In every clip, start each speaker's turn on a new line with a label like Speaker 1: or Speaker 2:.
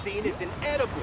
Speaker 1: scene is inedible.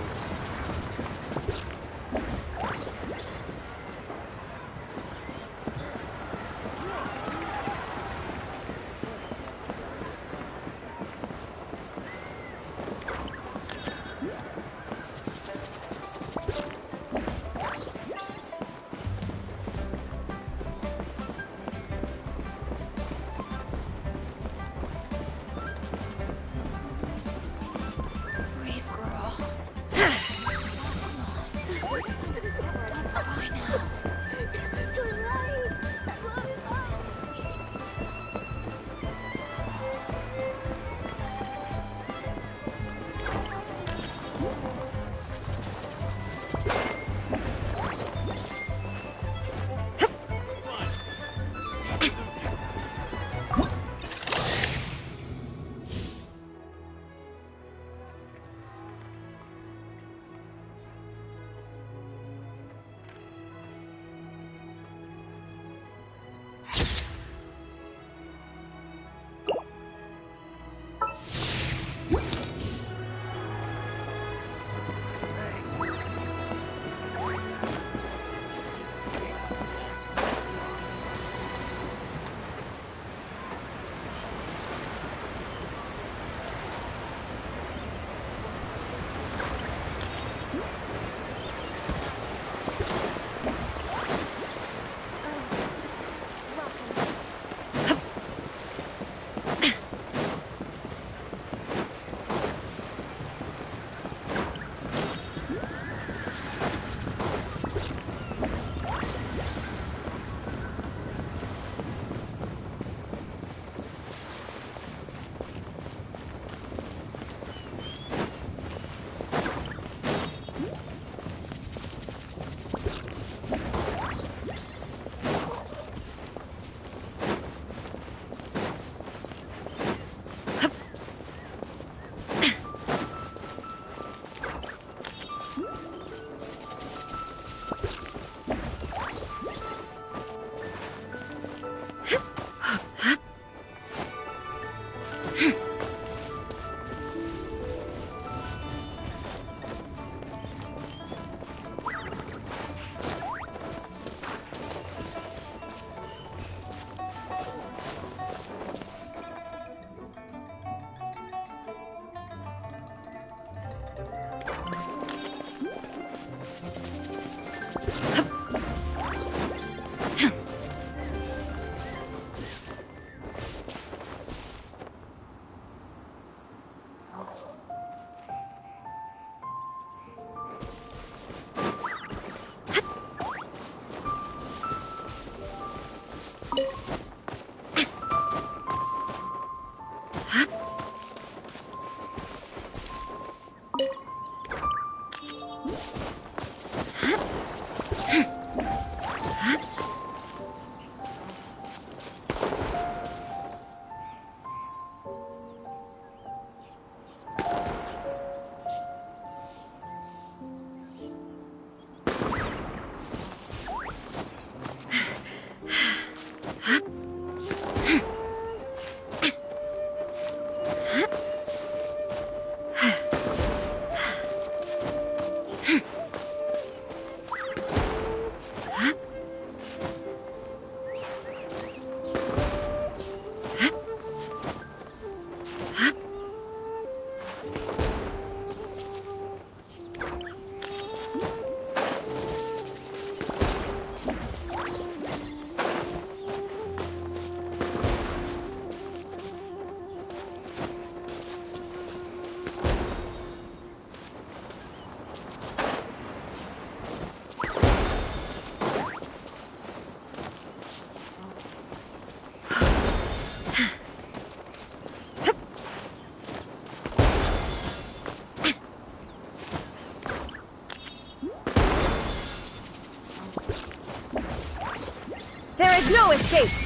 Speaker 2: No escape!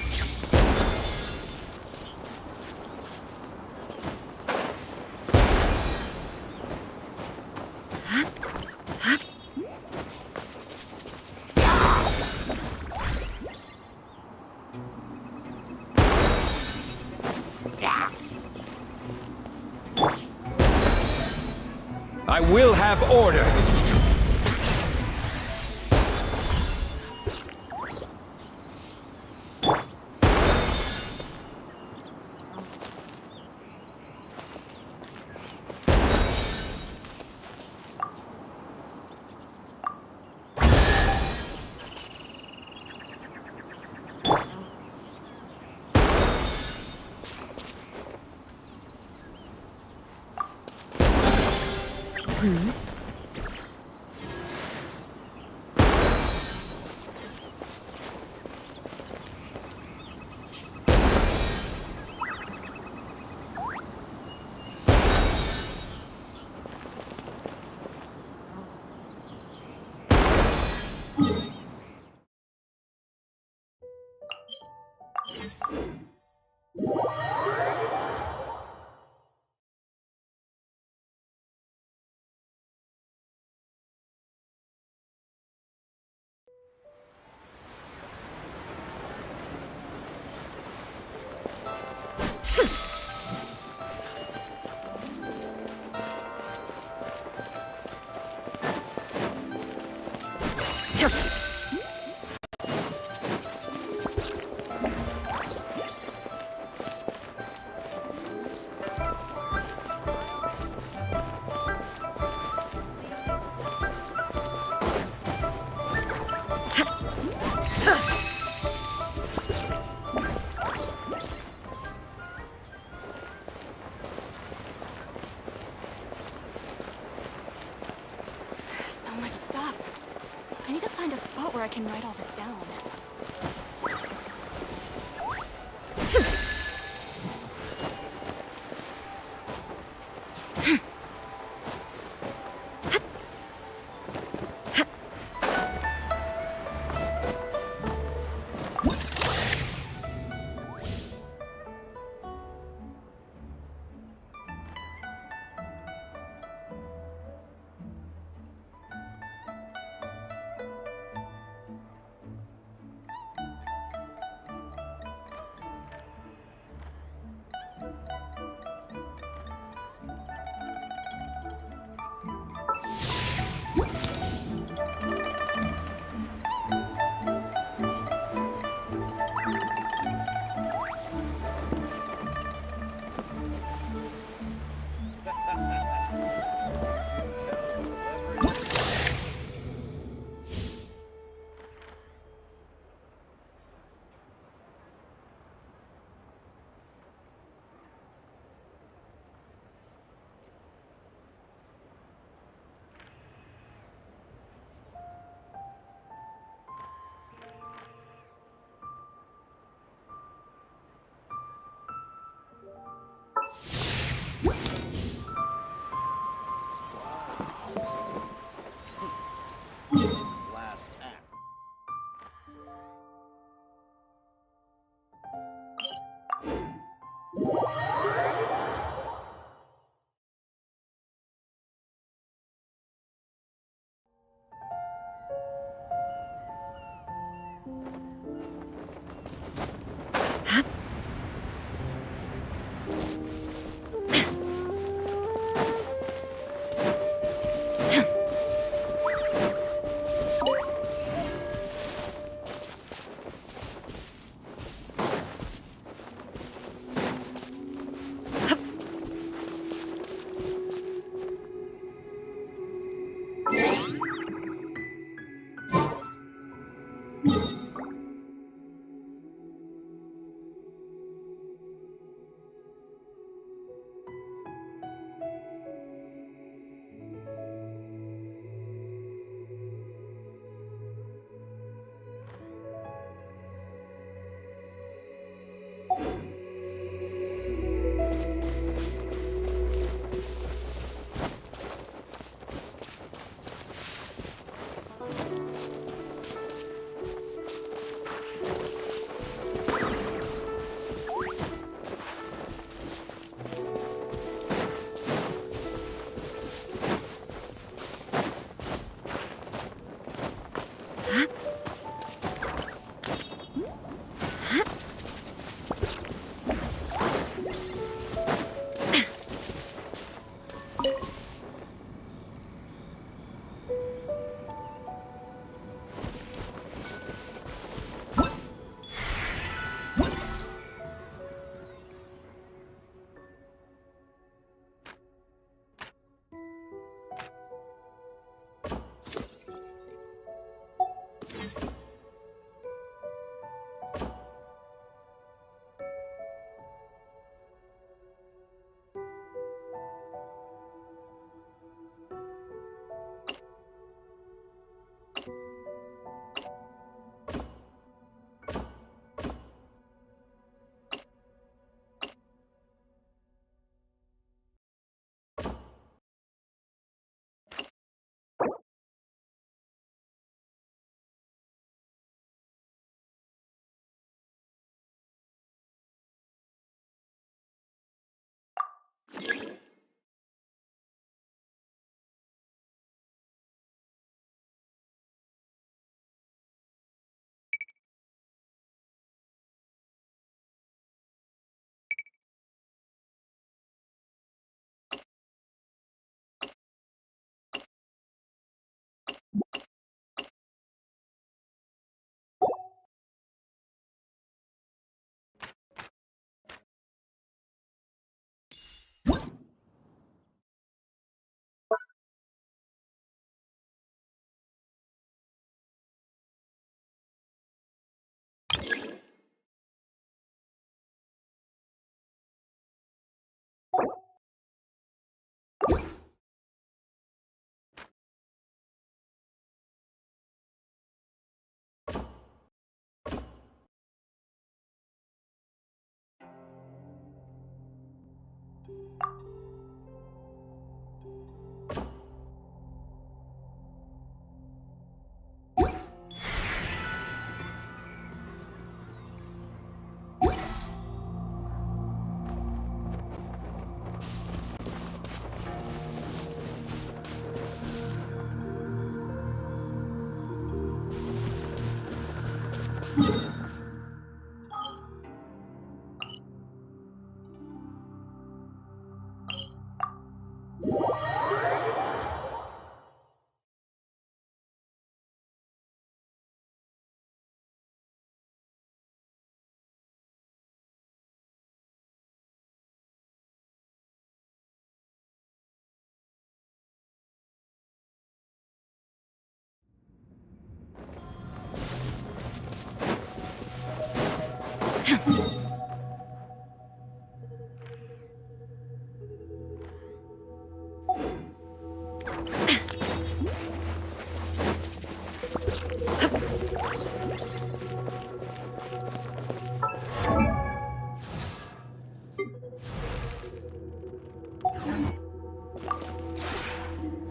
Speaker 1: will have order.
Speaker 2: I need to find a spot where I can write all this down.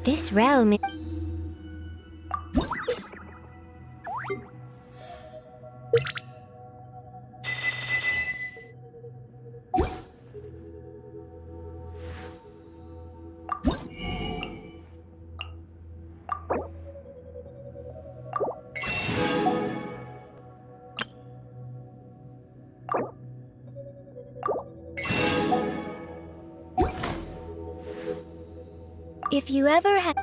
Speaker 1: This realm. If you ever have.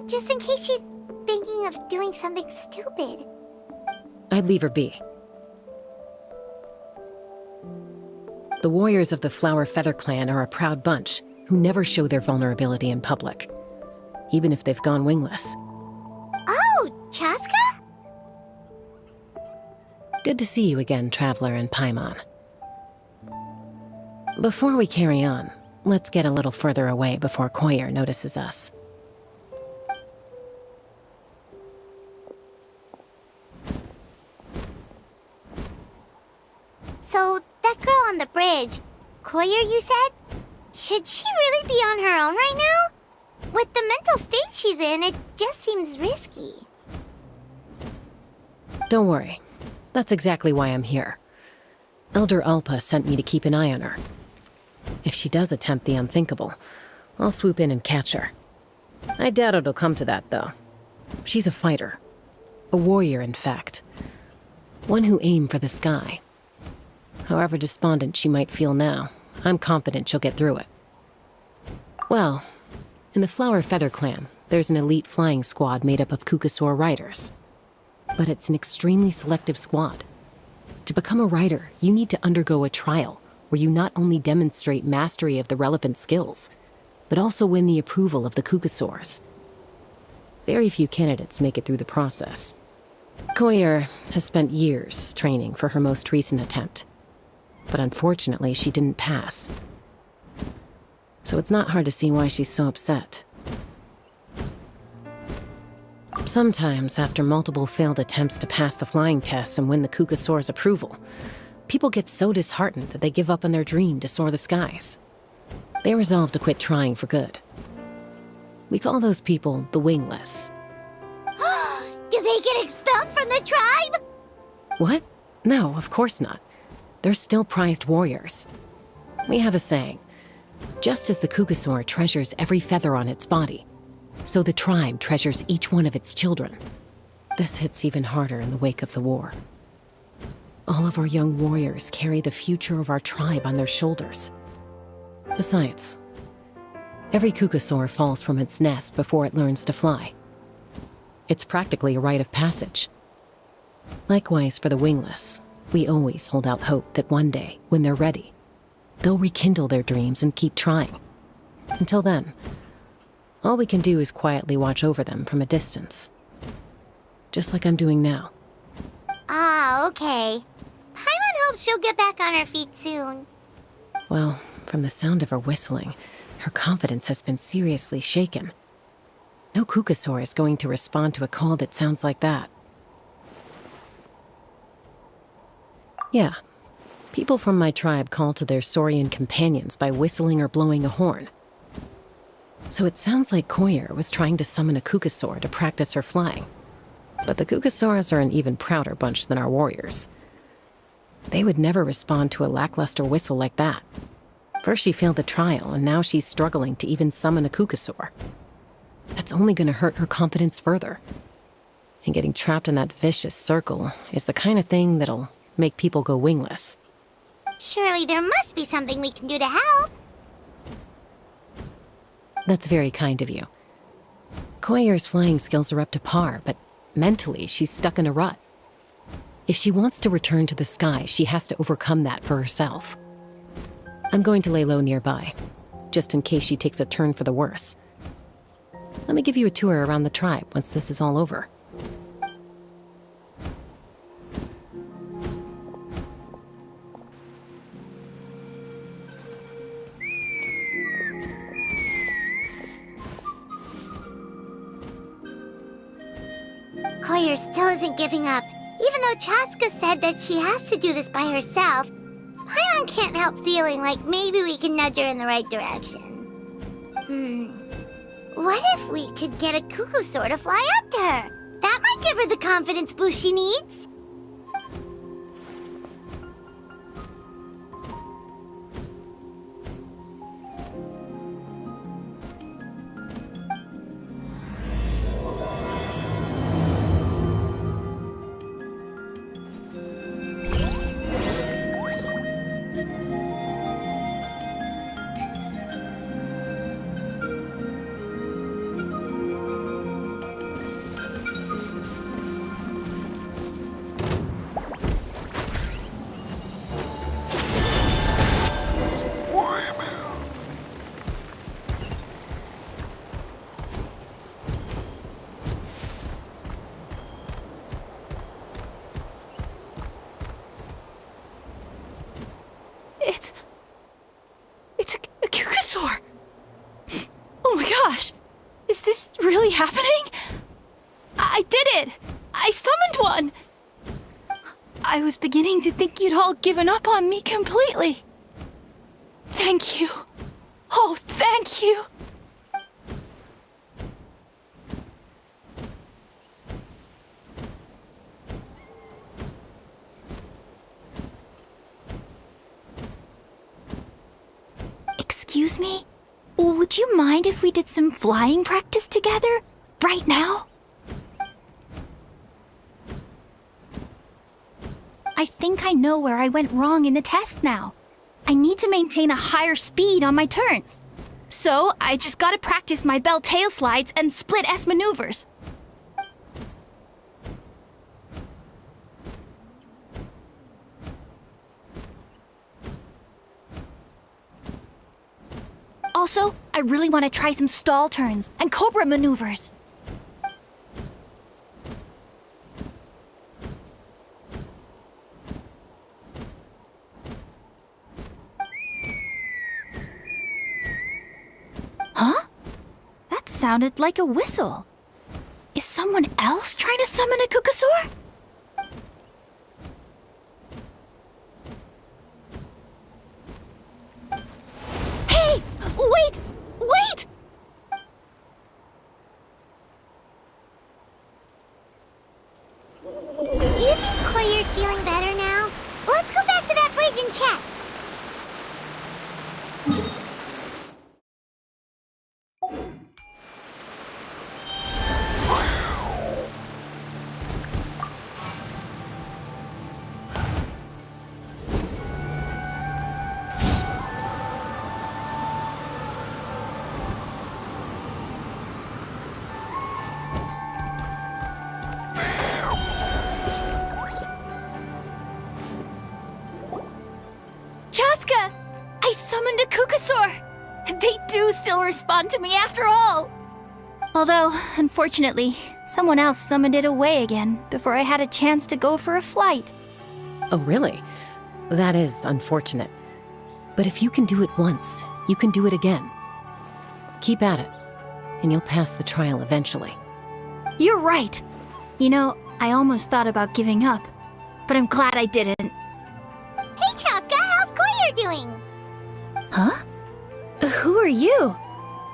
Speaker 3: just in case she's thinking of doing something stupid.
Speaker 4: I'd leave her be. The warriors of the Flower Feather Clan are a proud bunch who never show their vulnerability in public, even if they've gone wingless.
Speaker 3: Oh, Chaska?
Speaker 4: Good to see you again, Traveler and Paimon. Before we carry on, let's get a little further away before Koyer notices us.
Speaker 3: So, that girl on the bridge, Koyer, you said? Should she really be on her own right now? With the mental state she's in, it just seems risky.
Speaker 4: Don't worry. That's exactly why I'm here. Elder Alpa sent me to keep an eye on her. If she does attempt the unthinkable, I'll swoop in and catch her. I doubt it'll come to that, though. She's a fighter. A warrior, in fact. One who aimed for the sky. However despondent she might feel now, I'm confident she'll get through it. Well, in the Flower Feather Clan, there's an elite flying squad made up of Kukasaur riders. But it's an extremely selective squad. To become a rider, you need to undergo a trial where you not only demonstrate mastery of the relevant skills, but also win the approval of the Kukasaurs. Very few candidates make it through the process. Koyer has spent years training for her most recent attempt, but unfortunately she didn't pass. So it's not hard to see why she's so upset. Sometimes, after multiple failed attempts to pass the flying tests and win the Kukasaur's approval, people get so disheartened that they give up on their dream to soar the skies. They resolve to quit trying for good. We call those people the wingless.
Speaker 3: Do they get expelled from the tribe?
Speaker 4: What? No, of course not. They're still prized warriors. We have a saying, just as the Kukasaur treasures every feather on its body, so the tribe treasures each one of its children. This hits even harder in the wake of the war. All of our young warriors carry the future of our tribe on their shoulders. Besides, every Kukasaur falls from its nest before it learns to fly. It's practically a rite of passage. Likewise for the wingless, we always hold out hope that one day, when they're ready, they'll rekindle their dreams and keep trying. Until then, all we can do is quietly watch over them from a distance. Just like I'm doing now.
Speaker 3: Ah, okay. Paimon hopes she'll get back on her feet soon.
Speaker 4: Well, from the sound of her whistling, her confidence has been seriously shaken. No Kukasaur is going to respond to a call that sounds like that. Yeah, people from my tribe call to their Saurian companions by whistling or blowing a horn. So it sounds like Koyer was trying to summon a Kukasaur to practice her flying. But the Kukasaurs are an even prouder bunch than our warriors. They would never respond to a lackluster whistle like that. First she failed the trial, and now she's struggling to even summon a Kukasaur. That's only going to hurt her confidence further. And getting trapped in that vicious circle is the kind of thing that'll make people go wingless.
Speaker 3: Surely there must be something we can do to help.
Speaker 4: That's very kind of you. Koyer's flying skills are up to par, but mentally she's stuck in a rut. If she wants to return to the sky, she has to overcome that for herself. I'm going to lay low nearby, just in case she takes a turn for the worse. Let me give you a tour around the tribe once this is all over.
Speaker 3: Koyer still isn't giving up. Even though Chaska said that she has to do this by herself, Paimon can't help feeling like maybe we can nudge her in the right direction. What if we could get a Kukasaur to fly up to her? That might give her the confidence boost she needs.
Speaker 2: this really happening? I did it! I summoned one! I was beginning to think you'd all given up on me completely. Thank you. Oh, thank you. Excuse me? Would you mind if we did some flying practice together? Right now? I think I know where I went wrong in the test now. I need to maintain a higher speed on my turns. So, I just gotta practice my bell tail slides and split S maneuvers. Also, I really want to try some stall turns and cobra maneuvers. Huh? That sounded like a whistle. Is someone else trying to summon a Kukasaur? Hey! Wait! Wait!
Speaker 3: Do you think Koyer's feeling better now? Let's go back to that bridge and check.
Speaker 2: Chaska! I summoned a Kukasaur! They do still respond to me after all! Although, unfortunately, someone else summoned it away again before I had a chance to go for a flight.
Speaker 4: Oh, really? That is unfortunate. But if you can do it once, you can do it again. Keep at it, and you'll pass the trial eventually.
Speaker 2: You're right. You know, I almost thought about giving up, but I'm glad I didn't.
Speaker 3: Hey, Chaska, how's Koyer doing?
Speaker 2: Huh? Who are you?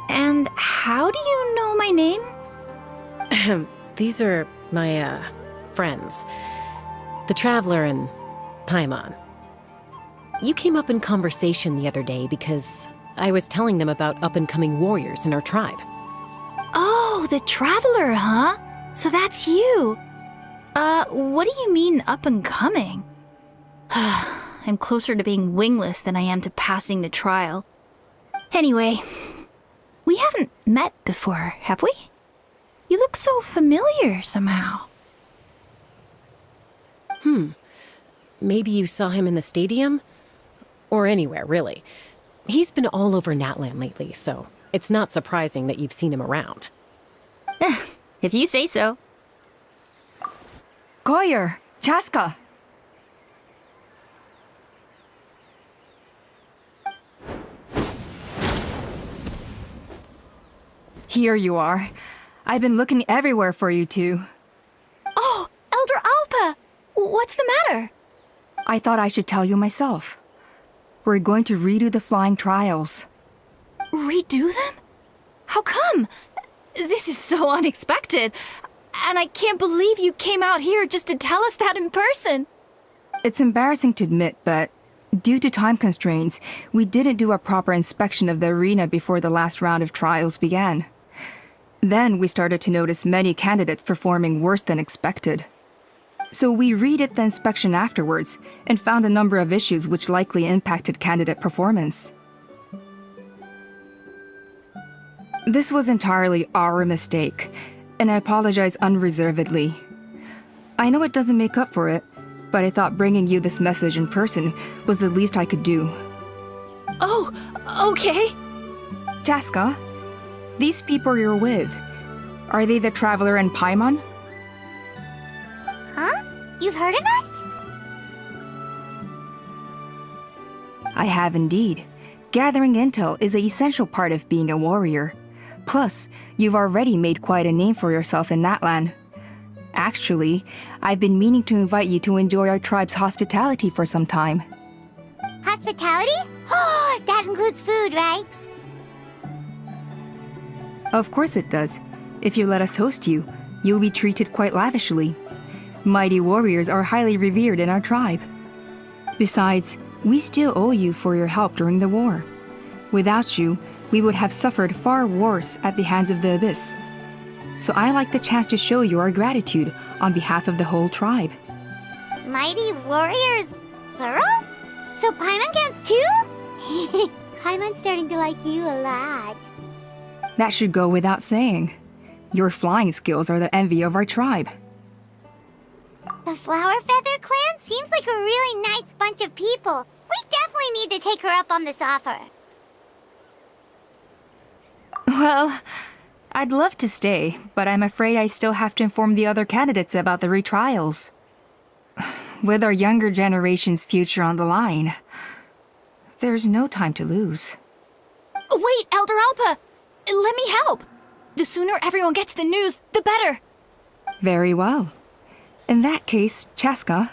Speaker 2: And how do you know my name?
Speaker 4: These are my, friends. The Traveler and Paimon. You came up in conversation the other day because I was telling them about up-and-coming warriors in our tribe.
Speaker 2: Oh, the Traveler, huh? So that's you. What do you mean up-and-coming? I'm closer to being wingless than I am to passing the trial. Anyway, we haven't met before, have we? You look so familiar somehow.
Speaker 4: Maybe you saw him in the stadium? Or anywhere, really. He's been all over Natlan lately, so it's not surprising that you've seen him around.
Speaker 2: If you say so.
Speaker 5: Koyer, Chaska. Here you are. I've been looking everywhere for you two.
Speaker 2: Oh, Elder Alpa! What's the matter?
Speaker 5: I thought I should tell you myself. We're going to redo the flying trials.
Speaker 2: Redo them? How come? This is so unexpected. And I can't believe you came out here just to tell us that in person.
Speaker 5: It's embarrassing to admit, but due to time constraints, we didn't do a proper inspection of the arena before the last round of trials began. Then we started to notice many candidates performing worse than expected. So we redid the inspection afterwards and found a number of issues which likely impacted candidate performance. This was entirely our mistake, and I apologize unreservedly. I know it doesn't make up for it, but I thought bringing you this message in person was the least I could do.
Speaker 2: Oh, okay.
Speaker 5: Chaska, these people you're with, are they the Traveler and Paimon?
Speaker 3: Huh? You've heard of us?
Speaker 5: I have indeed. Gathering intel is an essential part of being a warrior. Plus, you've already made quite a name for yourself in Natlan. Actually, I've been meaning to invite you to enjoy our tribe's hospitality for some time.
Speaker 3: Hospitality? Oh, that includes food, right?
Speaker 5: Of course it does. If you let us host you, you'll be treated quite lavishly. Mighty warriors are highly revered in our tribe. Besides, we still owe you for your help during the war. Without you, we would have suffered far worse at the hands of the Abyss. So I like the chance to show you our gratitude on behalf of the whole tribe.
Speaker 3: Mighty warriors, plural? So Paimon counts too? Paimon's starting to like you a lot.
Speaker 5: That should go without saying. Your flying skills are the envy of our tribe.
Speaker 3: The Flower Feather clan seems like a really nice bunch of people. We definitely need to take her up on this offer.
Speaker 5: Well, I'd love to stay, but I'm afraid I still have to inform the other candidates about the retrials. With our younger generation's future on the line, there's no time to lose.
Speaker 2: Wait, Elder Alpa! Let me help! The sooner everyone gets the news, the better!
Speaker 5: Very well. In that case, Chaska,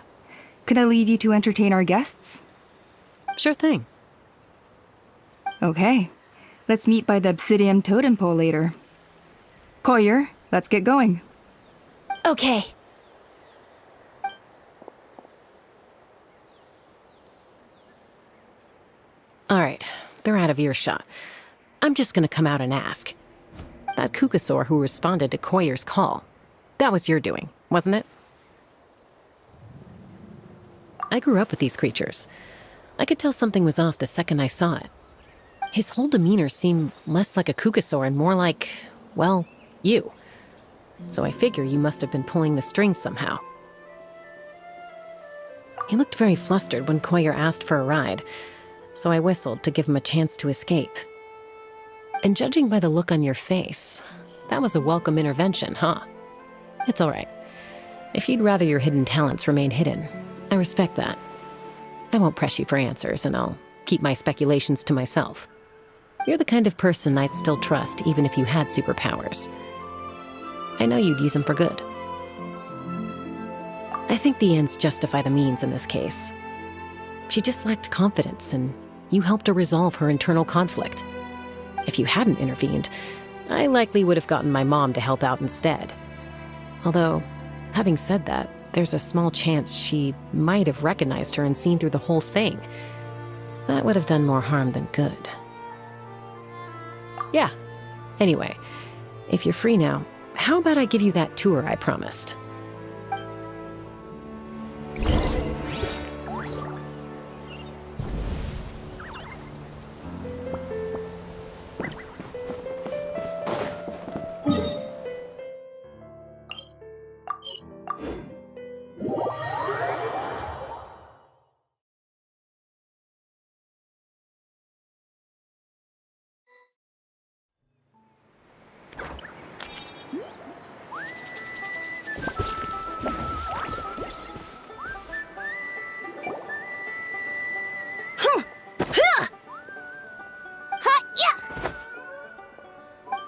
Speaker 5: could I leave you to entertain our guests?
Speaker 4: Sure thing.
Speaker 5: Okay. Let's meet by the Obsidian Totem Pole later. Collier, let's get going.
Speaker 2: Okay.
Speaker 4: All right, they're out of earshot. I'm just gonna come out and ask. That Kukasaur who responded to Koyer's call, that was your doing, wasn't it? I grew up with these creatures. I could tell something was off the second I saw it. His whole demeanor seemed less like a Kukasaur and more like, well, you. So I figure you must have been pulling the strings somehow. He looked very flustered when Koyer asked for a ride, so I whistled to give him a chance to escape. And judging by the look on your face, that was a welcome intervention, huh? It's all right. If you'd rather your hidden talents remain hidden, I respect that. I won't press you for answers, and I'll keep my speculations to myself. You're the kind of person I'd still trust even if you had superpowers. I know you'd use them for good. I think the ends justify the means in this case. She just lacked confidence, and you helped her resolve her internal conflict. If you hadn't intervened, I likely would have gotten my mom to help out instead. Although, having said that, there's a small chance she might have recognized her and seen through the whole thing. That would have done more harm than good. Yeah. Anyway, if you're free now, how about I give you that tour I promised?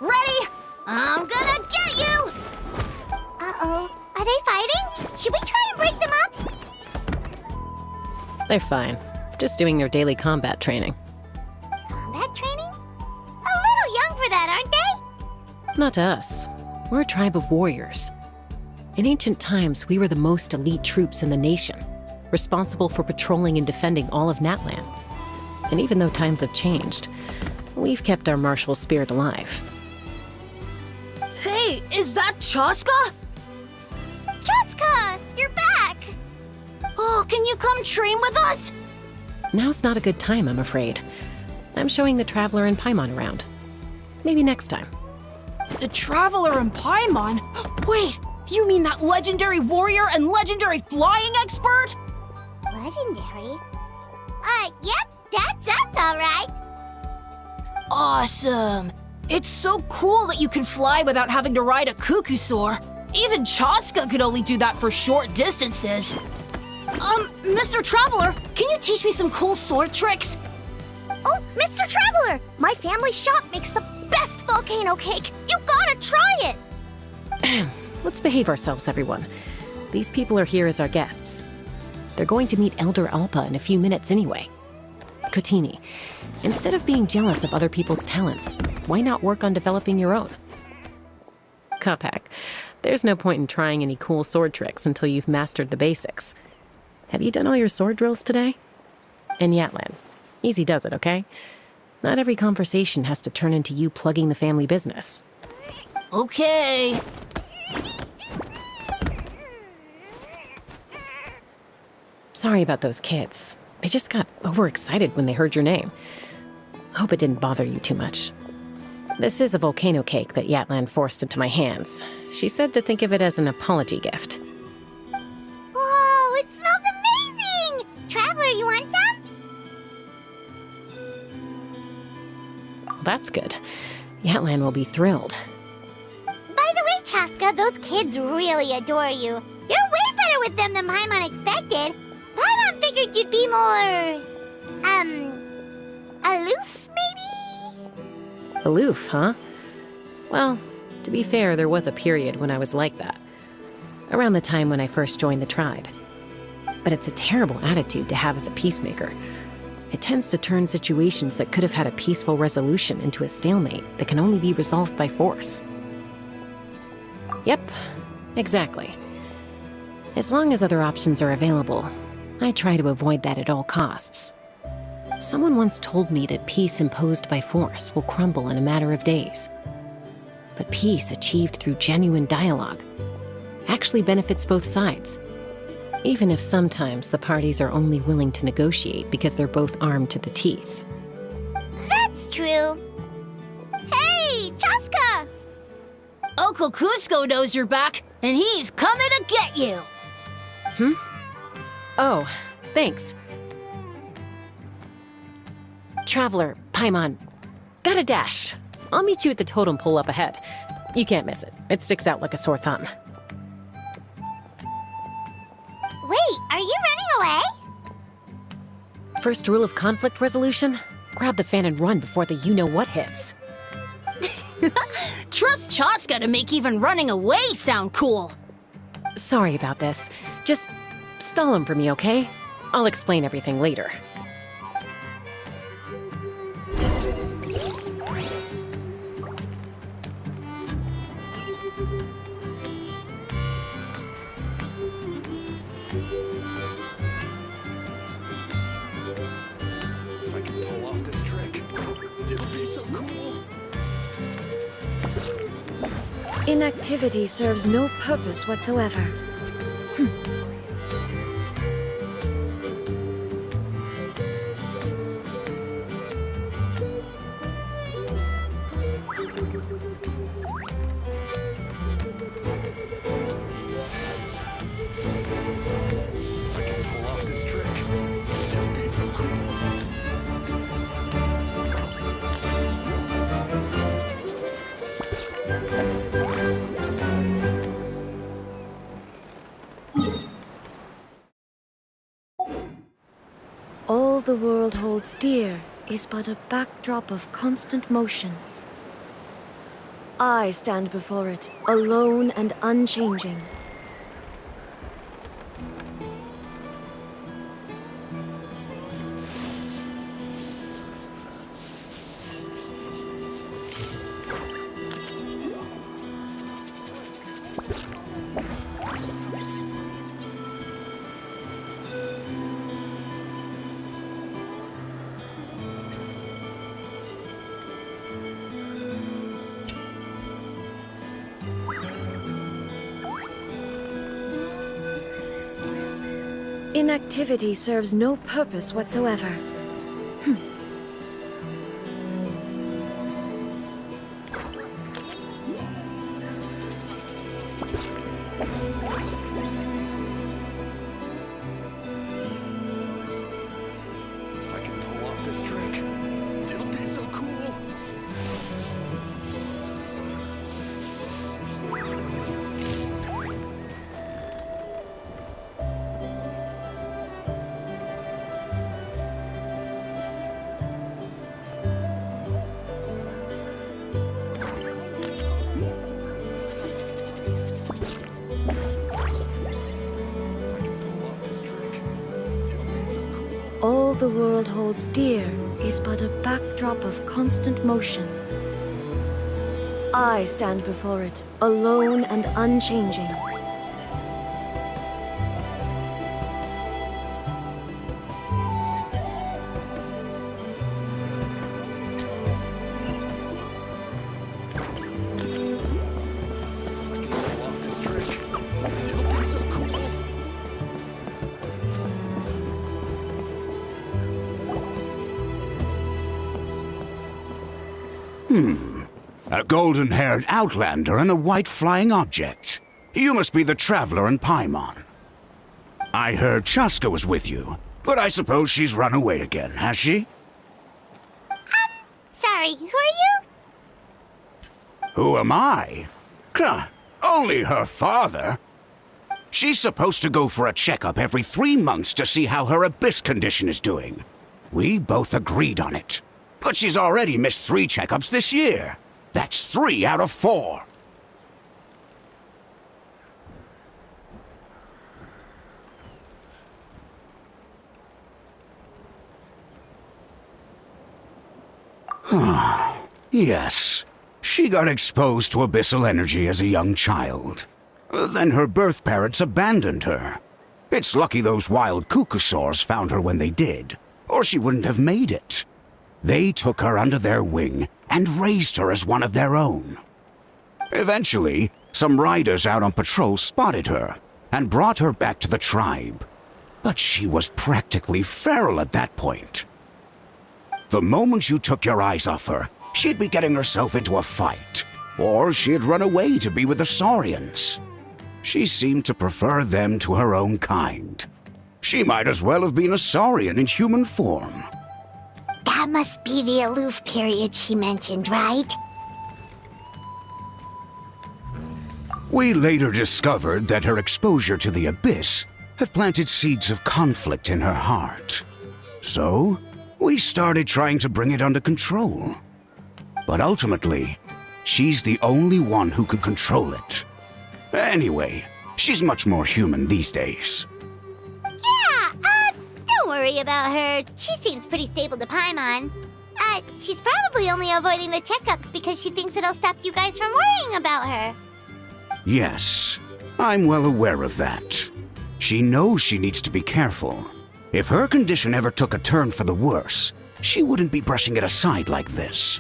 Speaker 3: Ready? I'm gonna get you! Uh-oh. Are they fighting? Should we try and break them up?
Speaker 4: They're fine. Just doing their daily combat training.
Speaker 3: Combat training? A little young for that, aren't they?
Speaker 4: Not to us. We're a tribe of warriors. In ancient times, we were the most elite troops in the nation, responsible for patrolling and defending all of Natlan. And even though times have changed, we've kept our martial spirit alive.
Speaker 6: Hey, is that Chaska?
Speaker 3: Jessica, you're back!
Speaker 6: Oh, can you come train with us?
Speaker 4: Now's not a good time, I'm afraid. I'm showing the Traveler and Paimon around. Maybe next time.
Speaker 6: The Traveler and Paimon? Wait, you mean that legendary warrior and legendary flying expert?
Speaker 3: Legendary? Yep, that's us, all right.
Speaker 6: Awesome. It's so cool that you can fly without having to ride a Kukusaur. Even Chaska could only do that for short distances. Mr. Traveler, can you teach me some cool sword tricks?
Speaker 3: Oh, Mr. Traveler! My family shop makes the best volcano cake! You gotta try it!
Speaker 4: Let's behave ourselves, everyone. These people are here as our guests. They're going to meet Elder Alpa in a few minutes anyway. Kotini, instead of being jealous of other people's talents, why not work on developing your own? Kapak, there's no point in trying any cool sword tricks until you've mastered the basics. Have you done all your sword drills today? And Yatlan, easy does it, okay? Not every conversation has to turn into you plugging the family business.
Speaker 6: Okay.
Speaker 4: Sorry about those kids. They just got overexcited when they heard your name. Hope it didn't bother you too much. This is a volcano cake that Yatlan forced into my hands. She said to think of it as an apology gift.
Speaker 3: Whoa, it smells amazing! Traveler, you want some?
Speaker 4: That's good. Yatlan will be thrilled.
Speaker 3: By the way, Chaska, those kids really adore you. You're way better with them than Paimon expected. Paimon figured you'd be more... aloof, maybe?
Speaker 4: Aloof, huh? Well, to be fair, there was a period when I was like that. Around the time when I first joined the tribe. But it's a terrible attitude to have as a peacemaker. It tends to turn situations that could have had a peaceful resolution into a stalemate that can only be resolved by force. Yep, exactly. As long as other options are available, I try to avoid that at all costs. Someone once told me that peace imposed by force will crumble in a matter of days. But peace achieved through genuine dialogue actually benefits both sides, even if sometimes the parties are only willing to negotiate because they're both armed to the teeth.
Speaker 3: That's true. Hey, Chaska!
Speaker 6: Uncle Cusco knows you're back, and he's coming to get you.
Speaker 4: Oh, thanks. Traveler, Paimon, gotta dash. I'll meet you at the totem pole up ahead. You can't miss it. It sticks out like a sore thumb.
Speaker 3: Wait, are you running away?
Speaker 4: First rule of conflict resolution? Grab the fan and run before the you-know-what hits.
Speaker 6: Trust Chaska to make even running away sound cool.
Speaker 4: Sorry about this. Just stall him for me, okay? I'll explain everything later.
Speaker 7: If I can pull off this trick, it'll be so cool.
Speaker 1: Inactivity serves no purpose whatsoever.
Speaker 7: If I can pull off this trick, it'll be so cool.
Speaker 1: All the world holds dear is but a backdrop of constant motion. I stand before it, alone and unchanging. Inactivity serves no purpose whatsoever.
Speaker 7: If I can pull off this trick, it'll be so cool.
Speaker 1: the world holds dear is but a backdrop of constant motion. I stand before it, alone and unchanging.
Speaker 7: Pull off this trick. Don't be so cool.
Speaker 8: A golden-haired outlander and a white flying object. You must be the traveler in Paimon. I heard Chaska was with you, but I suppose she's run away again, has she?
Speaker 3: Sorry, who are you?
Speaker 8: Who am I? Only her father. She's supposed to go for a checkup every 3 months to see how her abyss condition is doing. We both agreed on it. But she's already missed 3 checkups this year. That's 3 out of 4. Yes. She got exposed to abyssal energy as a young child. Then her birth parents abandoned her. It's lucky those wild cuckoosaurs found her when they did, or she wouldn't have made it. They took her under their wing and raised her as one of their own. Eventually, some riders out on patrol spotted her and brought her back to the tribe. But she was practically feral at that point. The moment you took your eyes off her, she'd be getting herself into a fight, or she'd run away to be with the Saurians. She seemed to prefer them to her own kind. She might as well have been a Saurian in human form.
Speaker 3: That must be the aloof period she mentioned, right?
Speaker 8: We later discovered that her exposure to the abyss had planted seeds of conflict in her heart. So, we started trying to bring it under control. But ultimately, she's the only one who can control it. Anyway, she's much more human these days.
Speaker 3: Yeah, don't worry about her. She seems pretty stable to Paimon. She's probably only avoiding the checkups because she thinks it'll stop you guys from worrying about her.
Speaker 8: Yes, I'm well aware of that. She knows she needs to be careful. If her condition ever took a turn for the worse, she wouldn't be brushing it aside like this.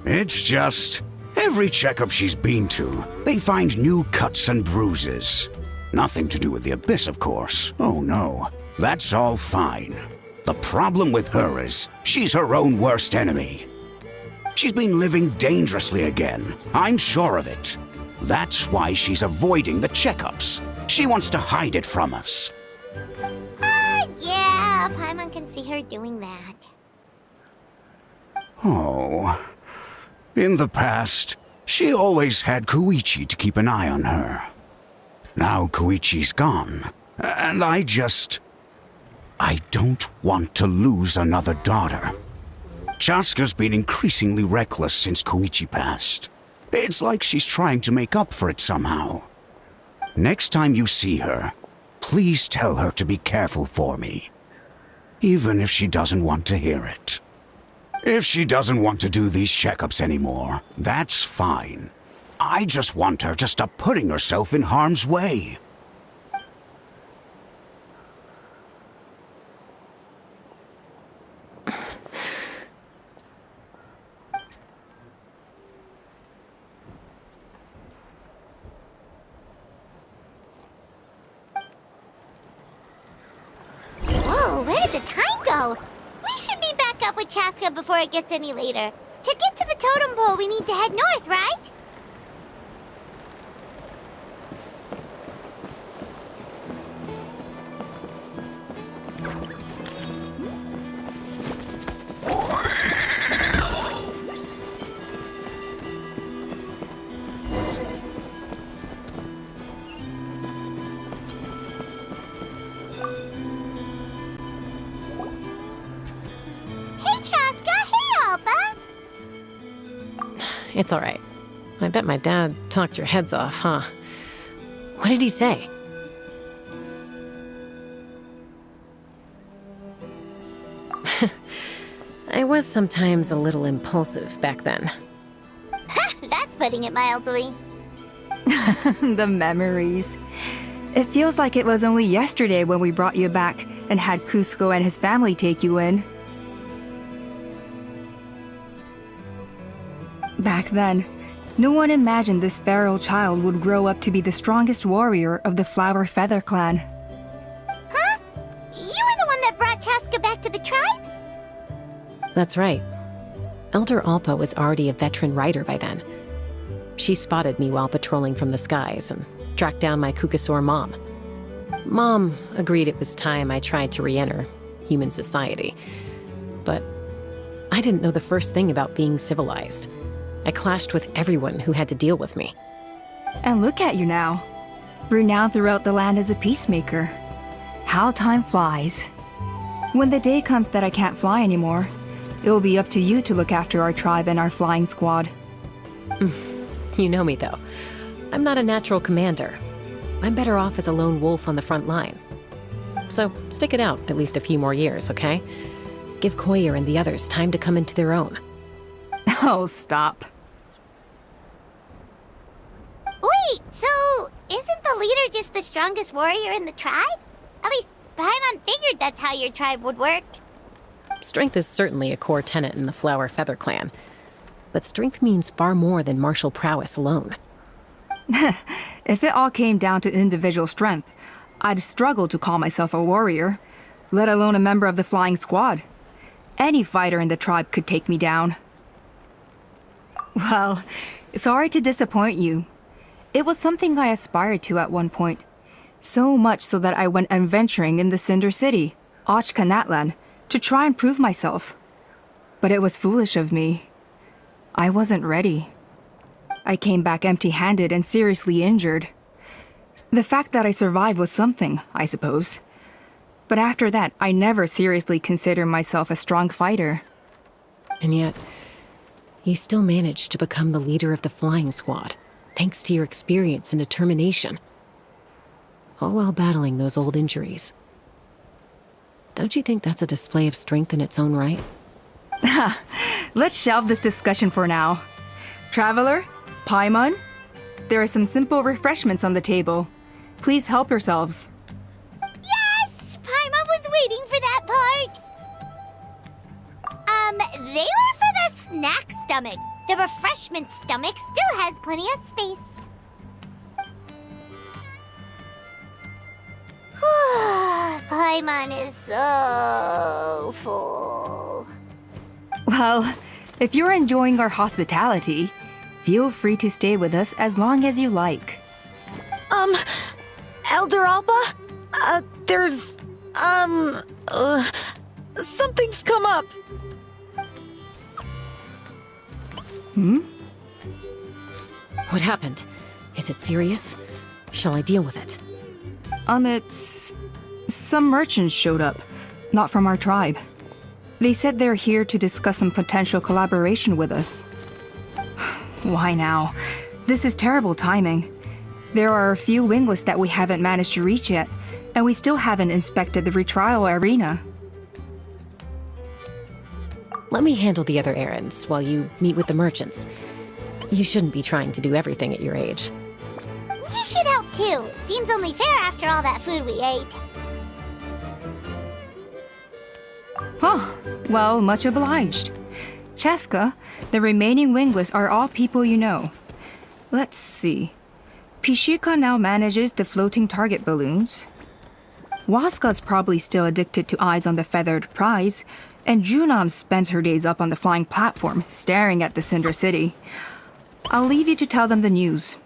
Speaker 8: It's just, every checkup she's been to, they find new cuts and bruises. Nothing to do with the abyss, of course. Oh no, that's all fine. The problem with her is, she's her own worst enemy. She's been living dangerously again, I'm sure of it. That's why she's avoiding the checkups. She wants to hide it from us.
Speaker 3: Yeah, Paimon can see her doing that.
Speaker 8: Oh. In the past, she always had Koichi to keep an eye on her. Now Koichi's gone, and I don't want to lose another daughter. Chaska's been increasingly reckless since Koichi passed. It's like she's trying to make up for it somehow. Next time you see her, please tell her to be careful for me. Even if she doesn't want to hear it. If she doesn't want to do these checkups anymore, that's fine. I just want her to stop putting herself in harm's way.
Speaker 3: Whoa, where did the time go? We should be back up with Chaska before it gets any later. To get to the totem pole, we need to head north, right? Hey, Chaska! Hey, Alpha!
Speaker 4: It's all right. I bet my dad talked your heads off, huh? What did he say? I was sometimes a little impulsive back then.
Speaker 3: That's putting it mildly.
Speaker 5: The memories. It feels like it was only yesterday when we brought you back and had Cusco and his family take you in. Back then, no one imagined this feral child would grow up to be the strongest warrior of the Flower Feather clan.
Speaker 3: Huh? You were the one that brought Chaska back to the tribe?
Speaker 4: That's right. Elder Alpa was already a veteran rider by then. She spotted me while patrolling from the skies and tracked down my Kukasaur mom. Mom agreed it was time I tried to re-enter human society. But I didn't know the first thing about being civilized. I clashed with everyone who had to deal with me.
Speaker 5: And look at you now, renowned throughout the land as a peacemaker. How time flies. When the day comes that I can't fly anymore, it will be up to you to look after our tribe and our flying squad.
Speaker 4: You know me, though. I'm not a natural commander. I'm better off as a lone wolf on the front line. So stick it out at least a few more years, okay? Give Koyer and the others time to come into their own.
Speaker 5: Oh, stop.
Speaker 3: Wait, so isn't the leader just the strongest warrior in the tribe? At least Paimon figured that's how your tribe would work.
Speaker 4: Strength is certainly a core tenet in the Flower Feather clan. But strength means far more than martial prowess alone.
Speaker 5: If it all came down to individual strength, I'd struggle to call myself a warrior, let alone a member of the flying squad. Any fighter in the tribe could take me down. Well, sorry to disappoint you. It was something I aspired to at one point. So much so that I went adventuring in the Cinder City, Ochkanatlan, to try and prove myself. But it was foolish of me. I wasn't ready. I came back empty-handed and seriously injured. The fact that I survived was something, I suppose. But after that, I never seriously considered myself a strong fighter.
Speaker 4: And yet, you still managed to become the leader of the flying squad, thanks to your experience and determination. All while battling those old injuries. Don't you think that's a display of strength in its own right?
Speaker 5: Let's shelve this discussion for now. Traveler, Paimon, there are some simple refreshments on the table. Please help yourselves.
Speaker 3: Yes! Paimon was waiting for that part! They were for the snack stomach. The refreshment stomach still has plenty of space. Paimon is so full.
Speaker 5: Well, if you're enjoying our hospitality, feel free to stay with us as long as you like.
Speaker 6: Elder Alpa? Something's come up.
Speaker 4: What happened? Is it serious? Shall I deal with it?
Speaker 5: It's... Some merchants showed up, not from our tribe. They said they're here to discuss some potential collaboration with us. Why now? This is terrible timing. There are a few wingless that we haven't managed to reach yet, and we still haven't inspected the retrial arena.
Speaker 4: Let me handle the other errands while you meet with the merchants. You shouldn't be trying to do everything at your age.
Speaker 3: You should help too. Seems only fair after all that food we ate.
Speaker 5: Oh, well, much obliged. Chaska, the remaining wingless are all people you know. Let's see. Pishika now manages the floating target balloons. Waska's probably still addicted to eyes on the feathered prize, and Junon spends her days up on the flying platform, staring at the Cinder City. I'll leave you to tell them the news.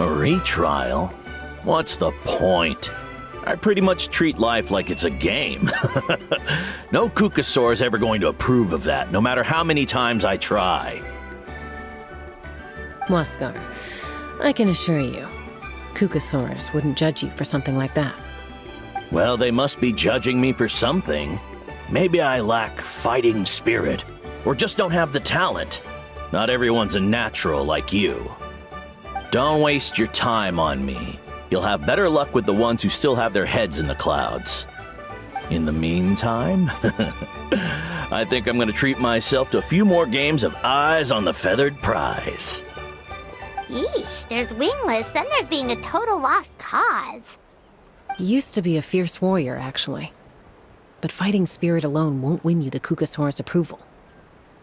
Speaker 9: A retrial? What's the point? I pretty much treat life like it's a game. No Kukasaur is ever going to approve of that, no matter how many times I try.
Speaker 4: Waskar, I can assure you, Kukasaurs wouldn't judge you for something like that.
Speaker 9: Well, they must be judging me for something. Maybe I lack fighting spirit, or just don't have the talent. Not everyone's a natural like you. Don't waste your time on me. You'll have better luck with the ones who still have their heads in the clouds. In the meantime, I think I'm gonna treat myself to a few more games of Eyes on the Feathered Prize.
Speaker 3: Yeesh, there's Wingless, then there's being a total lost cause.
Speaker 4: He used to be a fierce warrior, actually. But fighting spirit alone won't win you the Kukasaur's approval.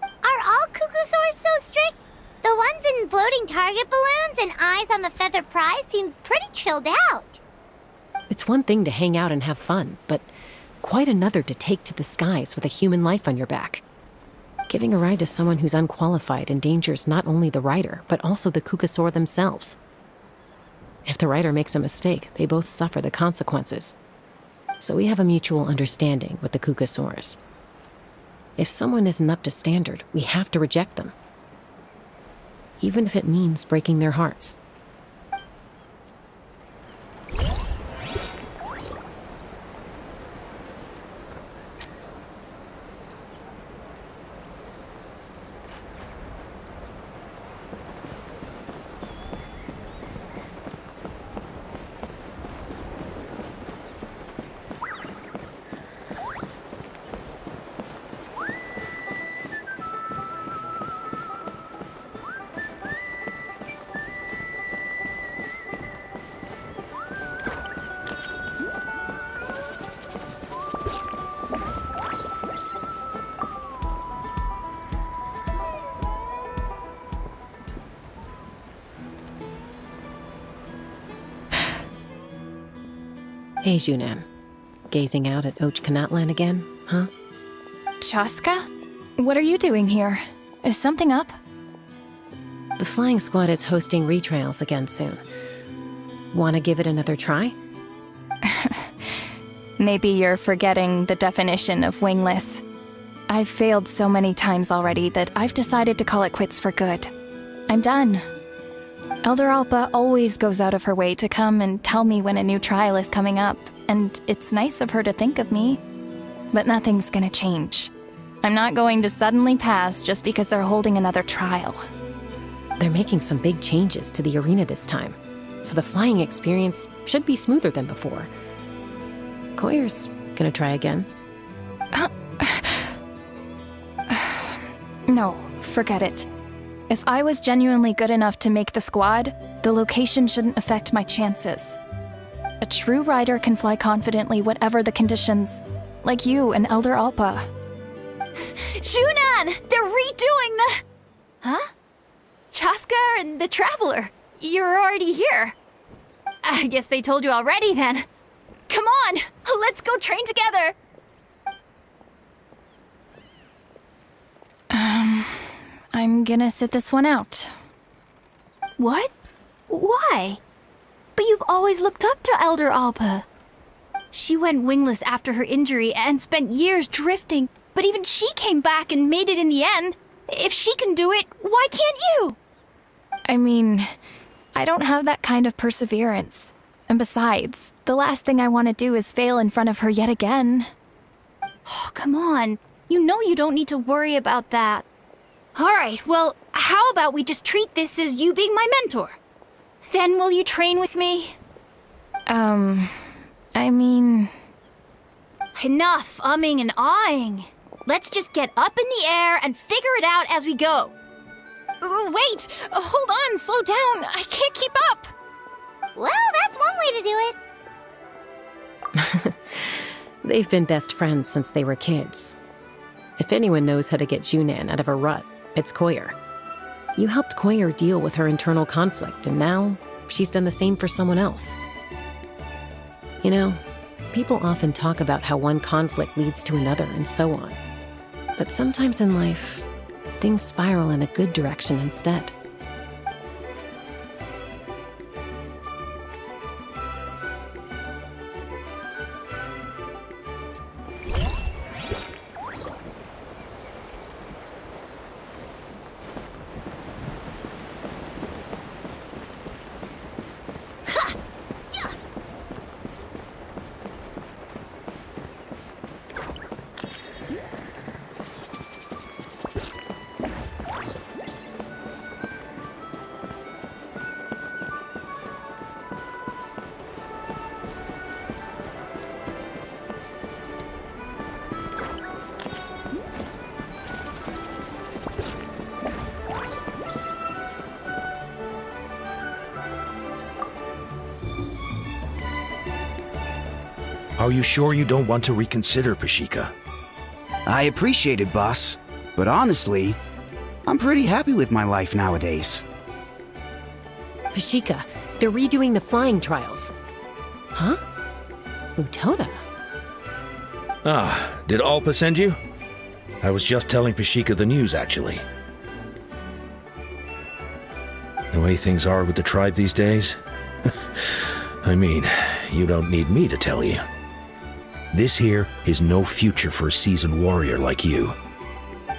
Speaker 3: Are all Kukusaurs so strict? The ones in floating target balloons and Eyes on the Feathered Prize seem pretty chilled out.
Speaker 4: It's one thing to hang out and have fun, but quite another to take to the skies with a human life on your back. Giving a ride to someone who's unqualified endangers not only the rider, but also the Kukasaur themselves. If the rider makes a mistake, they both suffer the consequences. So we have a mutual understanding with the Kukasaurs. If someone isn't up to standard, we have to reject them. Even if it means breaking their hearts. Hey, Junan. Gazing out at Ochkanatlan again, huh?
Speaker 2: Chaska? What are you doing here? Is something up?
Speaker 4: The flying squad is hosting retrials again soon. Wanna give it another try?
Speaker 2: Maybe you're forgetting the definition of wingless. I've failed so many times already that I've decided to call it quits for good. I'm done. Elder Alpa always goes out of her way to come and tell me when a new trial is coming up, and it's nice of her to think of me. But nothing's gonna change. I'm not going to suddenly pass just because they're holding another trial.
Speaker 4: They're making some big changes to the arena this time, so the flying experience should be smoother than before. Koyer's gonna try again.
Speaker 2: No, forget it. If I was genuinely good enough to make the squad, the location shouldn't affect my chances. A true rider can fly confidently whatever the conditions, like you and Elder Alpa. Shunan! They're redoing the... Huh? Chaska and the Traveler. You're already here. I guess they told you already then. Come on, let's go train together. I'm gonna sit this one out. What? Why? But you've always looked up to Elder Alpa. She went wingless after her injury and spent years drifting, but even she came back and made it in the end. If she can do it, why can't you? I mean, I don't have that kind of perseverance. And besides, the last thing I want to do is fail in front of her yet again. Oh, come on. You know you don't need to worry about that. All right, well, how about we just treat this as you being my mentor? Then will you train with me? I mean... Enough umming and ahhing. Let's just get up in the air and figure it out as we go. Wait! Hold on, slow down. I can't keep up.
Speaker 3: Well, that's one way to do it.
Speaker 4: They've been best friends since they were kids. If anyone knows how to get Junan out of a rut, it's Koyer. You helped Koyer deal with her internal conflict, and now she's done the same for someone else. You know, people often talk about how one conflict leads to another and so on. But sometimes in life, things spiral in a good direction instead.
Speaker 10: Are you sure you don't want to reconsider, Pashika?
Speaker 8: I appreciate it, boss. But honestly, I'm pretty happy with my life nowadays.
Speaker 4: Pashika, they're redoing the flying trials. Huh? Utoda?
Speaker 10: Ah, did Alpa send you? I was just telling Pashika the news, actually. The way things are with the tribe these days? I mean, you don't need me to tell you. This here is no future for a seasoned warrior like you.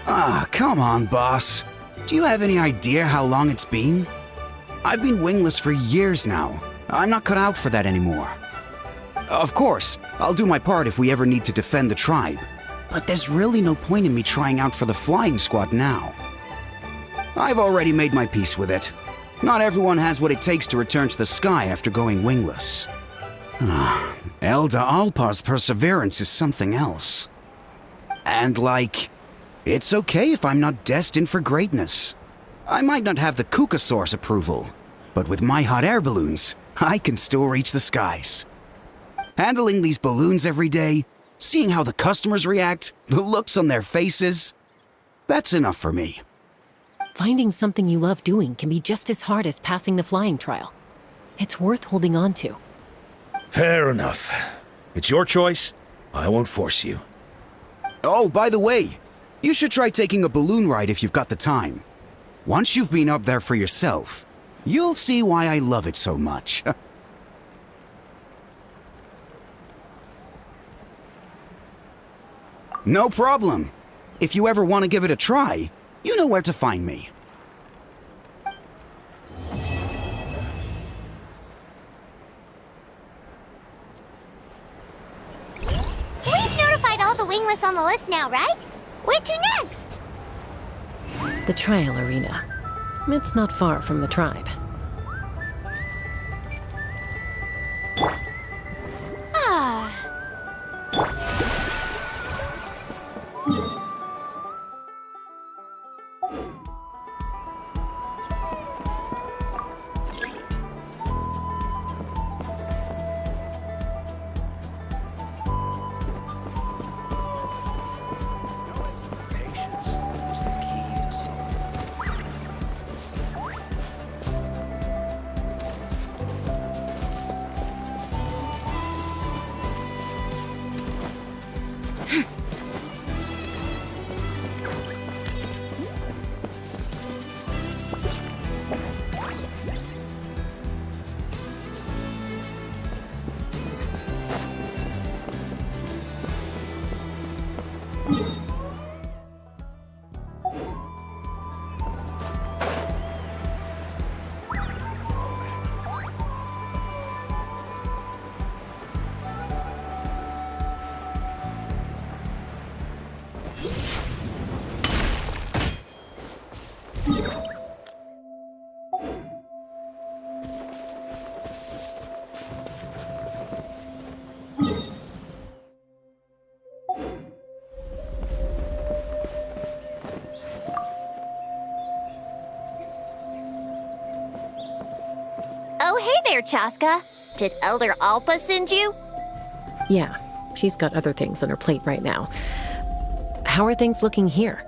Speaker 8: Ah, come on, boss. Do you have any idea how long it's been? I've been wingless for years now. I'm not cut out for that anymore. Of course, I'll do my part if we ever need to defend the tribe. But there's really no point in me trying out for the flying squad now. I've already made my peace with it. Not everyone has what it takes to return to the sky after going wingless. Elder Alpa's perseverance is something else. And it's okay if I'm not destined for greatness. I might not have the Kukasaur's approval, but with my hot air balloons, I can still reach the skies. Handling these balloons every day, seeing how the customers react, the looks on their faces, that's enough for me.
Speaker 4: Finding something you love doing can be just as hard as passing the flying trial. It's worth holding on to.
Speaker 10: Fair enough. It's your choice. I won't force you.
Speaker 8: Oh, by the way, you should try taking a balloon ride if you've got the time. Once you've been up there for yourself, you'll see why I love it so much. No problem. If you ever want to give it a try, you know where to find me.
Speaker 3: We've notified all the wingless on the list now, right? Where to next?
Speaker 4: The trial arena. It's not far from the tribe.
Speaker 3: Ah.
Speaker 7: Patience is the key to solving.
Speaker 3: Oh, hey there, Chaska. Did Elder Alpa send you?
Speaker 4: Yeah, she's got other things on her plate right now. How are things looking here?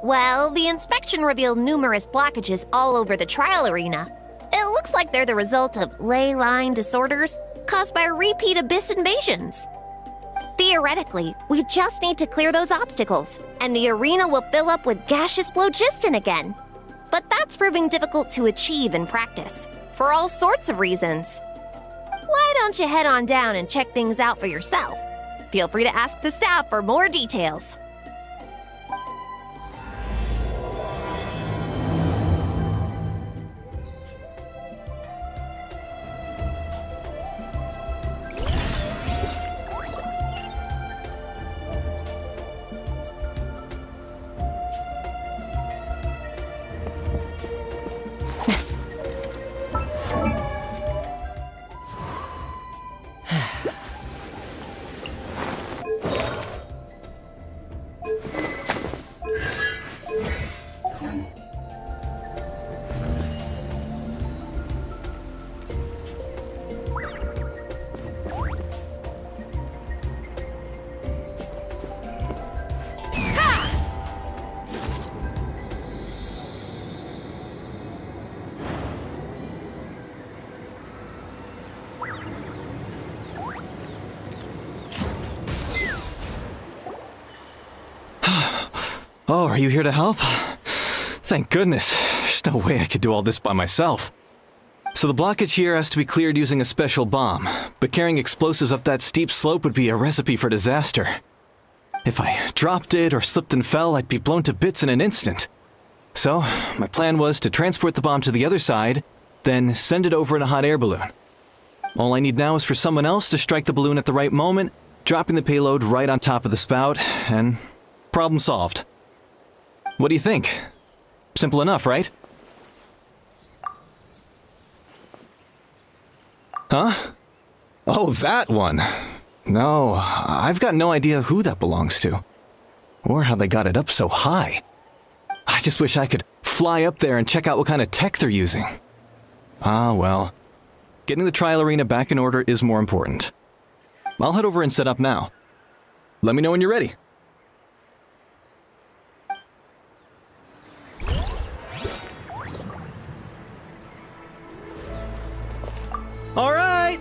Speaker 11: Well, the inspection revealed numerous blockages all over the trial arena. It looks like they're the result of ley line disorders caused by repeat abyss invasions. Theoretically, we just need to clear those obstacles, and the arena will fill up with gaseous phlogiston again. But that's proving difficult to achieve in practice, for all sorts of reasons. Why don't you head on down and check things out for yourself? Feel free to ask the staff for more details.
Speaker 12: Oh, are you here to help? Thank goodness. There's no way I could do all this by myself. So the blockage here has to be cleared using a special bomb, but carrying explosives up that steep slope would be a recipe for disaster. If I dropped it or slipped and fell, I'd be blown to bits in an instant. So, my plan was to transport the bomb to the other side, then send it over in a hot air balloon. All I need now is for someone else to strike the balloon at the right moment, dropping the payload right on top of the spout, and problem solved. What do you think? Simple enough, right? Huh? Oh, that one. No, I've got no idea who that belongs to. Or how they got it up so high. I just wish I could fly up there and check out what kind of tech they're using. Ah, well. Getting the trial arena back in order is more important. I'll head over and set up now. Let me know when you're ready. All right!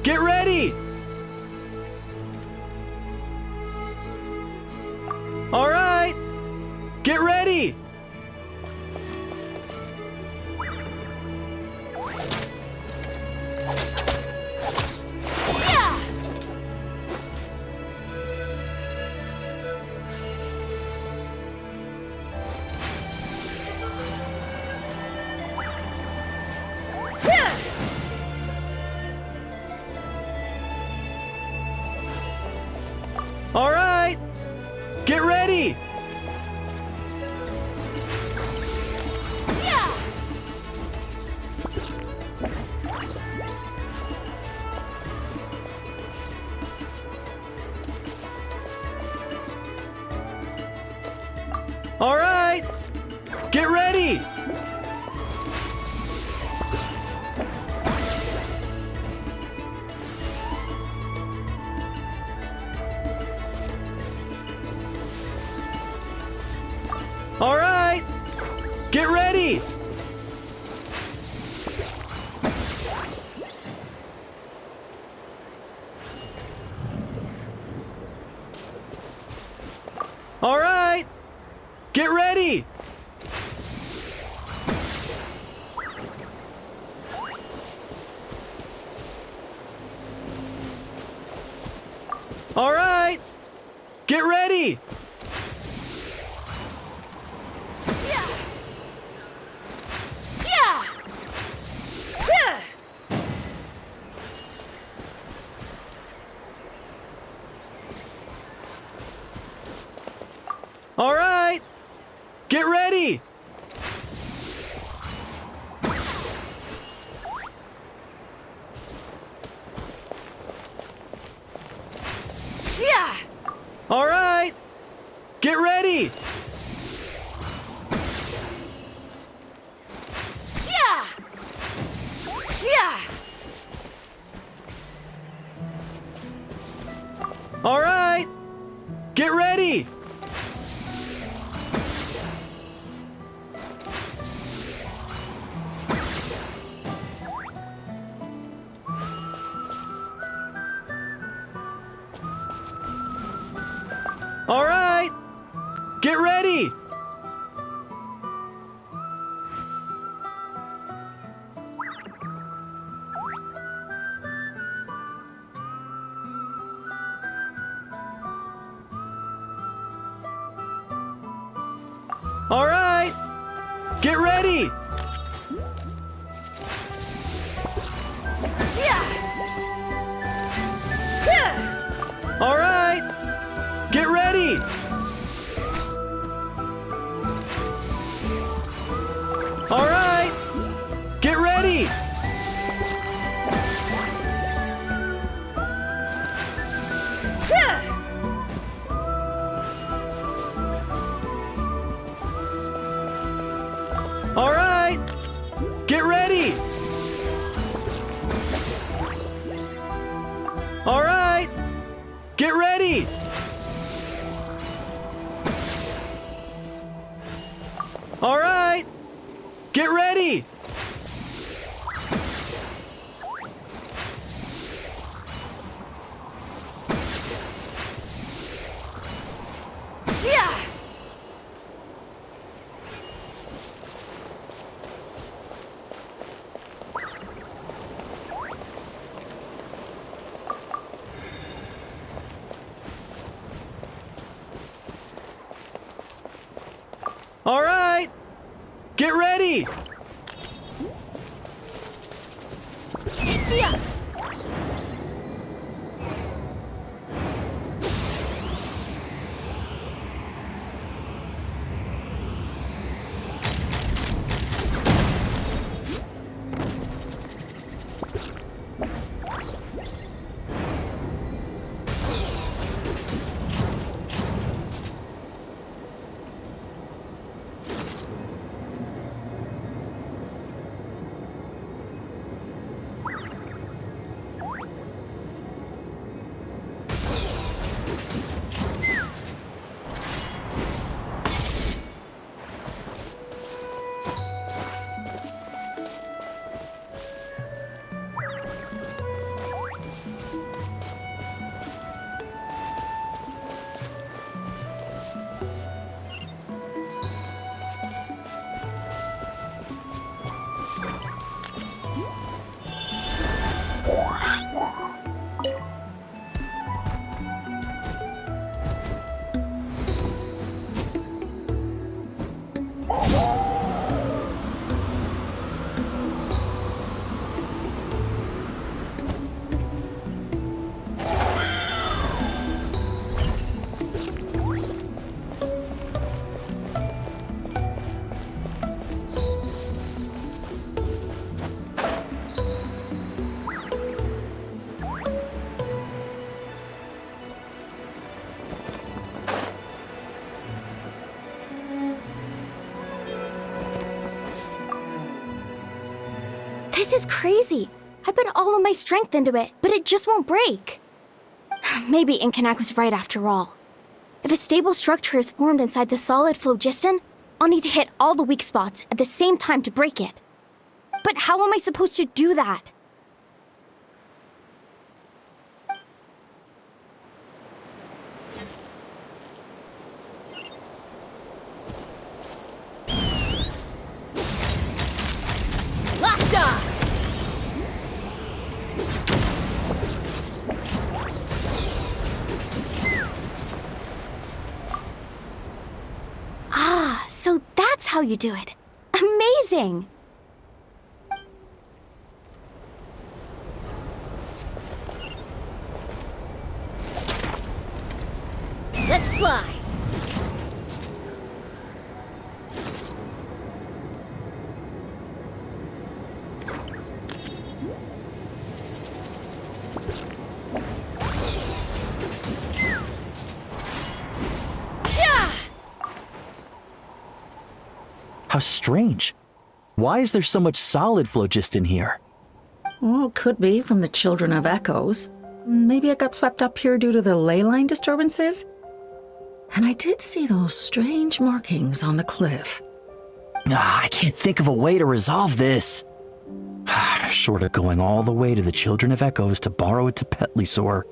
Speaker 12: Get ready! All right! Get ready! All right! Get ready! All right! Get ready! All right! Get ready! All right! Get ready! All right! Get ready! All right! Get ready! All right! Get ready! All right! Get ready! All right! Get ready! All right! Get ready! All right! Get ready! All right! Get ready! All right! Get ready! All right! Get ready! All right! Get ready! All right! Get ready!
Speaker 2: This is crazy. I put all of my strength into it, but it just won't break. Maybe Inkanak was right after all. If a stable structure is formed inside the solid phlogiston, I'll need to hit all the weak spots at the same time to break it. But how am I supposed to do that? So that's how you do it. Amazing! Let's fly!
Speaker 13: How strange. Why is there so much solid phlogiston here?
Speaker 14: Well, could be from the Children of Echoes. Maybe it got swept up here due to the ley line disturbances? And I did see those strange markings on the cliff.
Speaker 13: I can't think of a way to resolve this. Short of going all the way to the Children of Echoes to borrow it to Petlisaur.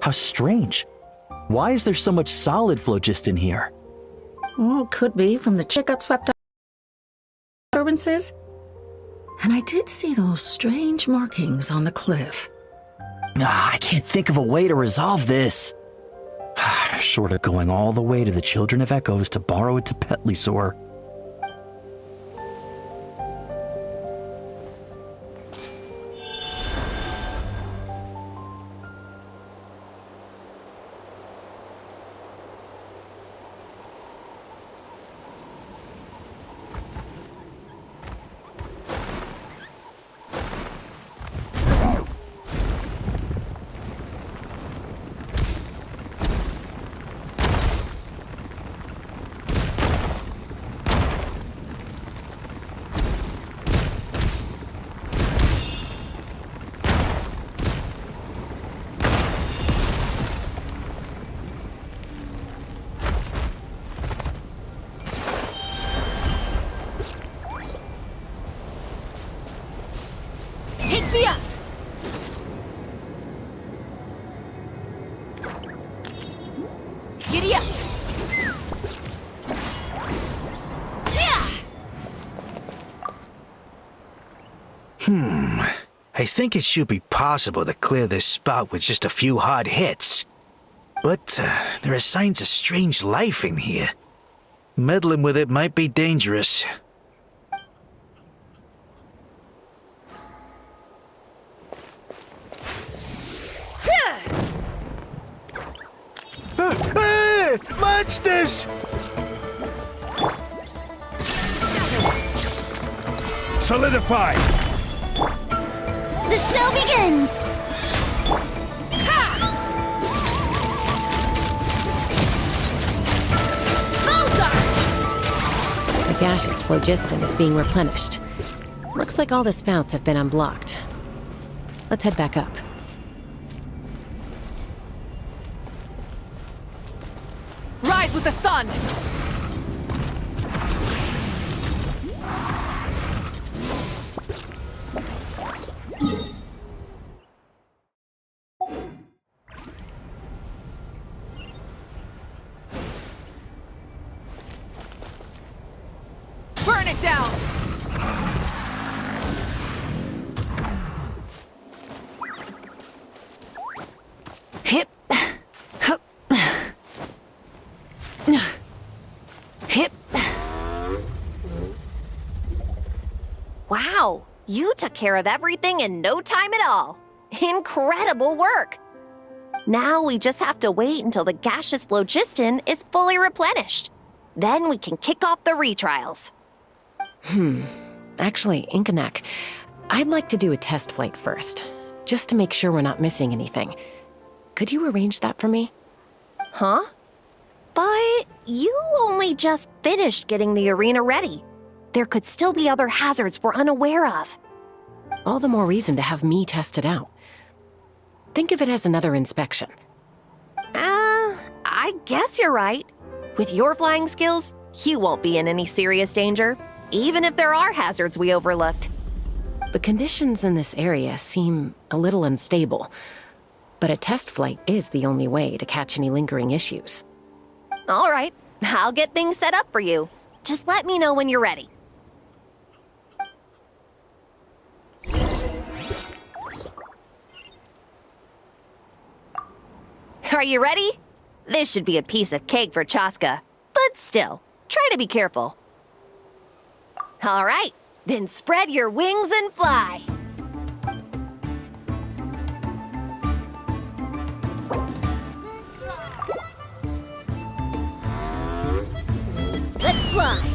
Speaker 13: How strange. Why is there so much solid phlogiston here?
Speaker 14: Well, could be from the it got swept up disturbances. And I did see those strange markings on the cliff.
Speaker 13: I can't think of a way to resolve this. Short of going all the way to the Children of Echoes to borrow it to Petlisaur.
Speaker 6: Giddy up!
Speaker 15: I think it should be possible to clear this spot with just a few hard hits. But there are signs of strange life in here. Meddling with it might be dangerous. Monsters!
Speaker 8: Solidify!
Speaker 3: The show begins!
Speaker 4: The gaseous phlogiston is being replenished. Looks like all the spouts have been unblocked. Let's head back up.
Speaker 6: Rise with the sun! Burn it down! Hip. Hup. Hip.
Speaker 11: Wow, you took care of everything in no time at all. Incredible work! Now we just have to wait until the gaseous phlogiston is fully replenished. Then we can kick off the retrials.
Speaker 4: Actually, Inkanak, I'd like to do a test flight first, just to make sure we're not missing anything. Could you arrange that for me?
Speaker 11: Huh? But you only just finished getting the arena ready. There could still be other hazards we're unaware of.
Speaker 4: All the more reason to have me test it out. Think of it as another inspection.
Speaker 11: I guess you're right. With your flying skills, you won't be in any serious danger, even if there are hazards we overlooked.
Speaker 4: The conditions in this area seem a little unstable, but a test flight is the only way to catch any lingering issues.
Speaker 11: All right, I'll get things set up for you. Just let me know when you're ready. Are you ready? This should be a piece of cake for Chaska, but still, try to be careful. All right, then spread your wings and fly. Let's fly.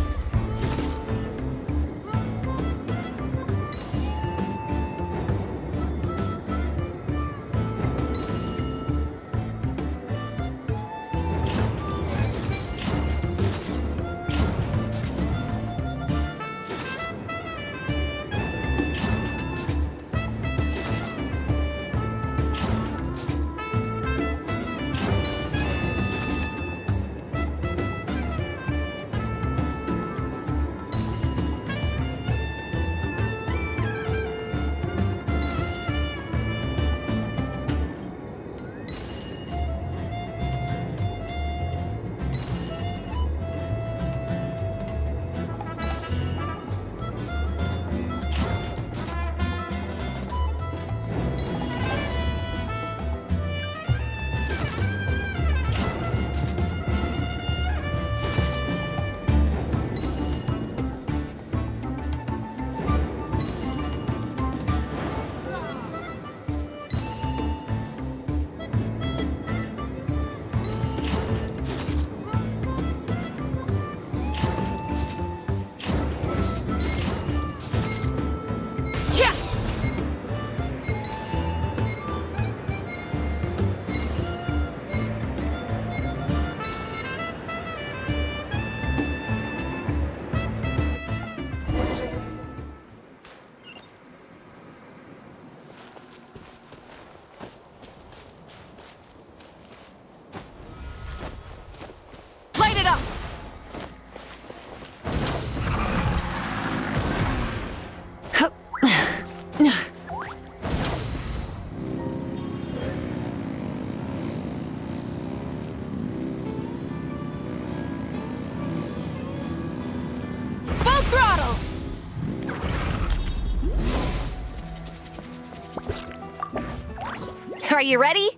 Speaker 11: Are you ready?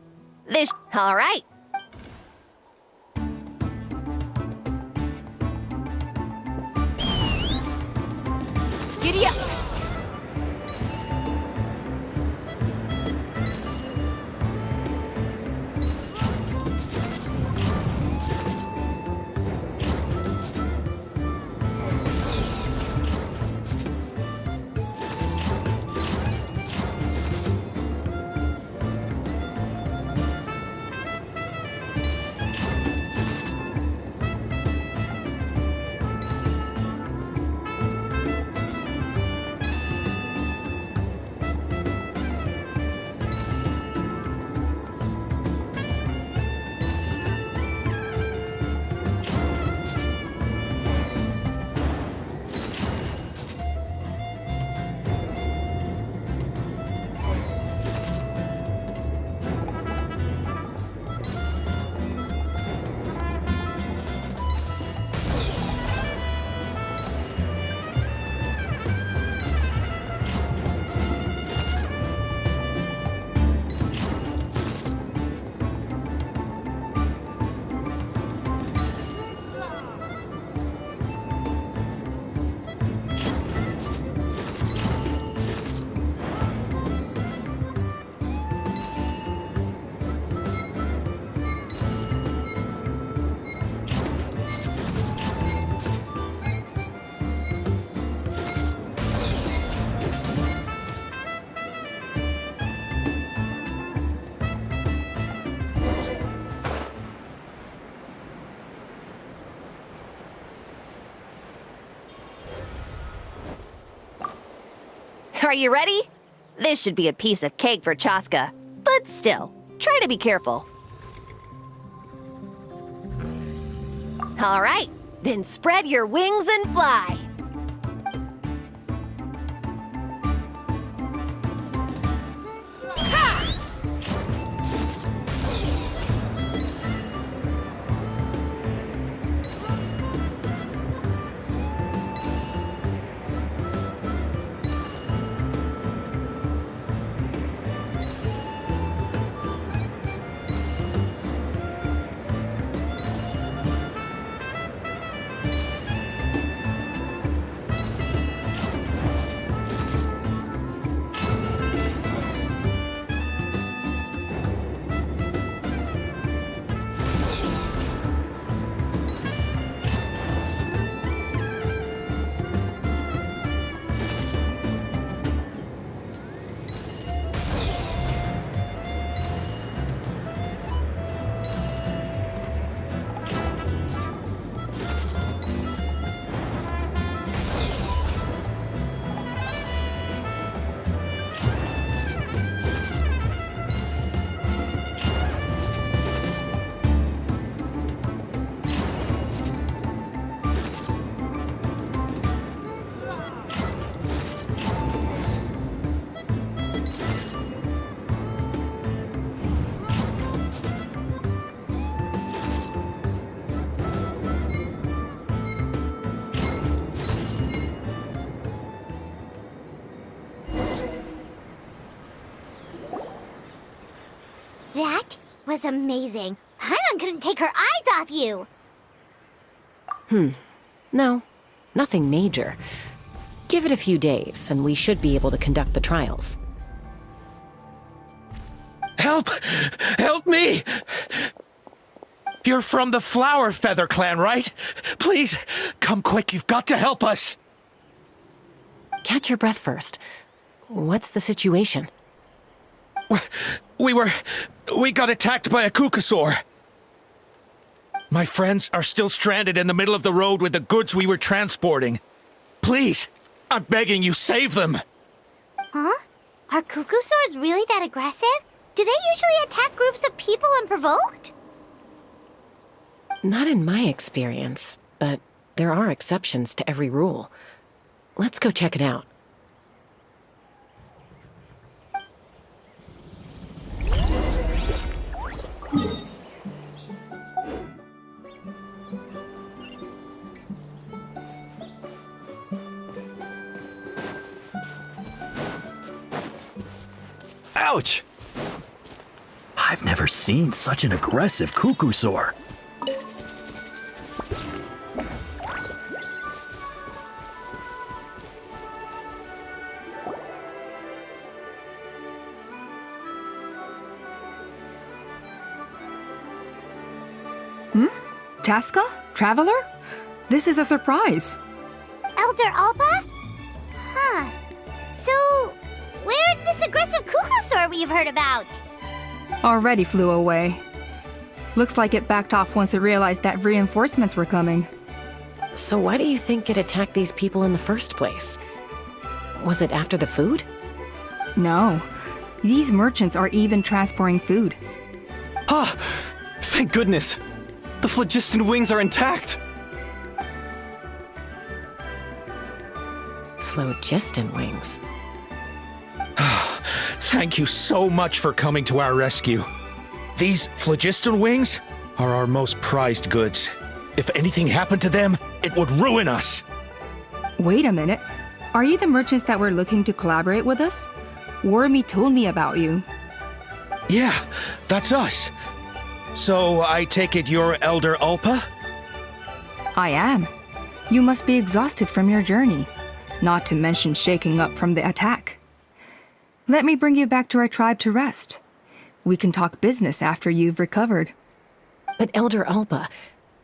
Speaker 11: All right.
Speaker 6: Giddy up!
Speaker 11: Are you ready? This should be a piece of cake for Chaska. But still, try to be careful. All right, then spread your wings and fly.
Speaker 3: That was amazing. Paimon couldn't take her eyes off you.
Speaker 4: No, nothing major. Give it a few days, and we should be able to conduct the trials.
Speaker 15: Help! Help me! You're from the Flower Feather clan, right? Please, come quick, you've got to help us!
Speaker 4: Catch your breath first. What's the situation?
Speaker 15: We got attacked by a Kukusaur. My friends are still stranded in the middle of the road with the goods we were transporting. Please, I'm begging you, save them!
Speaker 3: Huh? Are Kukusaurs really that aggressive? Do they usually attack groups of people unprovoked?
Speaker 4: Not in my experience, but there are exceptions to every rule. Let's go check it out.
Speaker 12: Ouch!
Speaker 13: never seen such an aggressive cuckoosaur.
Speaker 5: Chaska? Traveler? This is a surprise.
Speaker 3: Elder Alpa? Huh. So, where's this aggressive cuckoosaur we've heard about?
Speaker 5: Already flew away. Looks like it backed off once it realized that reinforcements were coming.
Speaker 4: So why do you think it attacked these people in the first place? Was it after the food?
Speaker 5: No. These merchants are even transporting food.
Speaker 12: Ah! Thank goodness! The phlogiston wings are intact!
Speaker 4: Phlogiston wings.
Speaker 10: Thank you so much for coming to our rescue. These phlogiston wings are our most prized goods. If anything happened to them, it would ruin us.
Speaker 5: Wait a minute. Are you the merchants that were looking to collaborate with us? Wormy told me about you.
Speaker 10: Yeah, that's us. So I take it you're Elder Alpa?
Speaker 5: I am. You must be exhausted from your journey, not to mention shaking up from the attack. Let me bring you back to our tribe to rest. We can talk business after you've recovered.
Speaker 4: But Elder Alpa,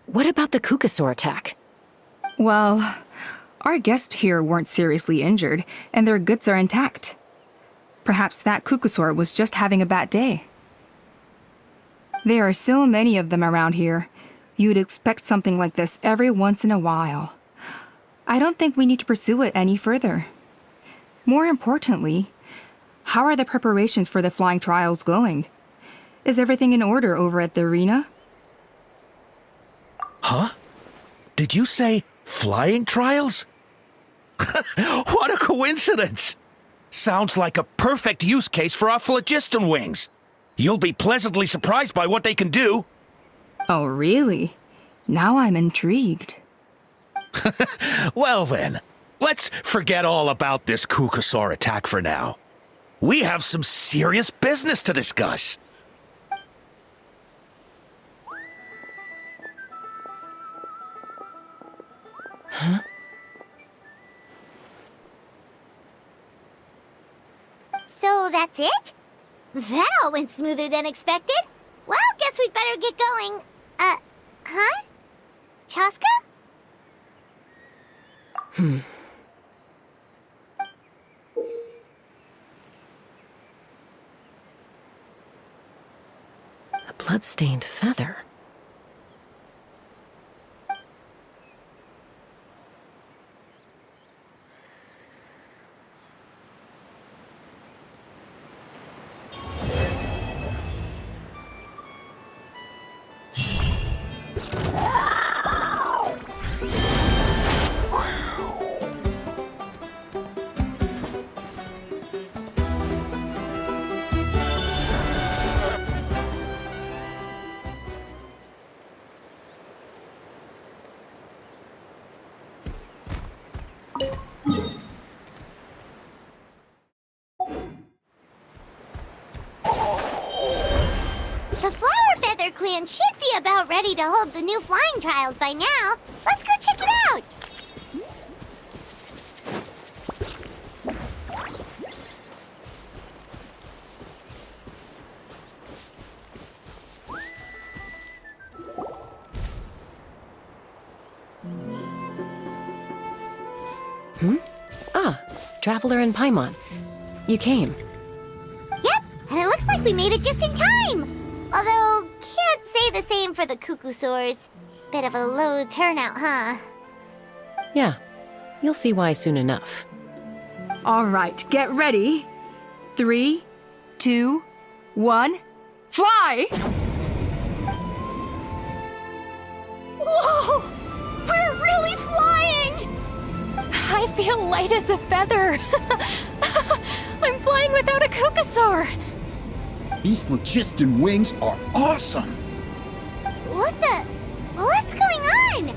Speaker 4: what about the cuckoosaur attack?
Speaker 5: Well, our guests here weren't seriously injured, and their goods are intact. Perhaps that cuckoosaur was just having a bad day. There are so many of them around here. You'd expect something like this every once in a while. I don't think we need to pursue it any further. More importantly, how are the preparations for the flying trials going? Is everything in order over at the arena?
Speaker 10: Huh? Did you say flying trials? What a coincidence! Sounds like a perfect use case for our phlogiston wings. You'll be pleasantly surprised by what they can do.
Speaker 5: Oh, really? Now I'm intrigued.
Speaker 10: Well then, let's forget all about this cuckoosaur attack for now. We have some serious business to discuss.
Speaker 4: Huh?
Speaker 3: So that's it? That all went smoother than expected. Well, guess we'd better get going. Huh? Chaska?
Speaker 4: A blood-stained feather.
Speaker 3: The Flower Feather Clan should be about ready to hold the new flying trials by now. Let's go check it out!
Speaker 4: Ah, Traveler and Paimon. You came.
Speaker 3: Yep, and it looks like we made it just in time! Although, can't say the same for the cuckoosaurs. Bit of a low turnout, huh?
Speaker 4: Yeah, you'll see why soon enough.
Speaker 5: All right, get ready. 3, 2, 1, fly!
Speaker 2: Whoa! We're really flying! I feel light as a feather. I'm flying without a cuckoosaur.
Speaker 16: These phlogiston wings are awesome!
Speaker 3: What's going on?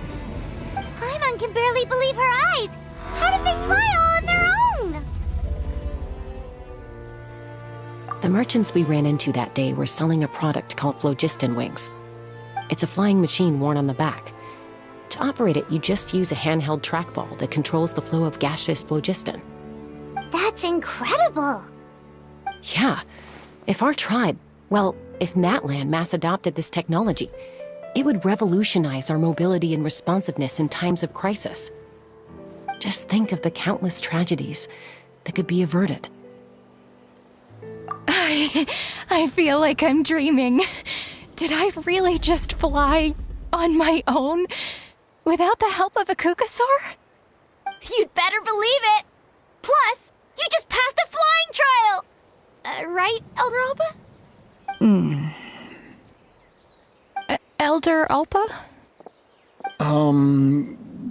Speaker 3: Paimon can barely believe her eyes. How did they fly all on their own?
Speaker 4: The merchants we ran into that day were selling a product called phlogiston wings. It's a flying machine worn on the back. To operate it, you just use a handheld trackball that controls the flow of gaseous phlogiston.
Speaker 3: That's incredible!
Speaker 4: Yeah. If our tribe, well, if Natlan mass adopted this technology, it would revolutionize our mobility and responsiveness in times of crisis. Just think of the countless tragedies that could be averted.
Speaker 17: I feel like I'm dreaming. Did I really just fly on my own without the help of a Kukasaur?
Speaker 2: You'd better believe it! Plus, you just passed a flying trial! Right, Elder Alpa?
Speaker 17: Elder Alpa?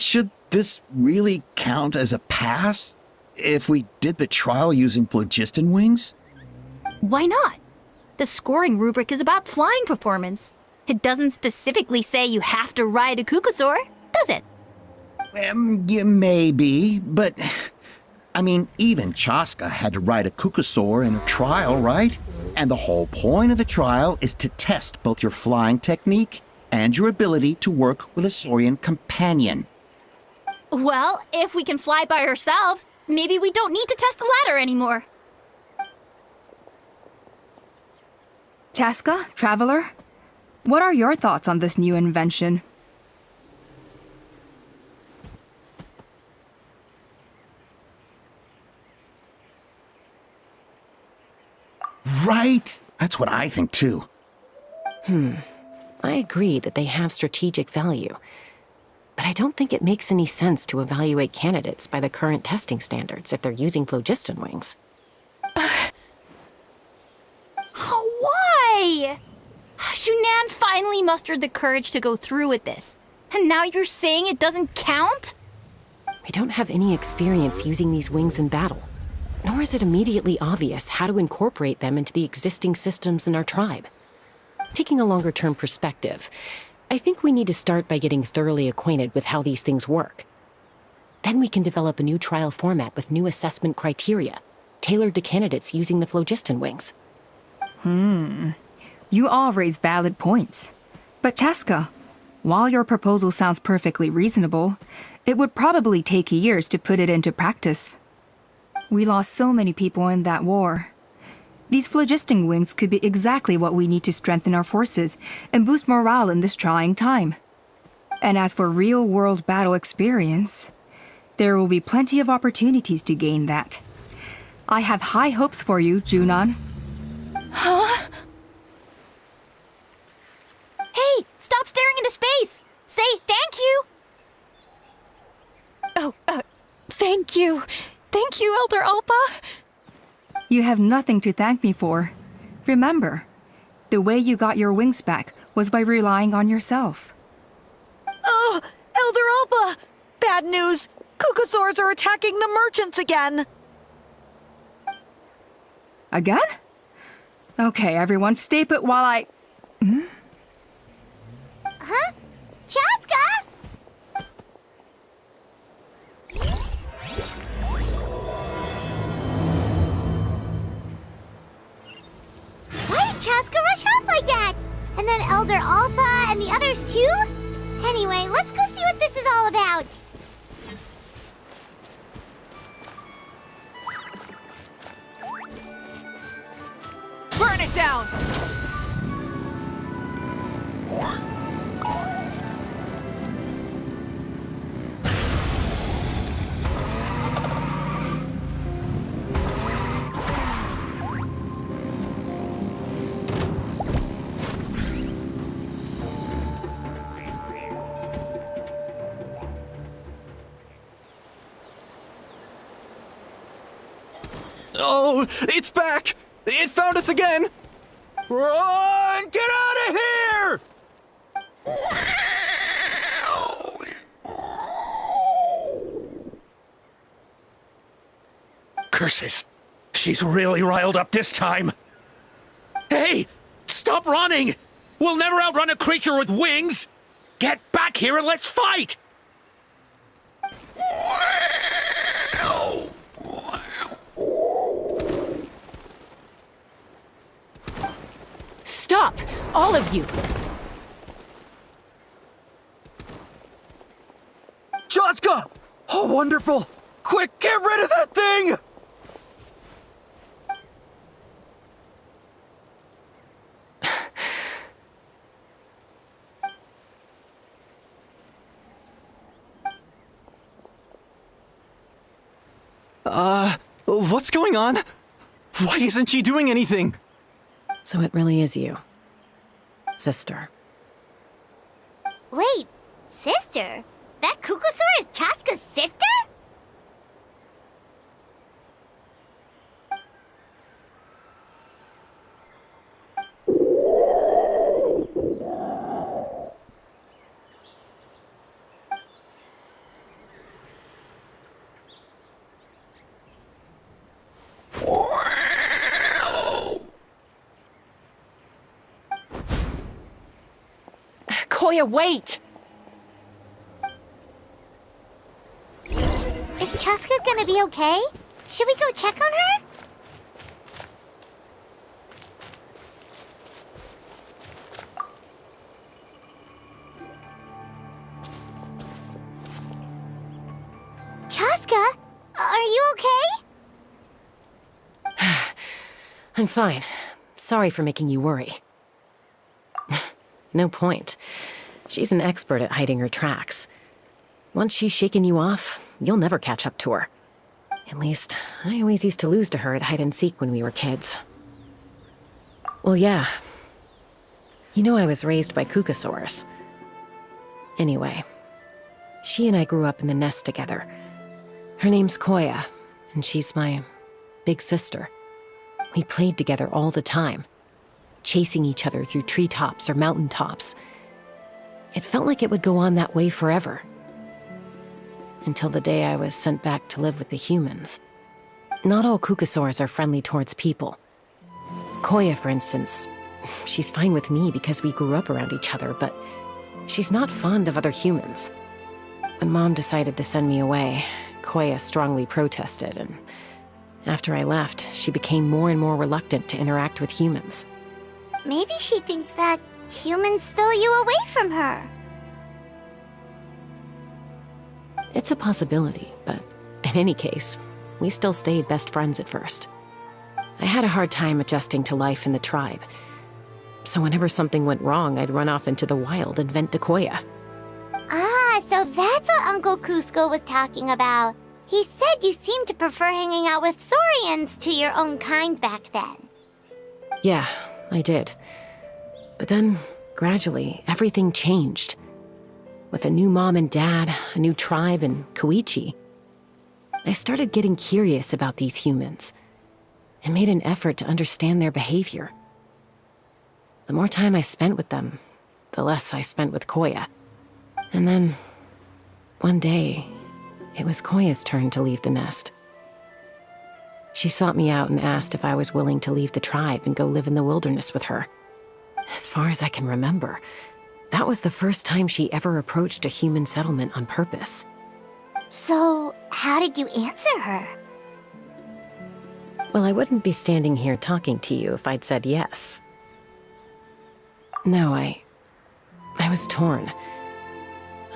Speaker 16: Should this really count as a pass if we did the trial using phlogiston wings?
Speaker 2: Why not? The scoring rubric is about flying performance. It doesn't specifically say you have to ride a Kukasaur, does it?
Speaker 16: Yeah, maybe, but I mean, even Chaska had to ride a Kukasaur in a trial, right? And the whole point of the trial is to test both your flying technique and your ability to work with a Saurian companion.
Speaker 2: Well, if we can fly by ourselves, maybe we don't need to test the ladder anymore.
Speaker 5: Chaska, Traveler, what are your thoughts on this new invention?
Speaker 16: Right? That's what I think too.
Speaker 4: I agree that they have strategic value, but I don't think it makes any sense to evaluate candidates by the current testing standards if they're using phlogiston wings.
Speaker 2: Why? Shunan finally mustered the courage to go through with this, and now you're saying it doesn't count?
Speaker 4: We don't have any experience using these wings in battle, nor is it immediately obvious how to incorporate them into the existing systems in our tribe. Taking a longer-term perspective, I think we need to start by getting thoroughly acquainted with how these things work. Then we can develop a new trial format with new assessment criteria, tailored to candidates using the phlogiston wings.
Speaker 5: You all raise valid points. But Chaska, while your proposal sounds perfectly reasonable, it would probably take years to put it into practice. We lost so many people in that war. These phlogiston wings could be exactly what we need to strengthen our forces and boost morale in this trying time. And as for real-world battle experience, there will be plenty of opportunities to gain that. I have high hopes for you, Junon.
Speaker 2: Huh? Hey, stop staring into space! Say thank you!
Speaker 17: Oh, thank you. Thank you, Elder Alpa.
Speaker 5: You have nothing to thank me for. Remember, the way you got your wings back was by relying on yourself.
Speaker 6: Oh, Elder Alpa! Bad news! Kukasaurs are attacking the merchants again!
Speaker 5: Again? Okay, everyone, stay put while I...
Speaker 3: Huh? Chaska? Why did Chaska rush off like that? And then Elder Alpa and the others too? Anyway, let's go see what this is all about.
Speaker 6: Burn it down!
Speaker 12: Oh, it's back! It found us again!
Speaker 10: Run! Get out of here! Curses! She's really riled up this time. Hey! Stop running! We'll never outrun a creature with wings! Get back here and let's fight!
Speaker 4: Stop! All of you!
Speaker 10: Chaska! Oh, wonderful! Quick, get rid of that thing!
Speaker 12: What's going on? Why isn't she doing anything?
Speaker 4: So it really is you. Sister.
Speaker 3: Wait, sister? That Kukusaur is Chaska's sister?
Speaker 4: Koya, wait!
Speaker 3: Is Chaska gonna be okay? Should we go check on her? Chaska, are you okay?
Speaker 4: I'm fine. Sorry for making you worry. No point. She's an expert at hiding her tracks. Once she's shaken you off, you'll never catch up to her. At least, I always used to lose to her at hide-and-seek when we were kids. Well, yeah. You know I was raised by Kukusaurs. Anyway, she and I grew up in the nest together. Her name's Koya, and she's my big sister. We played together all the time, chasing each other through treetops or mountaintops. It felt like it would go on that way forever. Until the day I was sent back to live with the humans. Not all Kukusaurs are friendly towards people. Koya, for instance, she's fine with me because we grew up around each other, but she's not fond of other humans. When Mom decided to send me away, Koya strongly protested, and after I left, she became more and more reluctant to interact with humans.
Speaker 3: Maybe she thinks that humans stole you away from her.
Speaker 4: It's a possibility, but in any case, we still stayed best friends at first. I had a hard time adjusting to life in the tribe, so whenever something went wrong, I'd run off into the wild and vent to Koya.
Speaker 3: Ah, so that's what Uncle Cusco was talking about. He said you seemed to prefer hanging out with Saurians to your own kind back then.
Speaker 4: Yeah, I did. But then, gradually, everything changed. With a new mom and dad, a new tribe, and Koichi, I started getting curious about these humans and made an effort to understand their behavior. The more time I spent with them, the less I spent with Koya. And then, one day, it was Koya's turn to leave the nest. She sought me out and asked if I was willing to leave the tribe and go live in the wilderness with her. As far as I can remember, that was the first time she ever approached a human settlement on purpose.
Speaker 3: So, how did you answer her?
Speaker 4: Well, I wouldn't be standing here talking to you if I'd said yes. No, I was torn.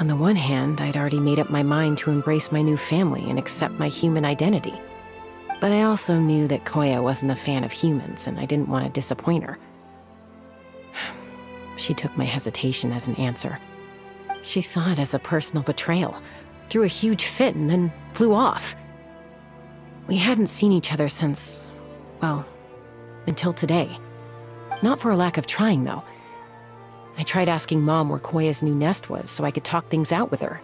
Speaker 4: On the one hand, I'd already made up my mind to embrace my new family and accept my human identity. But I also knew that Koya wasn't a fan of humans, and I didn't want to disappoint her. She took my hesitation as an answer. She saw it as a personal betrayal, threw a huge fit, and then flew off. We hadn't seen each other since, well, until today. Not for a lack of trying, though. I tried asking Mom where Koya's new nest was so I could talk things out with her.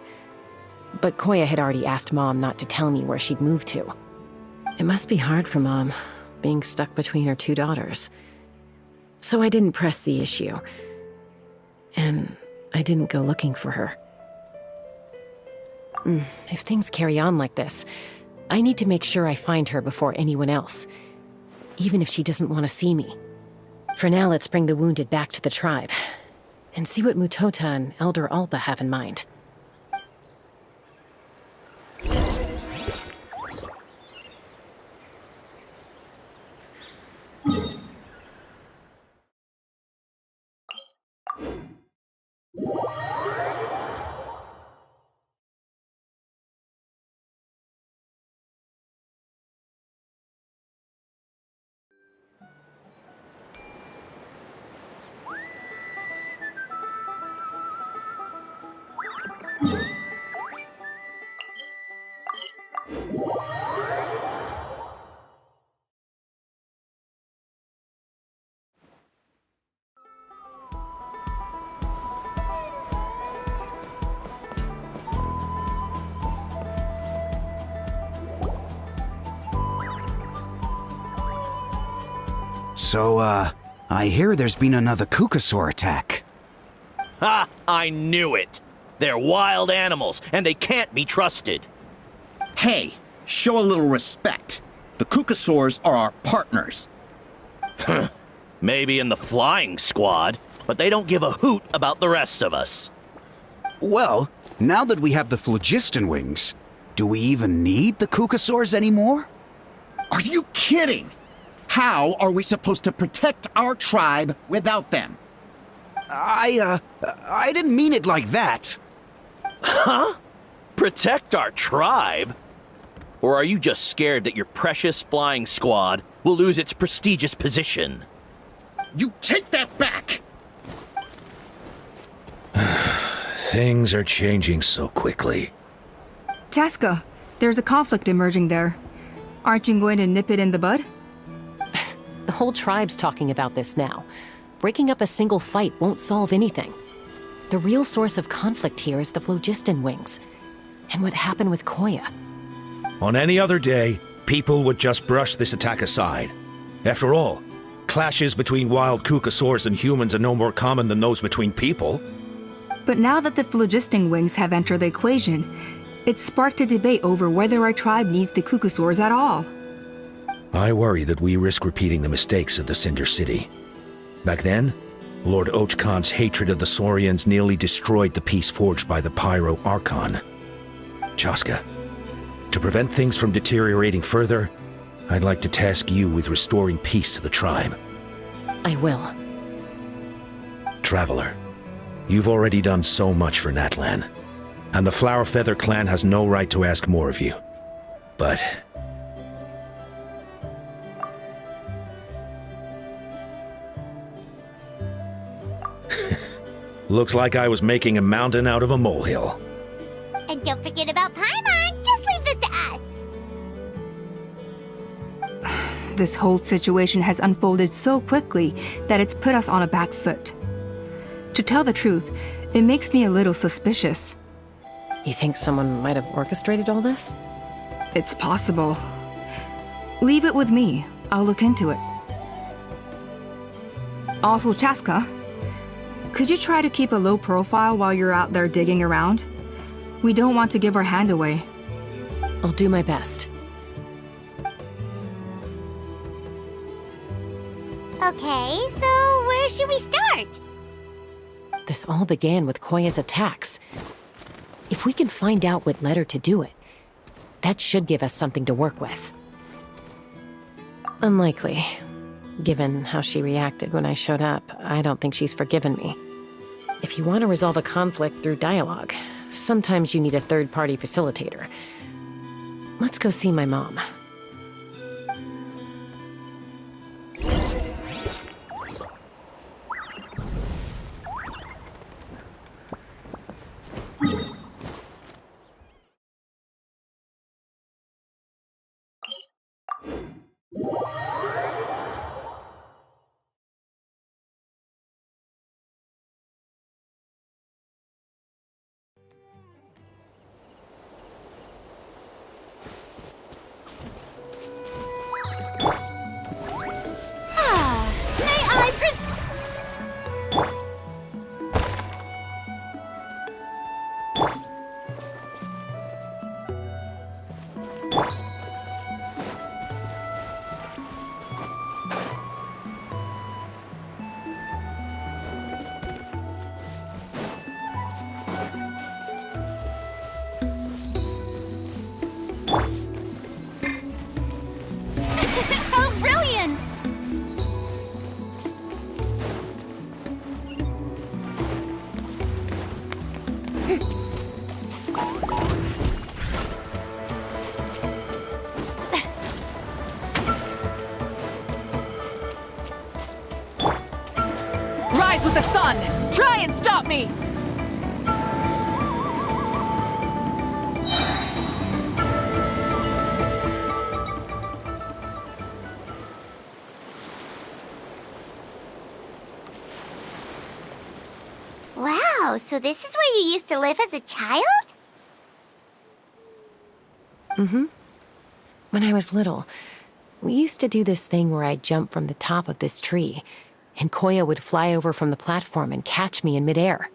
Speaker 4: But Koya had already asked Mom not to tell me where she'd moved to. It must be hard for Mom, being stuck between her two daughters. So I didn't press the issue. And I didn't go looking for her. If things carry on like this, I need to make sure I find her before anyone else, even if she doesn't want to see me. For now, let's bring the wounded back to the tribe, and see what Mutota and Elder Alpa have in mind.
Speaker 8: So, I hear there's been another Kukasaur attack.
Speaker 9: Ha! I knew it! They're wild animals, and they can't be trusted.
Speaker 16: Hey, show a little respect. The Kukasaurs are our partners.
Speaker 9: Maybe in the flying squad, but they don't give a hoot about the rest of us.
Speaker 8: Well, now that we have the phlogiston wings, do we even need the Kukasaurs anymore?
Speaker 16: Are you kidding? How are we supposed to protect our tribe without them?
Speaker 8: I didn't mean it like that.
Speaker 9: Huh? Protect our tribe? Or are you just scared that your precious flying squad will lose its prestigious position?
Speaker 16: You take that back!
Speaker 15: Things are changing so quickly.
Speaker 5: Chaska, there's a conflict emerging there. Aren't you going to nip it in the bud?
Speaker 4: The whole tribe's talking about this now. Breaking up a single fight won't solve anything. The real source of conflict here is the phlogiston wings, and what happened with Koya.
Speaker 10: On any other day, people would just brush this attack aside. After all, clashes between wild Kukasaurs and humans are no more common than those between people.
Speaker 5: But now that the phlogiston wings have entered the equation, it's sparked a debate over whether our tribe needs the Kukasaurs at all.
Speaker 10: I worry that we risk repeating the mistakes of the Cinder City. Back then, Lord Ochkon's hatred of the Saurians nearly destroyed the peace forged by the Pyro Archon. Chaska, to prevent things from deteriorating further, I'd like to task you with restoring peace to the tribe.
Speaker 4: I will.
Speaker 10: Traveler, you've already done so much for Natlan, and the Flower Feather clan has no right to ask more of you. But looks like I was making a mountain out of a molehill.
Speaker 3: And don't forget about Paimon. Just leave this to us.
Speaker 5: This whole situation has unfolded so quickly that it's put us on a back foot. To tell the truth, it makes me a little suspicious.
Speaker 4: You think someone might have orchestrated all this?
Speaker 5: It's possible. Leave it with me. I'll look into it. Also, Chaska, could you try to keep a low profile while you're out there digging around? We don't want to give our hand away.
Speaker 4: I'll do my best.
Speaker 3: Okay, so where should we start?
Speaker 4: This all began with Koya's attacks. If we can find out what led her to do it, that should give us something to work with. Unlikely. Given how she reacted when I showed up, I don't think she's forgiven me. If you want to resolve a conflict through dialogue, sometimes you need a third-party facilitator. Let's go see my mom.
Speaker 17: Oh, brilliant!
Speaker 6: Rise with the sun! Try and stop me!
Speaker 3: Wow, so this is where you used to live as a child?
Speaker 4: Mm-hmm. When I was little, We used to do this thing where I'd jump from the top of this tree, and Koya would fly over from the platform and catch me in midair.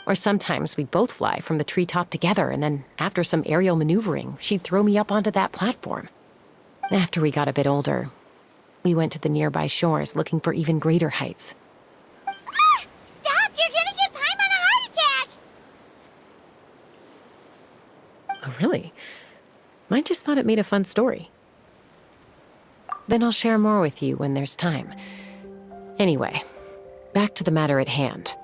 Speaker 4: Or sometimes we'd both fly from the treetop together, and then after some aerial maneuvering, she'd throw me up onto that platform. After we got a bit older, we went to the nearby shores looking for even greater heights.
Speaker 3: Stop! You're gonna give Paimon a heart attack!
Speaker 4: Oh, really? I just thought it made a fun story. Then I'll share more with you when there's time. Anyway, back to the matter at hand.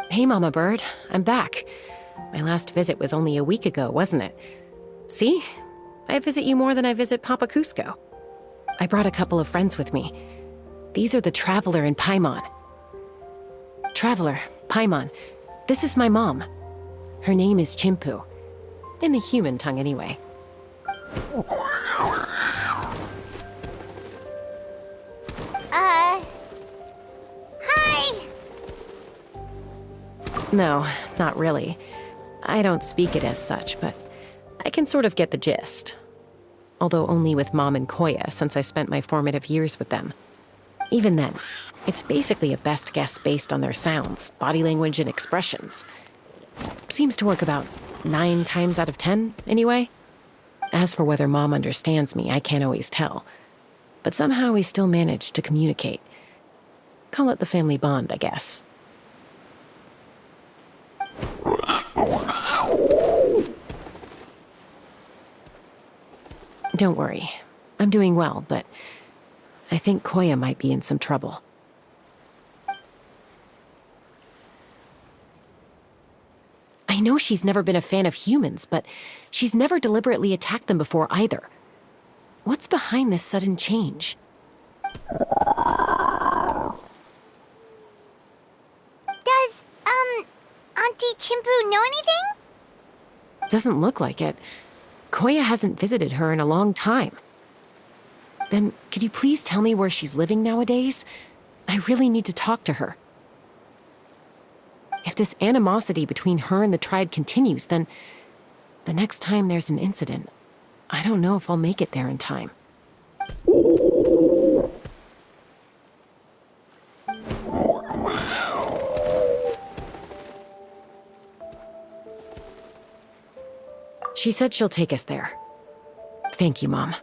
Speaker 4: Hey, Mama Bird, I'm back. My last visit was only a week ago, wasn't it? See? I visit you more than I visit Papa Cusco. I brought a couple of friends with me. These are the Traveler and Paimon. Traveler, Paimon, this is my mom. Her name is Chimpu. In the human tongue, anyway.
Speaker 3: Hi!
Speaker 4: No, not really. I don't speak it as such, but I can sort of get the gist. Although only with Mom and Koya, since I spent my formative years with them. Even then, it's basically a best guess based on their sounds, body language, and expressions. Seems to work about 9 times out of 10, anyway. As for whether Mom understands me, I can't always tell. But somehow we still manage to communicate. Call it the family bond, I guess. Don't worry. I'm doing well, but I think Koya might be in some trouble. I know she's never been a fan of humans, but she's never deliberately attacked them before either. What's behind this sudden change?
Speaker 3: Does, Auntie Chimpu know anything?
Speaker 4: Doesn't look like it. Koya hasn't visited her in a long time. Then, could you please tell me where she's living nowadays? I really need to talk to her. If this animosity between her and the tribe continues, then the next time there's an incident, I don't know if I'll make it there in time. She said she'll take us there. Thank you, Mom.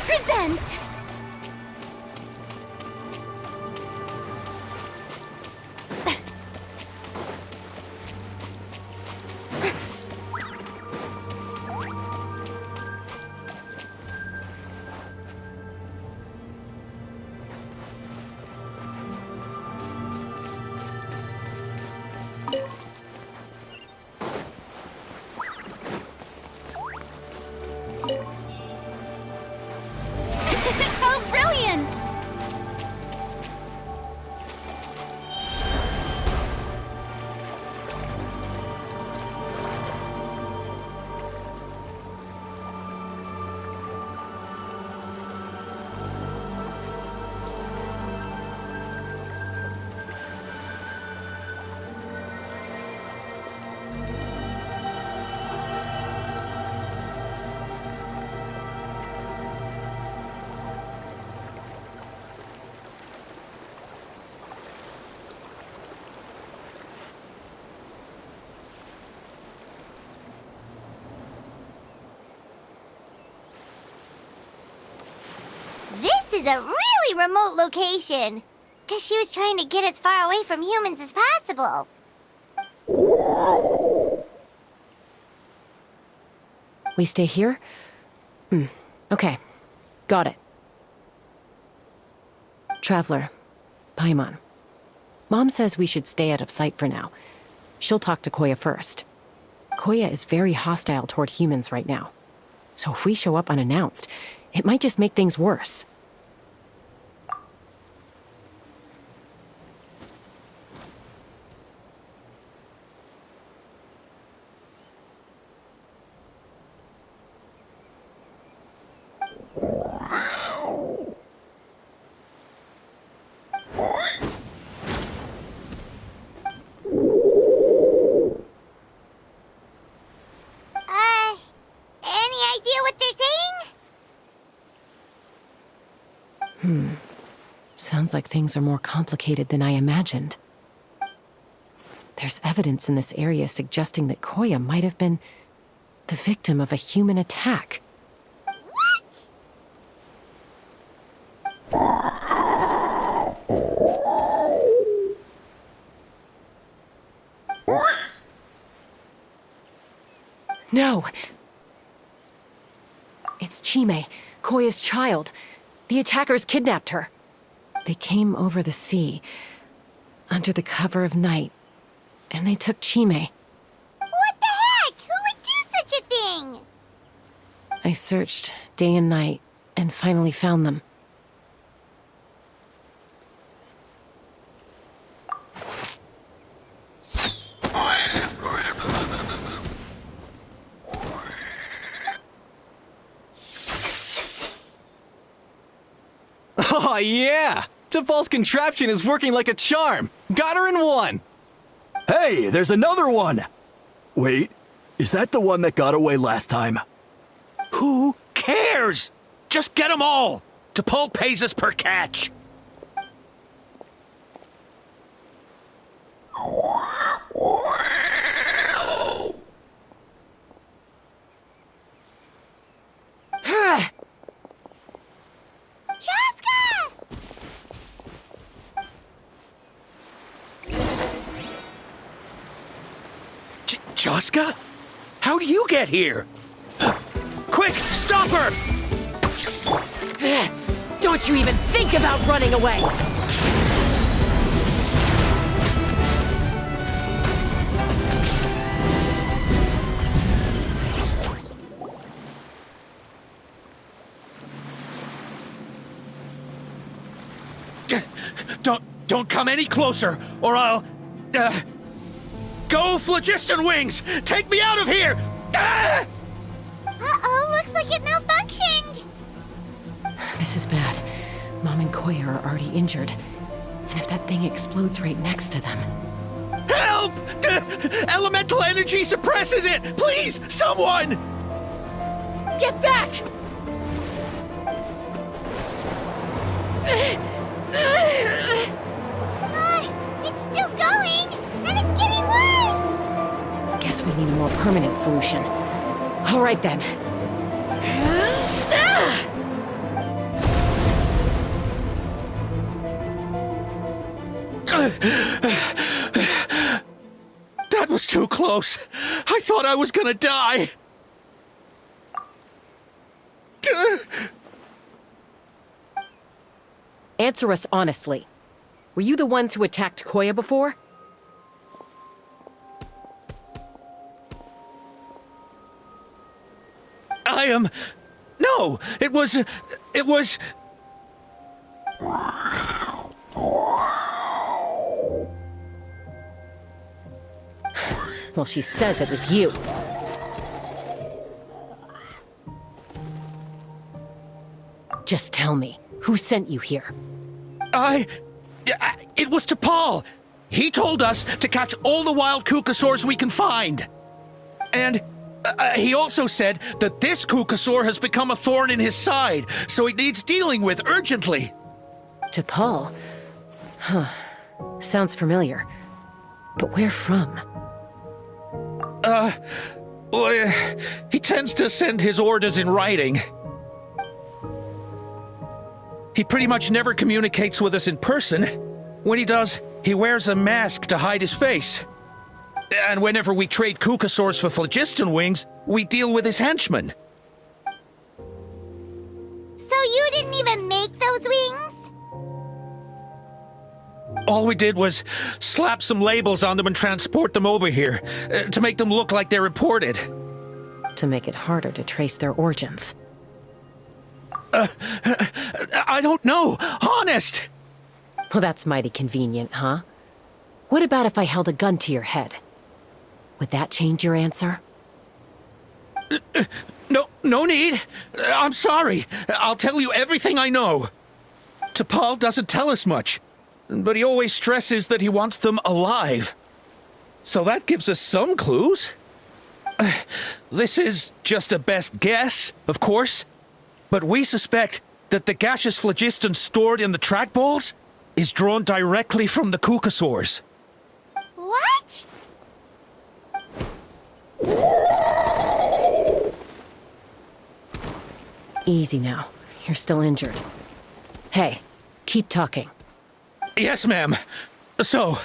Speaker 3: Present!
Speaker 17: How brilliant!
Speaker 3: This is a really remote location. Guess she was trying to get as far away from humans as possible.
Speaker 4: We stay here? Okay. Got it. Traveler, Paimon. Mom says we should stay out of sight for now. She'll talk to Koya first. Koya is very hostile toward humans right now. So if we show up unannounced, it might just make things worse.
Speaker 3: Any idea what they're saying?
Speaker 4: Sounds like things are more complicated than I imagined. There's evidence in this area suggesting that Koya might have been the victim of a human attack. No! It's Chime, Koya's child. The attackers kidnapped her. They came over the sea, under the cover of night, and they took Chime.
Speaker 3: What the heck? Who would do such a thing?
Speaker 4: I searched day and night, and finally found them.
Speaker 12: Oh, yeah! Tafal's contraption is working like a charm! Got her in one!
Speaker 7: Hey, there's another one! Wait, is that the one that got away last time?
Speaker 10: Who cares? Just get them all! T'Pol pays us per catch. Chaska? How do you get here? Quick, stop her!
Speaker 4: Don't you even think about running away!
Speaker 10: Don't come any closer, or I'll... Go, Phlogiston Wings! Take me out of here!
Speaker 3: Uh-oh, looks like it malfunctioned.
Speaker 4: This is bad. Mom and Koya are already injured. And if that thing explodes right next to them...
Speaker 10: Help! Elemental energy suppresses it! Please, someone!
Speaker 4: Get back!
Speaker 3: It's still going, and it's getting worse.
Speaker 4: Guess we need a more permanent solution. All right then.
Speaker 10: That was too close. I thought I was gonna die.
Speaker 4: Answer us honestly. Were you the ones who attacked Koya before?
Speaker 10: I am... No, it was...
Speaker 4: Well, she says it was you. Just tell me, who sent you here?
Speaker 10: It was to Paul. He told us to catch all the wild Kukasaurs we can find. And he also said that this Kukasaur has become a thorn in his side, so it needs dealing with urgently.
Speaker 4: To Paul? Huh. Sounds familiar. But where from?
Speaker 10: Well, he tends to send his orders in writing. He pretty much never communicates with us in person. When he does, he wears a mask to hide his face. And whenever we trade Kukasaurs for phlogiston wings, we deal with his henchmen.
Speaker 3: So you didn't even make those wings?
Speaker 10: All we did was slap some labels on them and transport them over here, to make them look like they're imported.
Speaker 4: To make it harder to trace their origins.
Speaker 10: I don't know, honest!
Speaker 4: Well, that's mighty convenient, huh? What about if I held a gun to your head? Would that change your answer?
Speaker 10: No need. I'm sorry. I'll tell you everything I know. T'Pol doesn't tell us much, but he always stresses that he wants them alive. So that gives us some clues. This is just a best guess, of course, but we suspect that the gaseous phlogiston stored in the trackballs is drawn directly from the Kukasaurs.
Speaker 3: What?
Speaker 4: Easy now. You're still injured. Hey, keep talking.
Speaker 10: Yes, ma'am. So,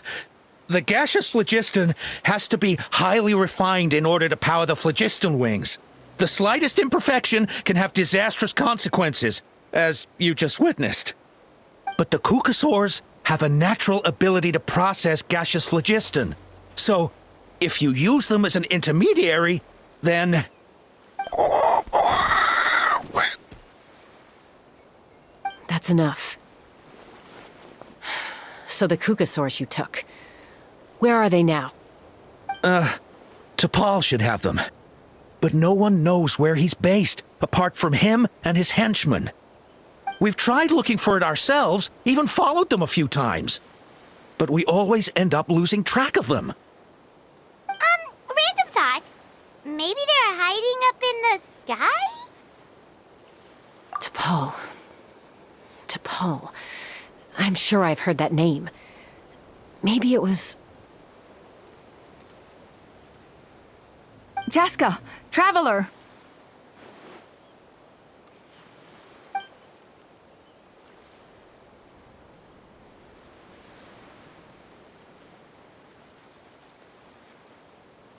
Speaker 10: the gaseous phlogiston has to be highly refined in order to power the phlogiston wings. The slightest imperfection can have disastrous consequences, as you just witnessed. But the Kukasaurs have a natural ability to process gaseous phlogiston. So, if you use them as an intermediary, then...
Speaker 4: That's enough. So the Kukasaurs you took, where are they now?
Speaker 10: T'Pol should have them. But no one knows where he's based, apart from him and his henchmen. We've tried looking for it ourselves, even followed them a few times. But we always end up losing track of them.
Speaker 3: Random thought. Maybe they're hiding up in the sky?
Speaker 4: T'Pol. T'Pol. I'm sure I've heard that name. Maybe it was...
Speaker 5: Jaska! Traveler!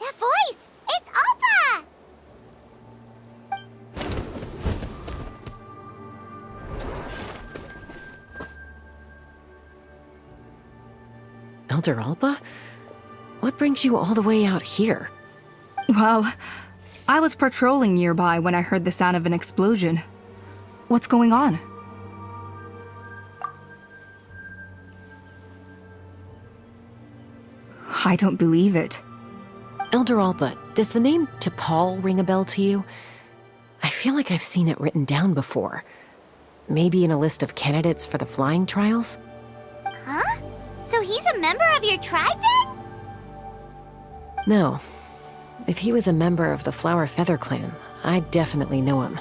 Speaker 3: That voice! It's Appa!
Speaker 4: Elder Alba? What brings you all the way out here?
Speaker 5: Well, I was patrolling nearby when I heard the sound of an explosion. What's going on? I don't believe it.
Speaker 4: Elder Alba, does the name T'Pol ring a bell to you? I feel like I've seen it written down before. Maybe in a list of candidates for the flying trials?
Speaker 3: Huh? So he's a member of your tribe then?
Speaker 4: No. If he was a member of the Flower Feather Clan, I'd definitely know him.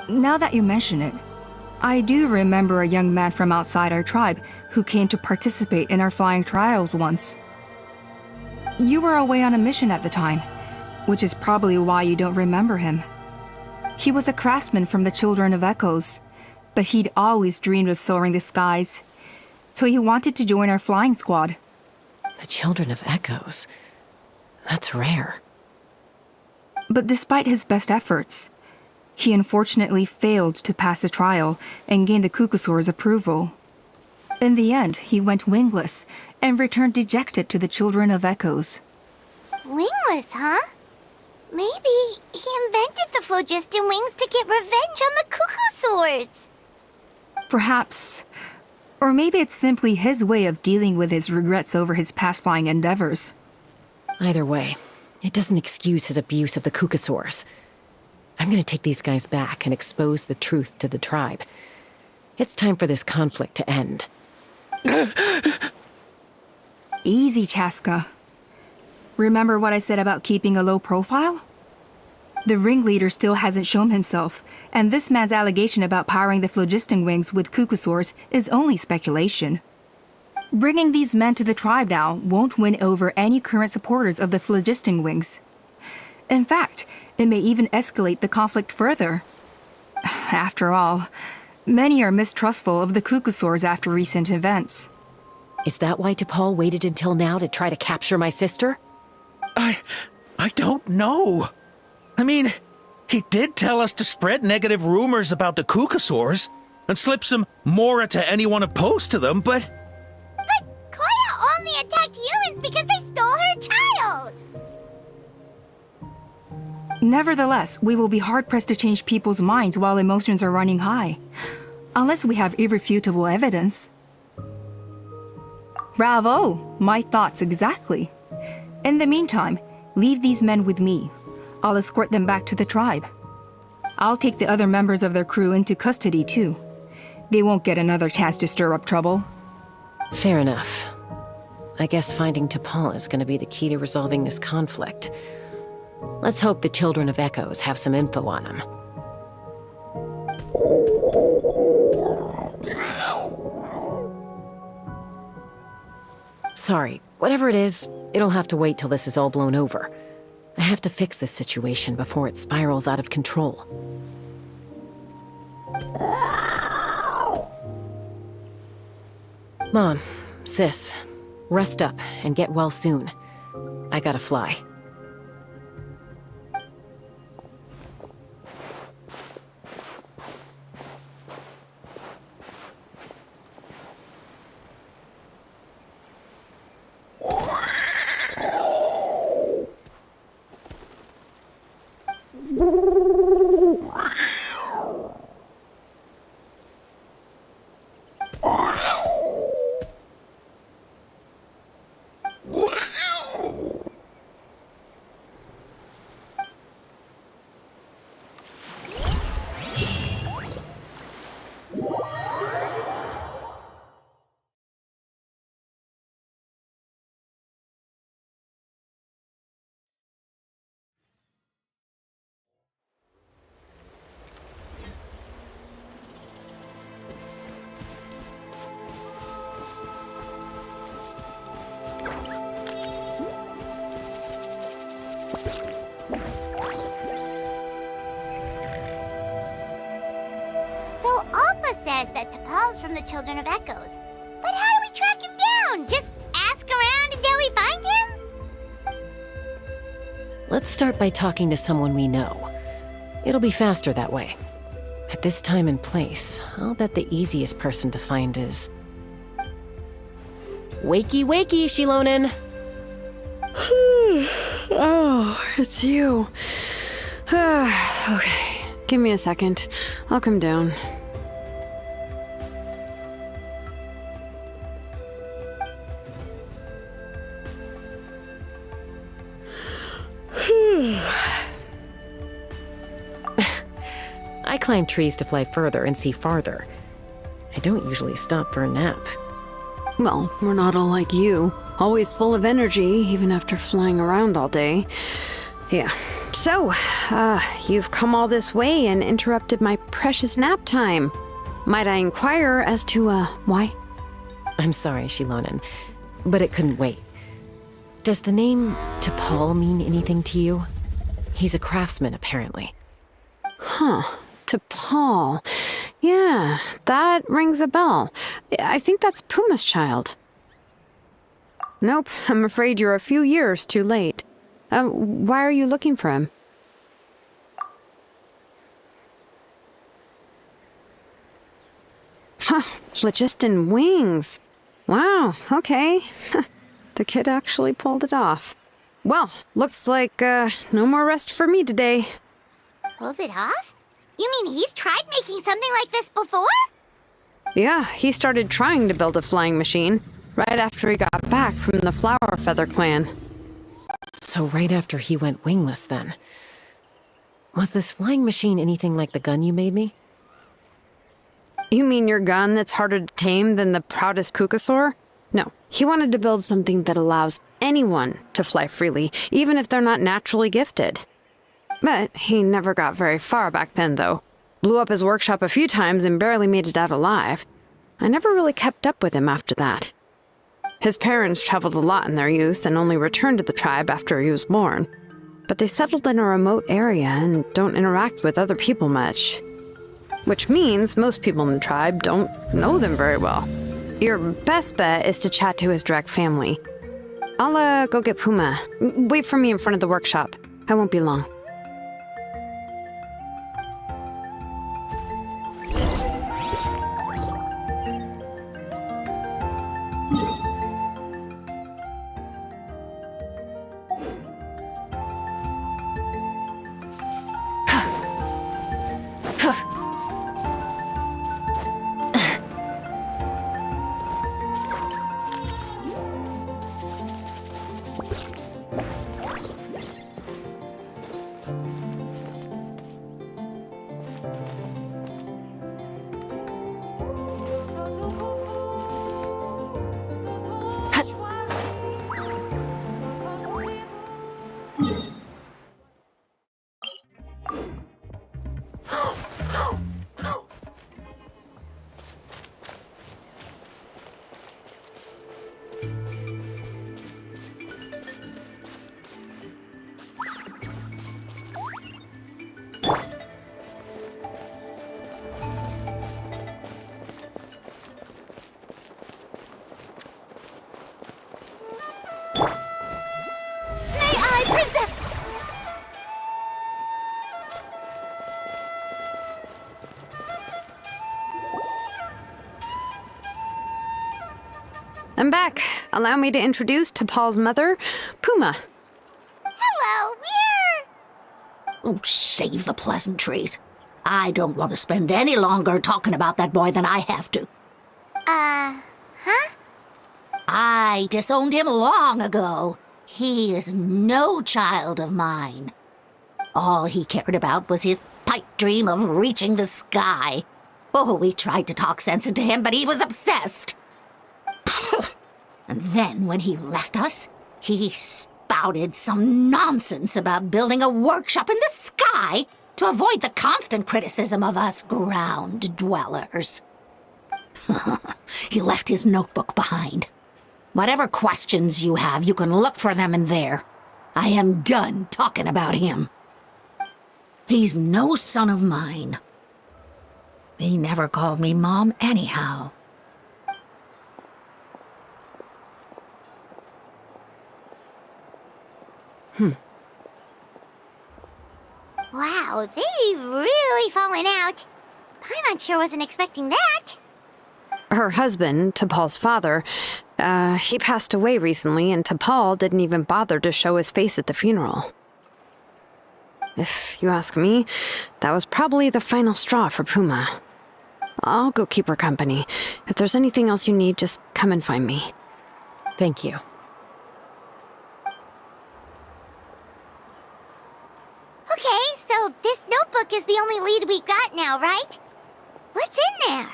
Speaker 5: Now that you mention it, I do remember a young man from outside our tribe who came to participate in our flying trials once. You were away on a mission at the time, which is probably why you don't remember him. He was a craftsman from the Children of Echoes, but he'd always dreamed of soaring the skies, so he wanted to join our flying squad.
Speaker 4: The Children of Echoes? That's rare.
Speaker 5: But despite his best efforts, he unfortunately failed to pass the trial and gain the Kukasaur's approval. In the end, he went wingless and returned dejected to the Children of Echoes.
Speaker 3: Wingless, huh? Maybe he invented the phlogiston wings to get revenge on the cuckoosaurs.
Speaker 5: Perhaps. Or maybe it's simply his way of dealing with his regrets over his past flying endeavors.
Speaker 4: Either way, it doesn't excuse his abuse of the cuckoosaurs. I'm gonna take these guys back and expose the truth to the tribe. It's time for this conflict to end.
Speaker 5: Easy, Chaska. Remember what I said about keeping a low profile? The ringleader still hasn't shown himself, and this man's allegation about powering the phlogiston wings with cuckoosaurs is only speculation. Bringing these men to the tribe now won't win over any current supporters of the phlogiston wings. In fact, it may even escalate the conflict further. After all, many are mistrustful of the cuckoosaurs after recent events.
Speaker 4: Is that why T'Pol waited until now to try to capture my sister?
Speaker 10: I don't know. I mean, he did tell us to spread negative rumors about the cuckoosaurs and slip some mora to anyone opposed to them, but...
Speaker 3: But Koya only attacked humans because they stole her child!
Speaker 5: Nevertheless, we will be hard-pressed to change people's minds while emotions are running high. Unless we have irrefutable evidence. Bravo! My thoughts exactly. In the meantime, leave these men with me. I'll escort them back to the tribe. I'll take the other members of their crew into custody too. They won't get another chance to stir up trouble.
Speaker 4: Fair enough. I guess finding T'Pol is gonna be the key to resolving this conflict. Let's hope the Children of Echoes have some info on him. Sorry, whatever it is, it'll have to wait till this is all blown over. I have to fix this situation before it spirals out of control. Mom, Sis, rest up and get well soon. I gotta fly.
Speaker 3: So Alpa says that T'Pol's from the Children of Echoes. But how do we track him down? Just ask around until we find him?
Speaker 4: Let's start by talking to someone we know. It'll be faster that way. At this time and place, I'll bet the easiest person to find is... Wakey, wakey, Shilonen!
Speaker 18: Oh, it's you. Okay, give me a second. I'll come down.
Speaker 4: I climb trees to fly further and see farther. I don't usually stop for a nap.
Speaker 18: Well, we're not all like you. Always full of energy, even after flying around all day. Yeah. So, you've come all this way and interrupted my precious nap time. Might I inquire as to, why?
Speaker 4: I'm sorry, Shilonen, but it couldn't wait. Does the name T'Pol mean anything to you? He's a craftsman, apparently.
Speaker 18: Huh. T'Pol. Yeah, that rings a bell. I think that's Puma's child. Nope, I'm afraid you're a few years too late. Why are you looking for him? Huh, phlogiston wings. Wow, okay. The kid actually pulled it off. Well, looks like no more rest for me today.
Speaker 3: Pulled it off? You mean he's tried making something like this before?
Speaker 18: Yeah, he started trying to build a flying machine right after he got back from the Flower Feather clan.
Speaker 4: So right after he went wingless, then. Was this flying machine anything like the gun you made me?
Speaker 18: You mean your gun that's harder to tame than the proudest Kukasaur? No, he wanted to build something that allows anyone to fly freely, even if they're not naturally gifted. But he never got very far back then, though. Blew up his workshop a few times and barely made it out alive. I never really kept up with him after that. His parents traveled a lot in their youth and only returned to the tribe after he was born. But they settled in a remote area and don't interact with other people much. Which means most people in the tribe don't know them very well. Your best bet is to chat to his direct family. I'll go get Puma. Wait for me in front of the workshop. I won't be long. I'm back. Allow me to introduce T'Pol's mother, Puma.
Speaker 3: Hello,
Speaker 6: Oh, save the pleasantries. I don't want to spend any longer talking about that boy than I have to.
Speaker 3: Huh?
Speaker 6: I disowned him long ago. He is no child of mine. All he cared about was his pipe dream of reaching the sky. Oh, we tried to talk sense into him, but he was obsessed. And then when he left us, he spouted some nonsense about building a workshop in the sky to avoid the constant criticism of us ground dwellers. He left his notebook behind. Whatever questions you have, you can look for them in there. I am done talking about him. He's no son of mine. He never called me Mom anyhow.
Speaker 3: Wow, they've really fallen out. Paimon sure wasn't expecting that.
Speaker 18: Her husband, T'Pol's father, he passed away recently, and T'Pol didn't even bother to show his face at the funeral. If you ask me, that was probably the final straw for Puma. I'll go keep her company. If there's anything else you need, just come and find me.
Speaker 4: Thank you.
Speaker 3: Okay, so this notebook is the only lead we got now, right? What's in there?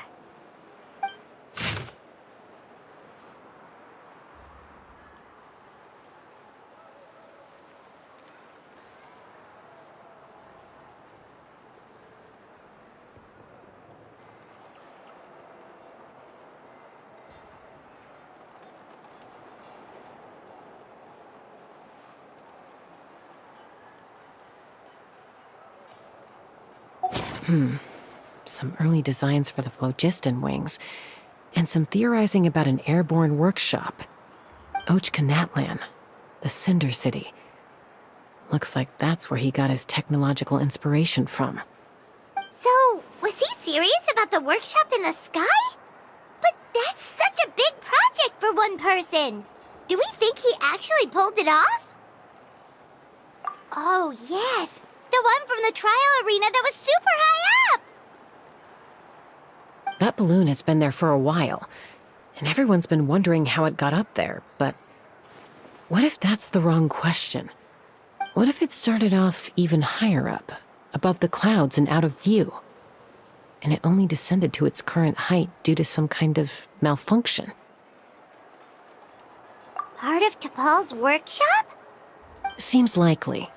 Speaker 4: Some early designs for the phlogiston wings, and some theorizing about an airborne workshop. Ochkanatlan, the Cinder City. Looks like that's where he got his technological inspiration from.
Speaker 3: So, was he serious about the workshop in the sky? But that's such a big project for one person. Do we think he actually pulled it off? Oh, yes! The one from the trial arena that was super high up!
Speaker 4: That balloon has been there for a while, and everyone's been wondering how it got up there, but what if that's the wrong question? What if it started off even higher up, above the clouds and out of view, and it only descended to its current height due to some kind of malfunction?
Speaker 3: Part of T'Pol's workshop?
Speaker 4: Seems likely.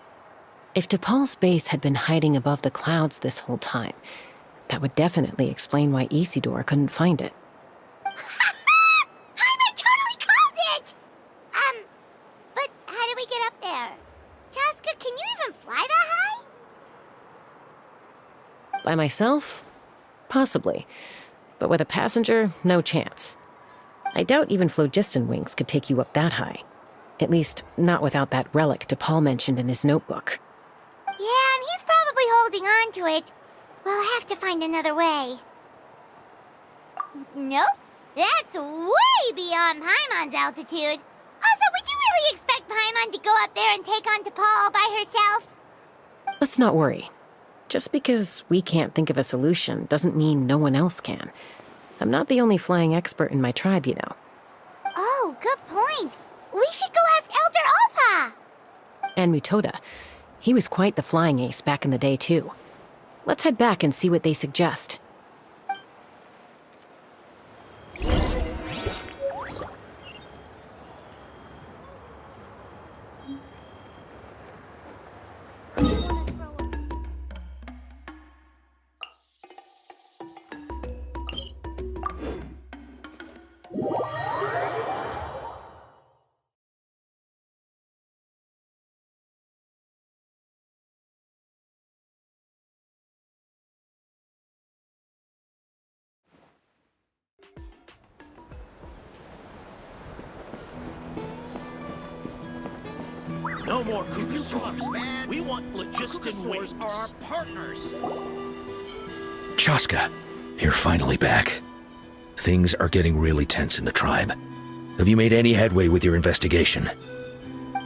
Speaker 4: If T'Pol's base had been hiding above the clouds this whole time, that would definitely explain why Isidore couldn't find it.
Speaker 3: Paimon totally called it! But how do we get up there? Chaska, can you even fly that high?
Speaker 4: By myself? Possibly. But with a passenger, no chance. I doubt even phlogiston wings could take you up that high. At least, not without that relic T'Pol mentioned in his notebook.
Speaker 3: Yeah, and he's probably holding on to it. We'll have to find another way. Nope. That's way beyond Paimon's altitude. Also, would you really expect Paimon to go up there and take on T'Pol all by herself?
Speaker 4: Let's not worry. Just because we can't think of a solution doesn't mean no one else can. I'm not the only flying expert in my tribe, you know.
Speaker 3: Oh, good point. We should go ask Elder Alpa!
Speaker 4: And Mutoda. He was quite the flying ace back in the day, too. Let's head back and see what they suggest.
Speaker 9: No more Kukusaurs. We want phlogiston wings.
Speaker 15: Are our partners.
Speaker 19: Chaska, you're finally back. Things are getting really tense in the tribe. Have you made any headway with your investigation?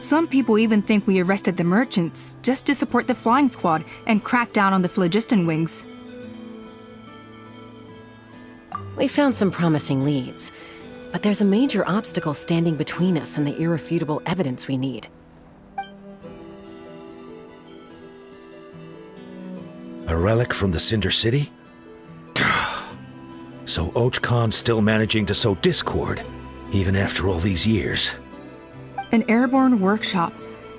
Speaker 5: Some people even think we arrested the merchants just to support the flying squad and crack down on the phlogiston wings.
Speaker 4: We found some promising leads, but there's a major obstacle standing between us and the irrefutable evidence we need.
Speaker 19: A relic from the Cinder City? So Och Khan's still managing to sow discord, even after all these years.
Speaker 5: An airborne workshop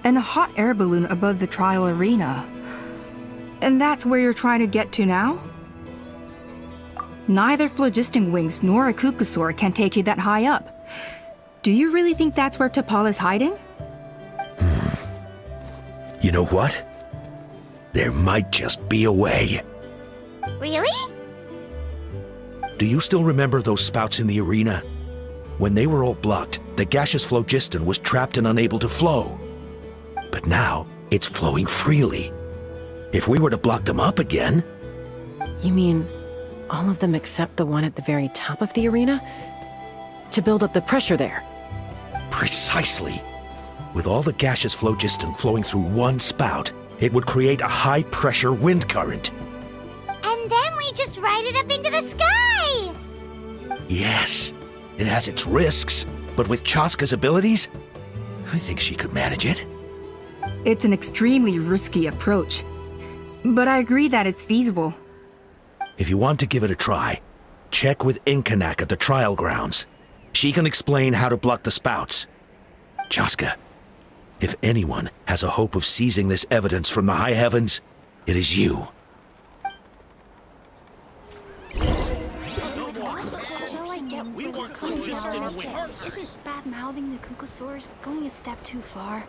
Speaker 5: and a hot air balloon above the trial arena. And that's where you're trying to get to now? Neither phlogiston wings nor a Kukusaur can take you that high up. Do you really think that's where T'Pol is hiding?
Speaker 19: You know what? There might just be a way.
Speaker 3: Really?
Speaker 19: Do you still remember those spouts in the arena? When they were all blocked, the gaseous phlogiston was trapped and unable to flow. But now, it's flowing freely. If we were to block them up again...
Speaker 4: You mean all of them except the one at the very top of the arena? To build up the pressure there?
Speaker 19: Precisely. With all the gaseous phlogiston flowing through one spout, it would create a high-pressure wind current.
Speaker 3: And then we just ride it up into the sky!
Speaker 19: Yes, it has its risks, but with Chaska's abilities, I think she could manage it.
Speaker 5: It's an extremely risky approach, but I agree that it's feasible.
Speaker 19: If you want to give it a try, check with Inkanak at the trial grounds. She can explain how to block the spouts. Chaska, if anyone has a hope of seizing this evidence from the high heavens, it is you.
Speaker 2: Isn't bad-mouthing the Kukusaurs going a step too far?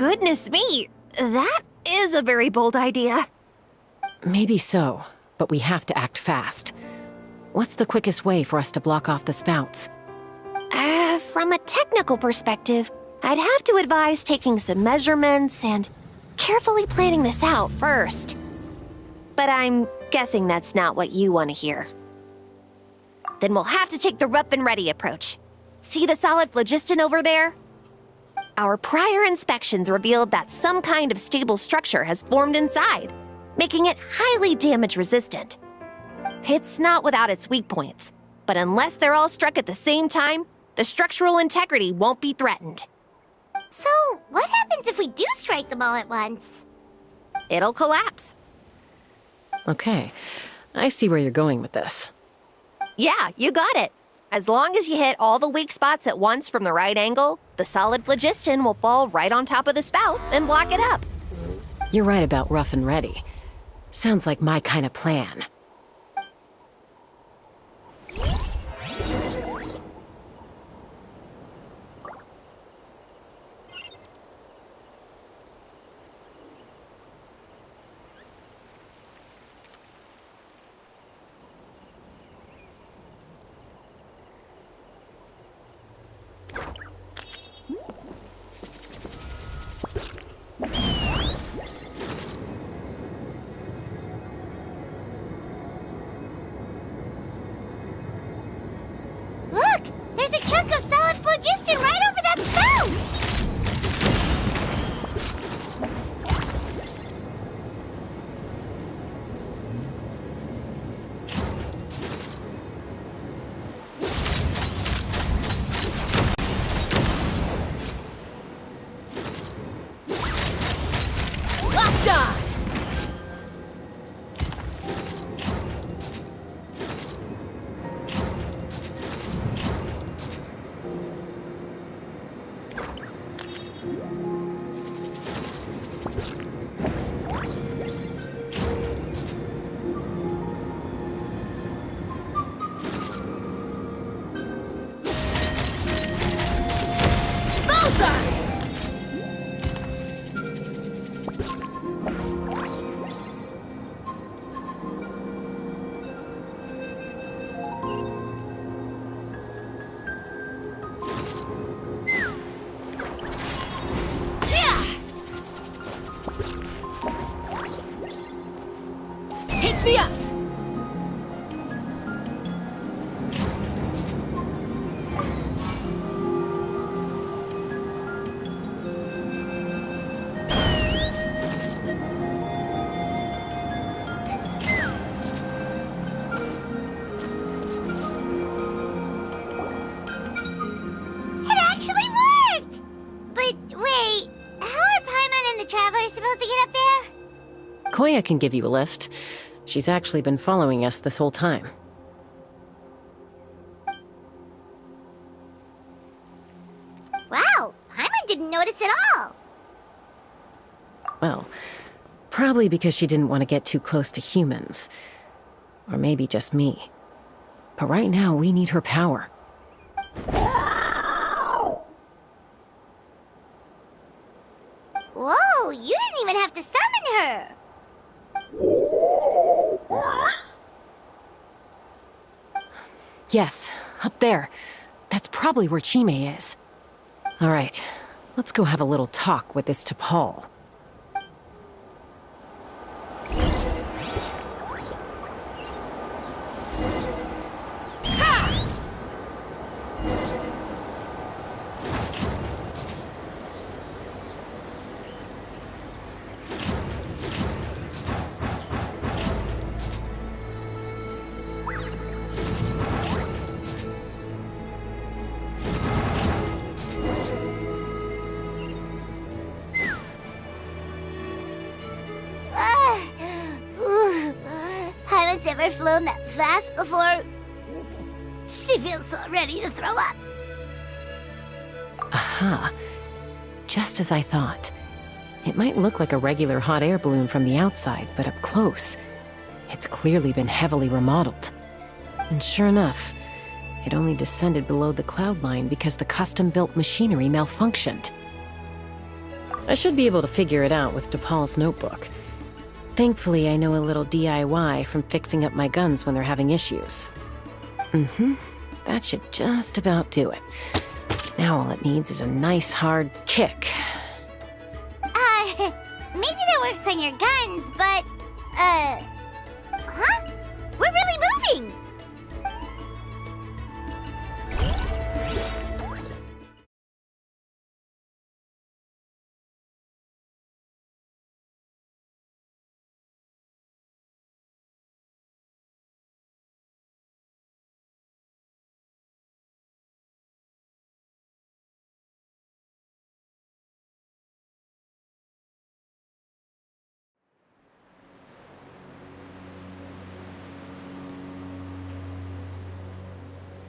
Speaker 11: Goodness me, that is a very bold idea.
Speaker 4: Maybe so, but we have to act fast. What's the quickest way for us to block off the spouts?
Speaker 11: From a technical perspective, I'd have to advise taking some measurements and carefully planning this out first. But I'm guessing that's not what you want to hear. Then we'll have to take the rough and ready approach. See the solid phlogiston over there? Our prior inspections revealed that some kind of stable structure has formed inside, making it highly damage resistant. It's not without its weak points, but unless they're all struck at the same time, the structural integrity won't be threatened.
Speaker 3: So, what happens if we do strike them all at once?
Speaker 11: It'll collapse.
Speaker 4: Okay, I see where you're going with this.
Speaker 11: Yeah, you got it. As long as you hit all the weak spots at once from the right angle, the solid phlogiston will fall right on top of the spout and block it up.
Speaker 4: You're right about rough and ready. Sounds like my kind of plan.
Speaker 3: Look! There's a chunk of solid phlogiston right over that spout!
Speaker 11: Locked on! Take me up!
Speaker 3: It actually worked! But wait, how are Paimon and the Travelers supposed to get up there?
Speaker 4: Koya can give you a lift. She's actually been following us this whole time.
Speaker 3: Wow, Paimon didn't notice at all.
Speaker 4: Well, probably because she didn't want to get too close to humans. Or maybe just me. But right now, we need her power.
Speaker 3: Whoa, you didn't even have to summon her!
Speaker 4: Yes, up there. That's probably where Chime is. All right, let's go have a little talk with this T'Pol.
Speaker 3: Paimon's never flown that fast before. She feels so ready to throw up.
Speaker 4: Aha. Just as I thought. It might look like a regular hot air balloon from the outside, but up close, it's clearly been heavily remodeled. And sure enough, it only descended below the cloud line because the custom-built machinery malfunctioned. I should be able to figure it out with DePaul's notebook. Thankfully, I know a little DIY from fixing up my guns when they're having issues. That should just about do it. Now all it needs is a nice hard kick.
Speaker 3: Maybe that works on your guns, but, huh? We're really moving!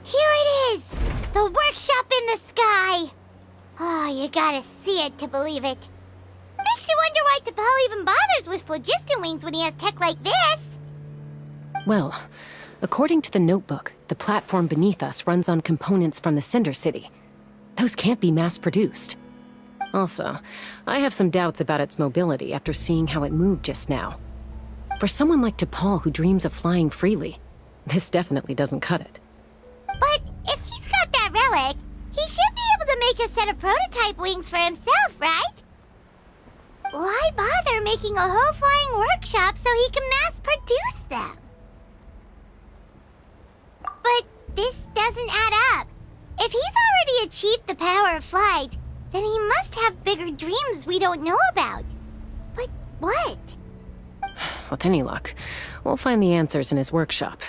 Speaker 3: Here it is! The workshop in the sky! Oh, you gotta see it to believe it. Makes you wonder why T'Pol even bothers with phlogiston wings when he has tech like this.
Speaker 4: Well, according to the notebook, the platform beneath us runs on components from the Cinder City. Those can't be mass-produced. Also, I have some doubts about its mobility after seeing how it moved just now. For someone like T'Pol who dreams of flying freely, this definitely doesn't cut it.
Speaker 3: But if he's got that relic, he should be able to make a set of prototype wings for himself, right? Why bother making a whole flying workshop so he can mass-produce them? But this doesn't add up. If he's already achieved the power of flight, then he must have bigger dreams we don't know about. But what?
Speaker 4: With any luck, we'll find the answers in his workshop.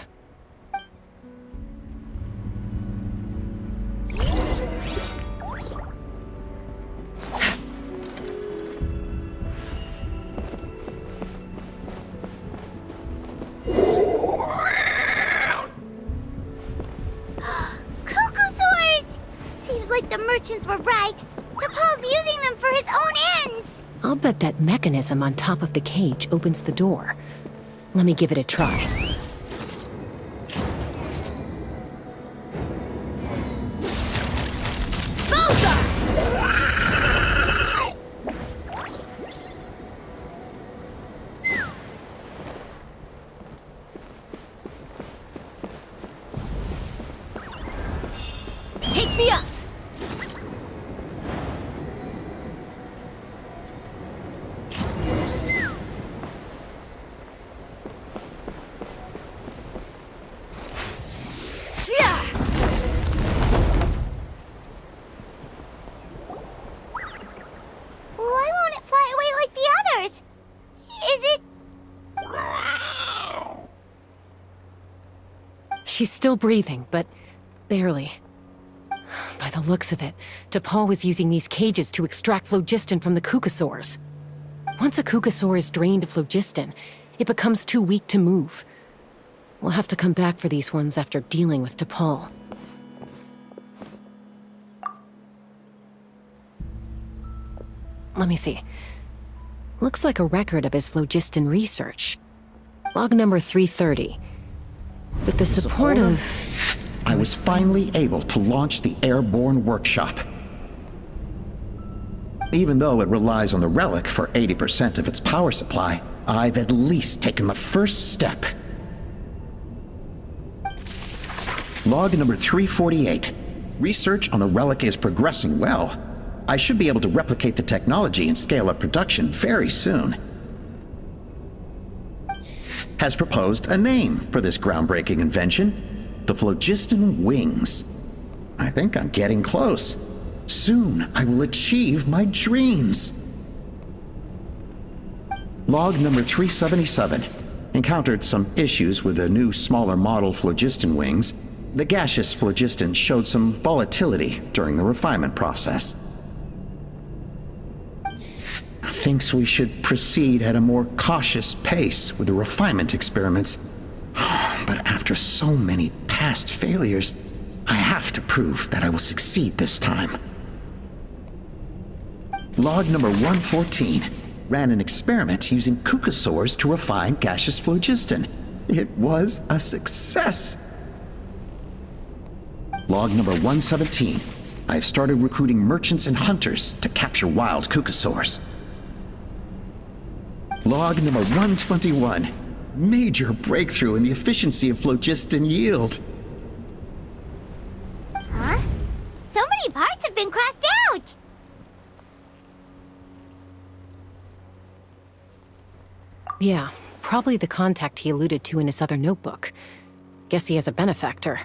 Speaker 3: The merchants were right. T'Pol's using them for his own ends.
Speaker 4: I'll bet that mechanism on top of the cage opens the door. Let me give it a try.
Speaker 11: Take me up!
Speaker 4: She's still breathing, but barely. By the looks of it, T'Pol was using these cages to extract phlogiston from the Kukasaurs. Once a Kukasaur is drained of phlogiston, it becomes too weak to move. We'll have to come back for these ones after dealing with T'Pol. Let me see. Looks like a record of his phlogiston research. Log number 330. With the support of...
Speaker 16: I was finally able to launch the airborne workshop. Even though it relies on the relic for 80% of its power supply, I've at least taken the first step. Log number 348. Research on the relic is progressing well. I should be able to replicate the technology and scale up production very soon. Has proposed a name for this groundbreaking invention, the phlogiston wings. I think I'm getting close. Soon I will achieve my dreams. Log number 377. Encountered some issues with the new smaller model phlogiston wings. The gaseous phlogiston showed some volatility during the refinement process. Thinks we should proceed at a more cautious pace with the refinement experiments. But after so many past failures, I have to prove that I will succeed this time. Log number 114. Ran an experiment using Kukasaurs to refine gaseous phlogiston. It was a success. Log number 117. I've started recruiting merchants and hunters to capture wild kukasaurs. Log number 121. Major breakthrough in the efficiency of phlogiston yield.
Speaker 3: Huh? So many parts have been crossed out!
Speaker 4: Yeah, probably the contact he alluded to in his other notebook. Guess he has a benefactor.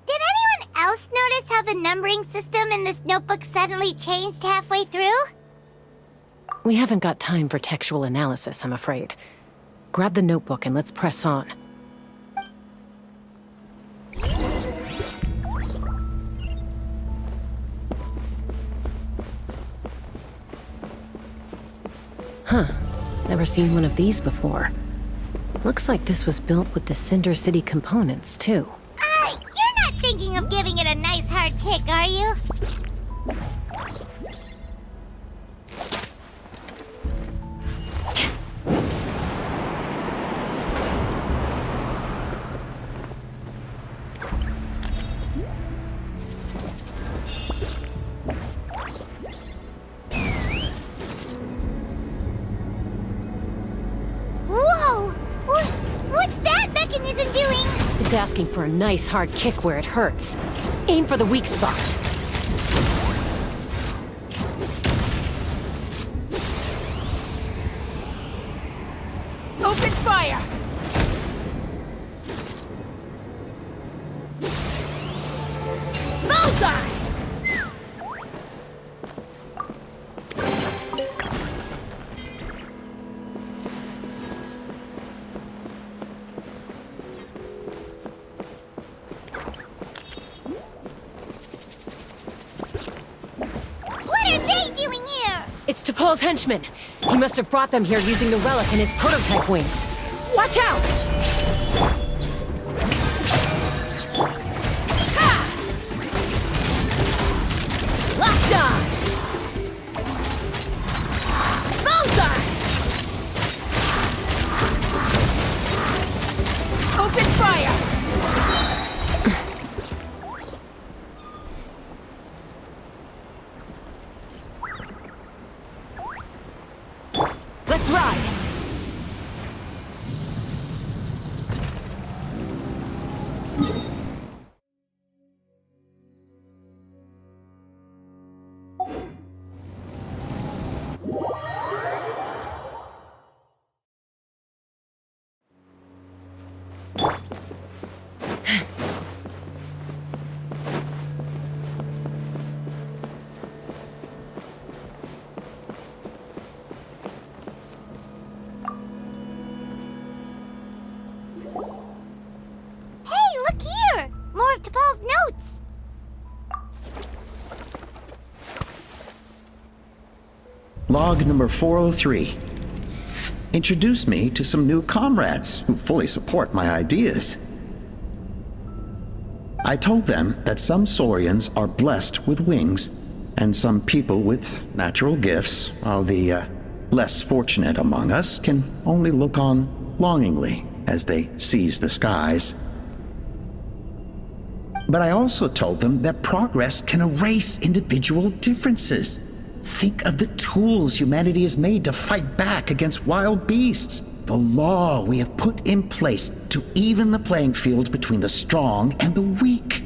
Speaker 3: Did anyone else notice how the numbering system in this notebook suddenly changed halfway through?
Speaker 4: We haven't got time for textual analysis, I'm afraid. Grab the notebook and let's press on. Huh. Never seen one of these before. Looks like this was built with the Cinder City components, too.
Speaker 3: You're not thinking of giving it a nice hard kick, are you? Whoa! What's that mechanism doing?
Speaker 4: It's asking for a nice hard kick where it hurts. Aim for the weak spot.
Speaker 17: Open fire! Bullseye!
Speaker 3: What are they doing here?
Speaker 4: It's T'Pol's henchman. He must have brought them here using the relic in his prototype wings. Watch out! Ha! Locked on! Bullseye!
Speaker 17: Open fire!
Speaker 4: Let's ride!
Speaker 3: Hey, look here! More of T'Pol's notes!
Speaker 16: Log number 403. Introduce me to some new comrades who fully support my ideas. I told them that some Saurians are blessed with wings, and some people with natural gifts, while the less fortunate among us can only look on longingly as they seize the skies. But I also told them that progress can erase individual differences. Think of the tools humanity has made to fight back against wild beasts. The law we have put in place to even the playing field between the strong and the weak.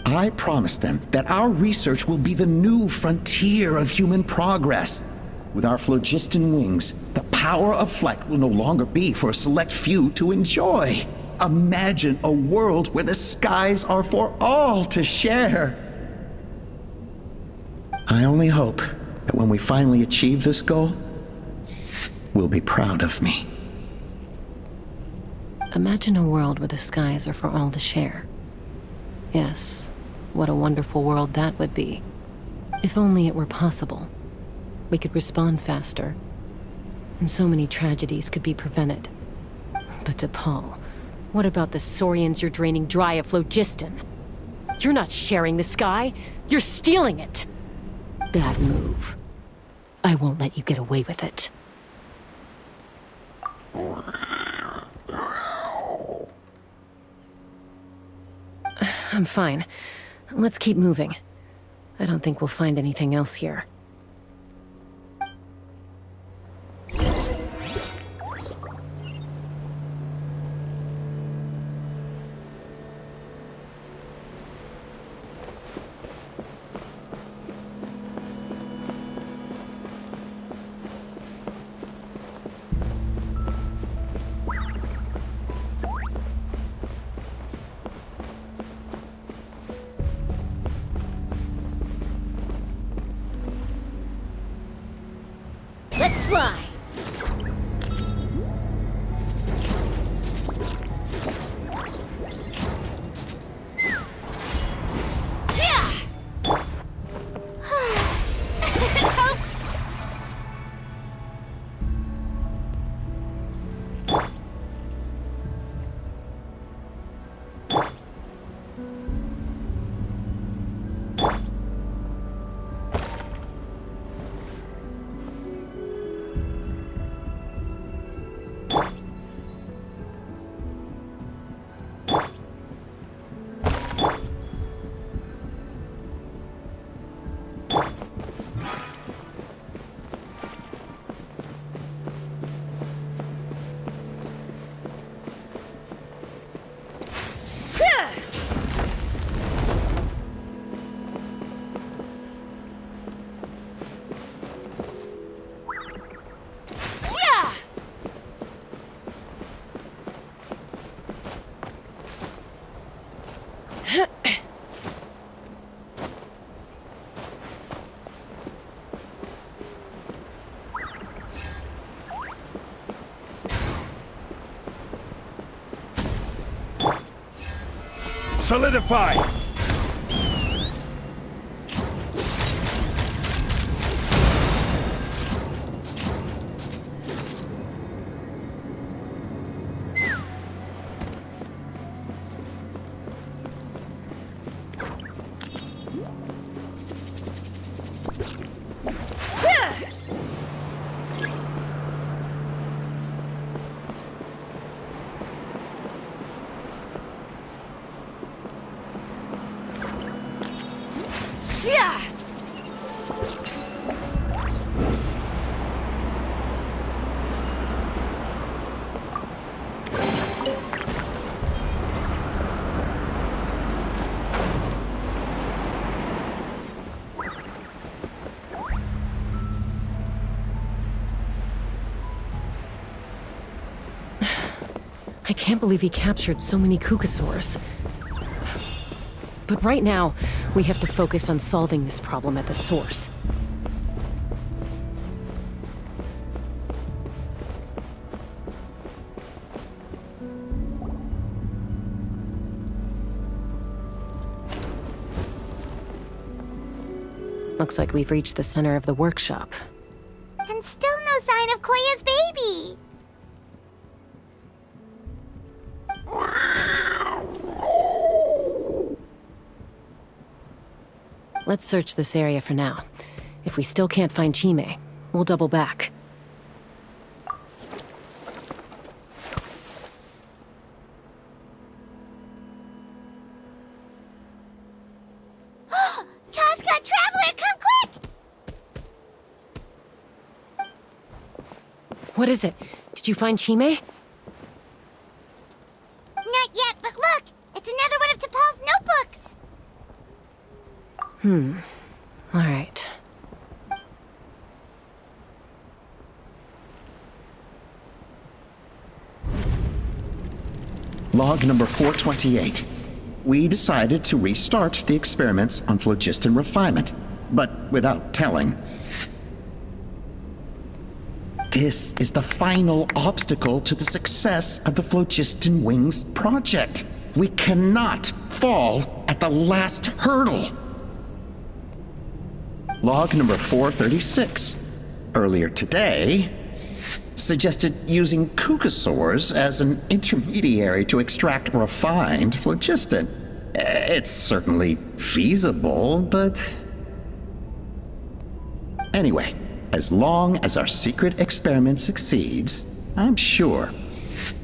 Speaker 16: I promised them that our research will be the new frontier of human progress. With our phlogiston wings, the power of flight will no longer be for a select few to enjoy. Imagine a world where the skies are for all to share. I only hope that when we finally achieve this goal, we'll be proud of me.
Speaker 4: Imagine a world where the skies are for all to share. Yes, what a wonderful world that would be. If only it were possible. We could respond faster, and so many tragedies could be prevented. But T'Pol, what about the Saurians you're draining dry of phlogiston? You're not sharing the sky, you're stealing it! Bad move. I won't let you get away with it. I'm fine. Let's keep moving. I don't think we'll find anything else here.
Speaker 3: Let's fly!
Speaker 19: Solidify!
Speaker 4: I can't believe he captured so many Kukasaurs. But right now, we have to focus on solving this problem at the source. Looks like we've reached the center of the workshop.
Speaker 3: And still no sign of Koya's baby!
Speaker 4: Let's search this area for now. If we still can't find Chime, we'll double back.
Speaker 3: Chaska, Traveler, come quick!
Speaker 4: What is it? Did you find Chime?
Speaker 3: Not yet, but look! It's another one of T'Pol's notebooks!
Speaker 4: All right.
Speaker 16: Log number 428. We decided to restart the experiments on phlogiston refinement, but without telling. This is the final obstacle to the success of the Phlogiston Wings project. We cannot fall at the last hurdle. Log number 436. Earlier today, suggested using Kukasaurs as an intermediary to extract refined phlogiston. It's certainly feasible, but... Anyway, as long as our secret experiment succeeds, I'm sure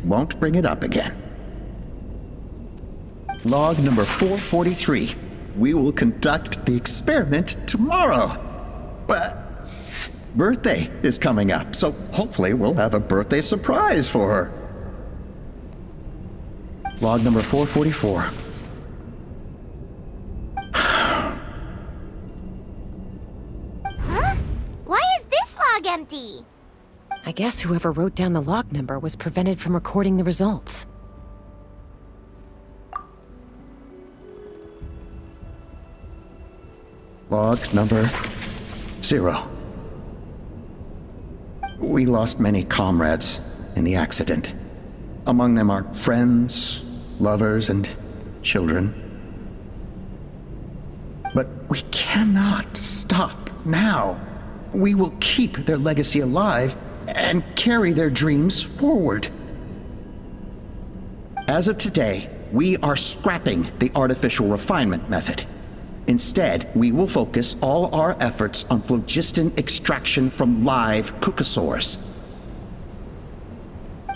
Speaker 16: won't bring it up again. Log number 443. We will conduct the experiment tomorrow. But birthday is coming up, so hopefully we'll have a birthday surprise for her. Log number 444.
Speaker 3: Huh? Why is this log empty?
Speaker 4: I guess whoever wrote down the log number was prevented from recording the results.
Speaker 16: Log number 0. We lost many comrades in the accident. Among them are friends, lovers, and children. But we cannot stop now. We will keep their legacy alive and carry their dreams forward. As of today, we are scrapping the artificial refinement method. Instead, we will focus all our efforts on phlogiston extraction from live kukasaurs.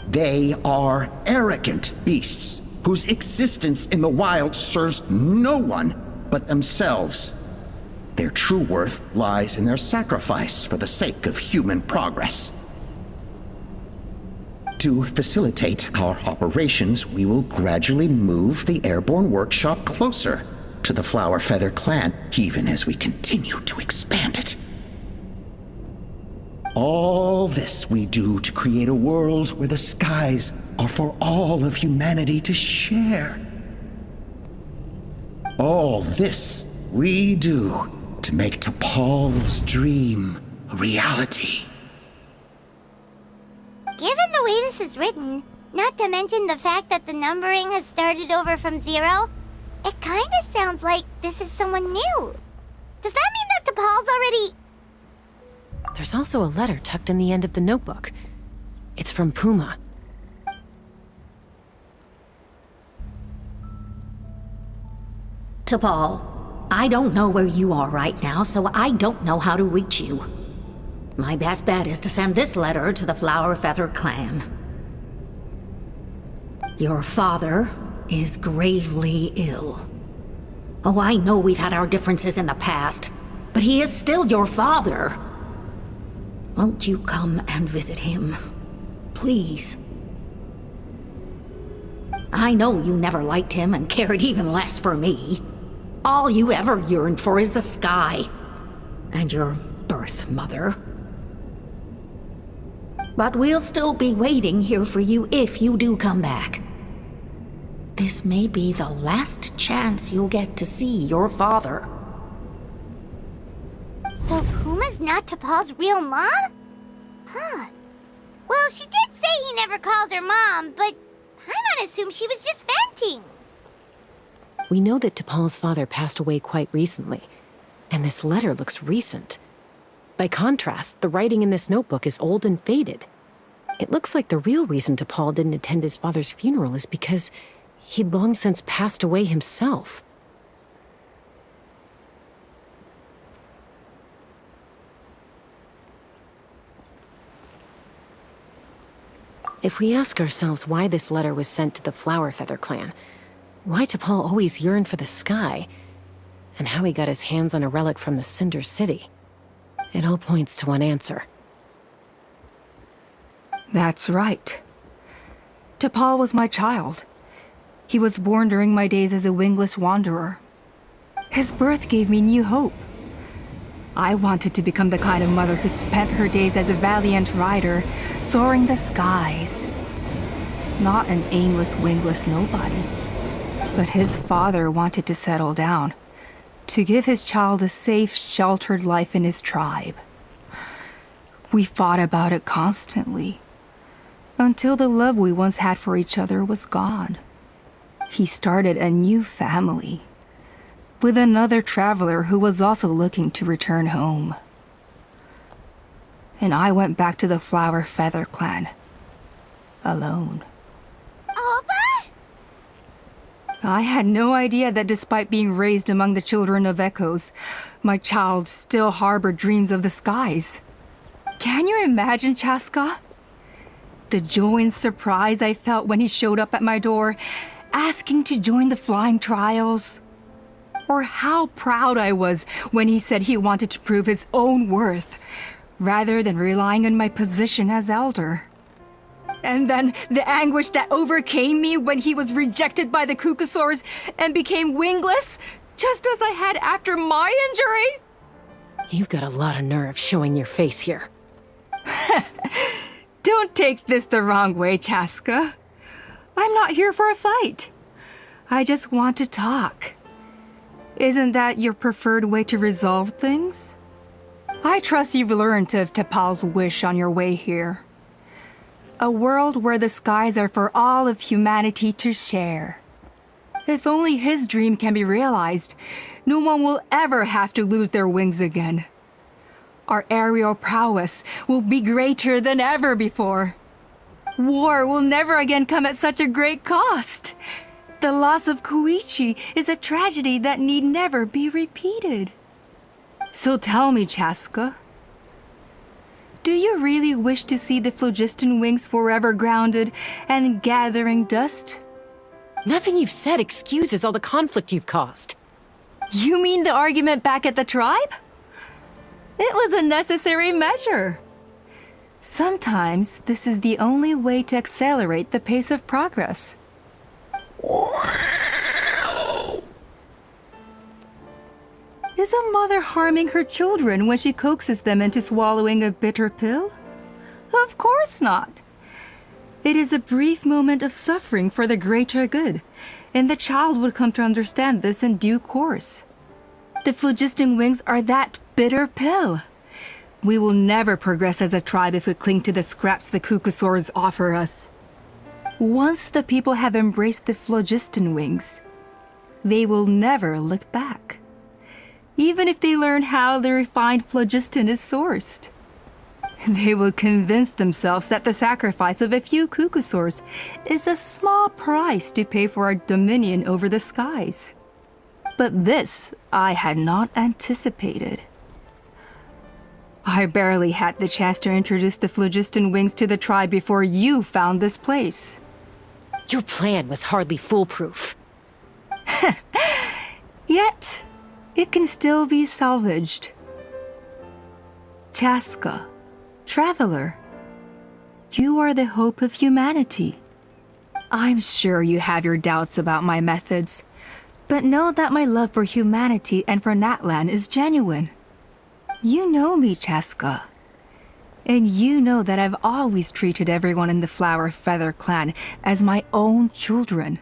Speaker 16: They are arrogant beasts whose existence in the wild serves no one but themselves. Their true worth lies in their sacrifice for the sake of human progress. To facilitate our operations, we will gradually move the airborne workshop closer to the Flower Feather clan, even as we continue to expand it. All this we do to create a world where the skies are for all of humanity to share. All this we do to make T'Pol's dream a reality.
Speaker 3: Given the way this is written, not to mention the fact that the numbering has started over from 0, it kinda sounds like this is someone new. Does that mean that T'Pol's already...
Speaker 4: There's also a letter tucked in the end of the notebook. It's from Puma.
Speaker 6: T'Pol, I don't know where you are right now, so I don't know how to reach you. My best bet is to send this letter to the Flower Feather clan. Your father is gravely ill. Oh, I know we've had our differences in the past, but he is still your father. Won't you come and visit him? Please. I know you never liked him and cared even less for me. All you ever yearned for is the sky. And your birth mother. But we'll still be waiting here for you if you do come back. This may be the last chance you'll get to see your father.
Speaker 3: So Puma's not T'Pol's real mom? Huh. Well, she did say he never called her mom, but I might assume she was just venting.
Speaker 4: We know that T'Pol's father passed away quite recently, and this letter looks recent. By contrast, the writing in this notebook is old and faded. It looks like the real reason T'Pol didn't attend his father's funeral is because he'd long since passed away himself. If we ask ourselves why this letter was sent to the Flower Feather clan, why T'Pol always yearned for the sky, and how he got his hands on a relic from the Cinder City, it all points to one answer.
Speaker 5: That's right. T'Pol was my child. He was born during my days as a wingless wanderer. His birth gave me new hope. I wanted to become the kind of mother who spent her days as a valiant rider, soaring the skies. Not an aimless, wingless nobody. But his father wanted to settle down, to give his child a safe, sheltered life in his tribe. We fought about it constantly, until the love we once had for each other was gone. He started a new family, with another traveler who was also looking to return home. And I went back to the Flower Feather clan, alone.
Speaker 3: Alba?
Speaker 5: I had no idea that despite being raised among the children of echoes, my child still harbored dreams of the skies. Can you imagine, Chaska? The joy and surprise I felt when he showed up at my door, asking to join the flying trials. Or how proud I was when he said he wanted to prove his own worth, rather than relying on my position as elder. And then the anguish that overcame me when he was rejected by the Kukusaurs and became wingless, just as I had after my injury.
Speaker 4: You've got a lot of nerve showing your face here.
Speaker 5: Don't take this the wrong way, Chaska. I'm not here for a fight. I just want to talk. Isn't that your preferred way to resolve things? I trust you've learned of Tepal's wish on your way here. A world where the skies are for all of humanity to share. If only his dream can be realized, no one will ever have to lose their wings again. Our aerial prowess will be greater than ever before. War will never again come at such a great cost. The loss of Koichi is a tragedy that need never be repeated. So tell me, Chaska, do you really wish to see the phlogiston wings forever grounded and gathering dust?
Speaker 4: Nothing you've said excuses all the conflict you've caused.
Speaker 5: You mean the argument back at the tribe? It was a necessary measure. Sometimes this is the only way to accelerate the pace of progress. Is a mother harming her children when she coaxes them into swallowing a bitter pill? Of course not. It is a brief moment of suffering for the greater good, and the child would come to understand this in due course. The phlogiston wings are that bitter pill. We will never progress as a tribe if we cling to the scraps the Kukusaurs offer us. Once the people have embraced the phlogiston wings, they will never look back. Even if they learn how the refined phlogiston is sourced. They will convince themselves that the sacrifice of a few Kukusaurs is a small price to pay for our dominion over the skies. But this I had not anticipated. I barely had the chance to introduce the phlogiston wings to the tribe before you found this place.
Speaker 4: Your plan was hardly foolproof.
Speaker 5: Yet, it can still be salvaged. Chaska, traveler, you are the hope of humanity. I'm sure you have your doubts about my methods, but know that my love for humanity and for Natlan is genuine. You know me, Chaska. And you know that I've always treated everyone in the Flower Feather clan as my own children,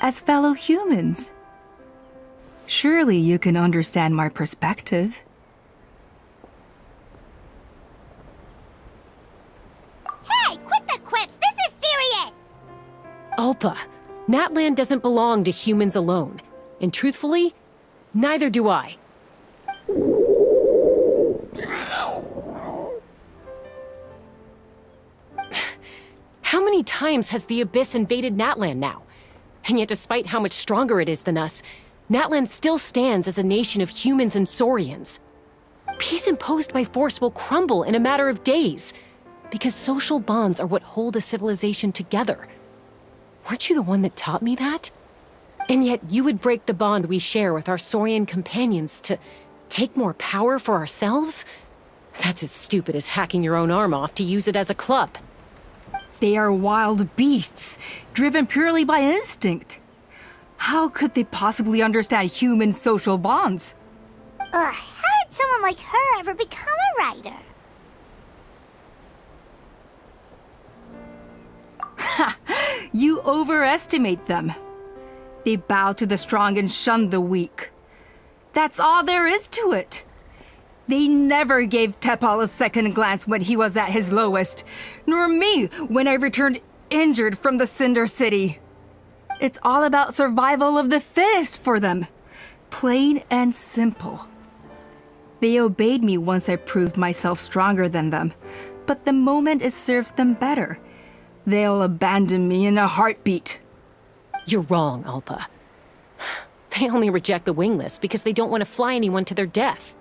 Speaker 5: as fellow humans. Surely you can understand my perspective.
Speaker 3: Hey, quit the quips! This is serious!
Speaker 4: Ulpa, Natlan doesn't belong to humans alone. And truthfully, neither do I. How many times has the Abyss invaded Natlan now? And yet despite how much stronger it is than us, Natlan still stands as a nation of humans and Saurians. Peace imposed by force will crumble in a matter of days, because social bonds are what hold a civilization together. Weren't you the one that taught me that? And yet you would break the bond we share with our Saurian companions to take more power for ourselves? That's as stupid as hacking your own arm off to use it as a club.
Speaker 5: They are wild beasts, driven purely by instinct. How could they possibly understand human social bonds?
Speaker 3: How did someone like her ever become a writer?
Speaker 5: You overestimate them. They bow to the strong and shun the weak. That's all there is to it. They never gave Tepal a second glance when he was at his lowest, nor me when I returned injured from the Cinder City. It's all about survival of the fittest for them. Plain and simple. They obeyed me once I proved myself stronger than them, but the moment it serves them better, they'll abandon me in a heartbeat.
Speaker 4: You're wrong, Ulpa. They only reject the wingless because they don't want to fly anyone to their death.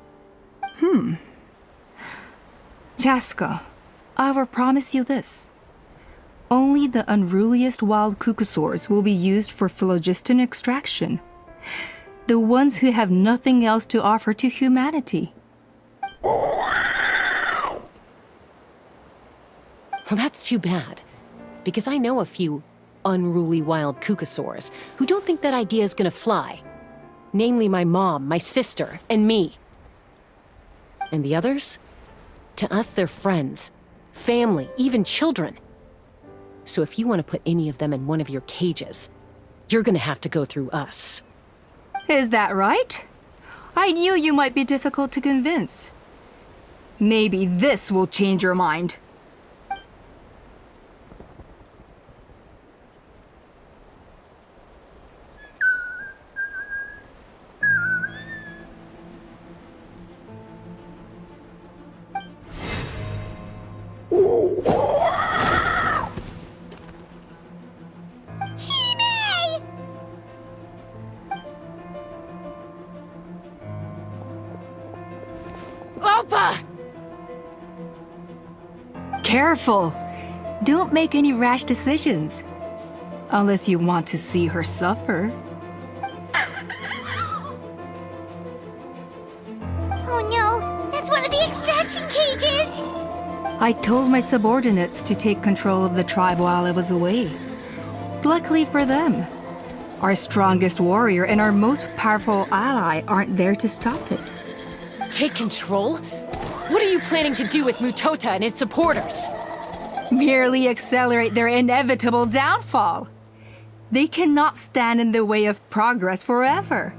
Speaker 5: Chaska, I will promise you this. only the unruliest wild cucosaurs will be used for phlogiston extraction. The ones who have nothing else to offer to humanity.
Speaker 4: Well, that's too bad, because I know a few unruly wild cucosaurs who don't think that idea is gonna fly. Namely my mom, my sister, and me. And the others? To us, they're friends, family, even children. So if you want to put any of them in one of your cages, you're gonna have to go through us.
Speaker 5: Is that right? I knew you might be difficult to convince. Maybe this will change your mind.
Speaker 17: Alpa!
Speaker 5: Careful! Don't make any rash decisions. Unless you want to see her suffer.
Speaker 3: Oh no, that's one of the extraction cages!
Speaker 5: I told my subordinates to take control of the tribe while I was away. Luckily for them, our strongest warrior and our most powerful ally aren't there to stop it.
Speaker 4: Take control? What are you planning to do with Mutota and his supporters?
Speaker 5: Merely accelerate their inevitable downfall. They cannot stand in the way of progress forever.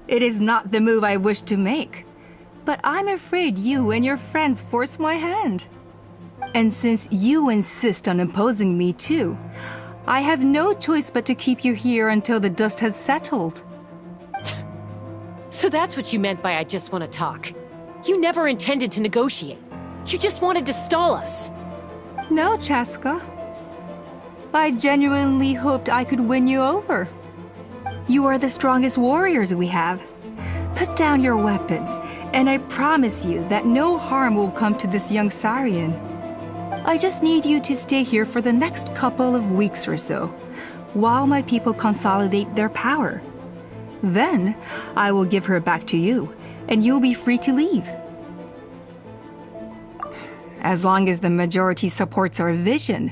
Speaker 5: It is not the move I wish to make, but I'm afraid you and your friends force my hand. And since you insist on imposing me too, I have no choice but to keep you here until the dust has settled.
Speaker 4: So that's what you meant by I just want to talk. You never intended to negotiate. You just wanted to stall us.
Speaker 5: No, Chaska. I genuinely hoped I could win you over. You are the strongest warriors we have. Put down your weapons, and I promise you that no harm will come to this young Sarian. I just need you to stay here for the next couple of weeks or so, while my people consolidate their power. Then, I will give her back to you, and you'll be free to leave. As long as the majority supports our vision,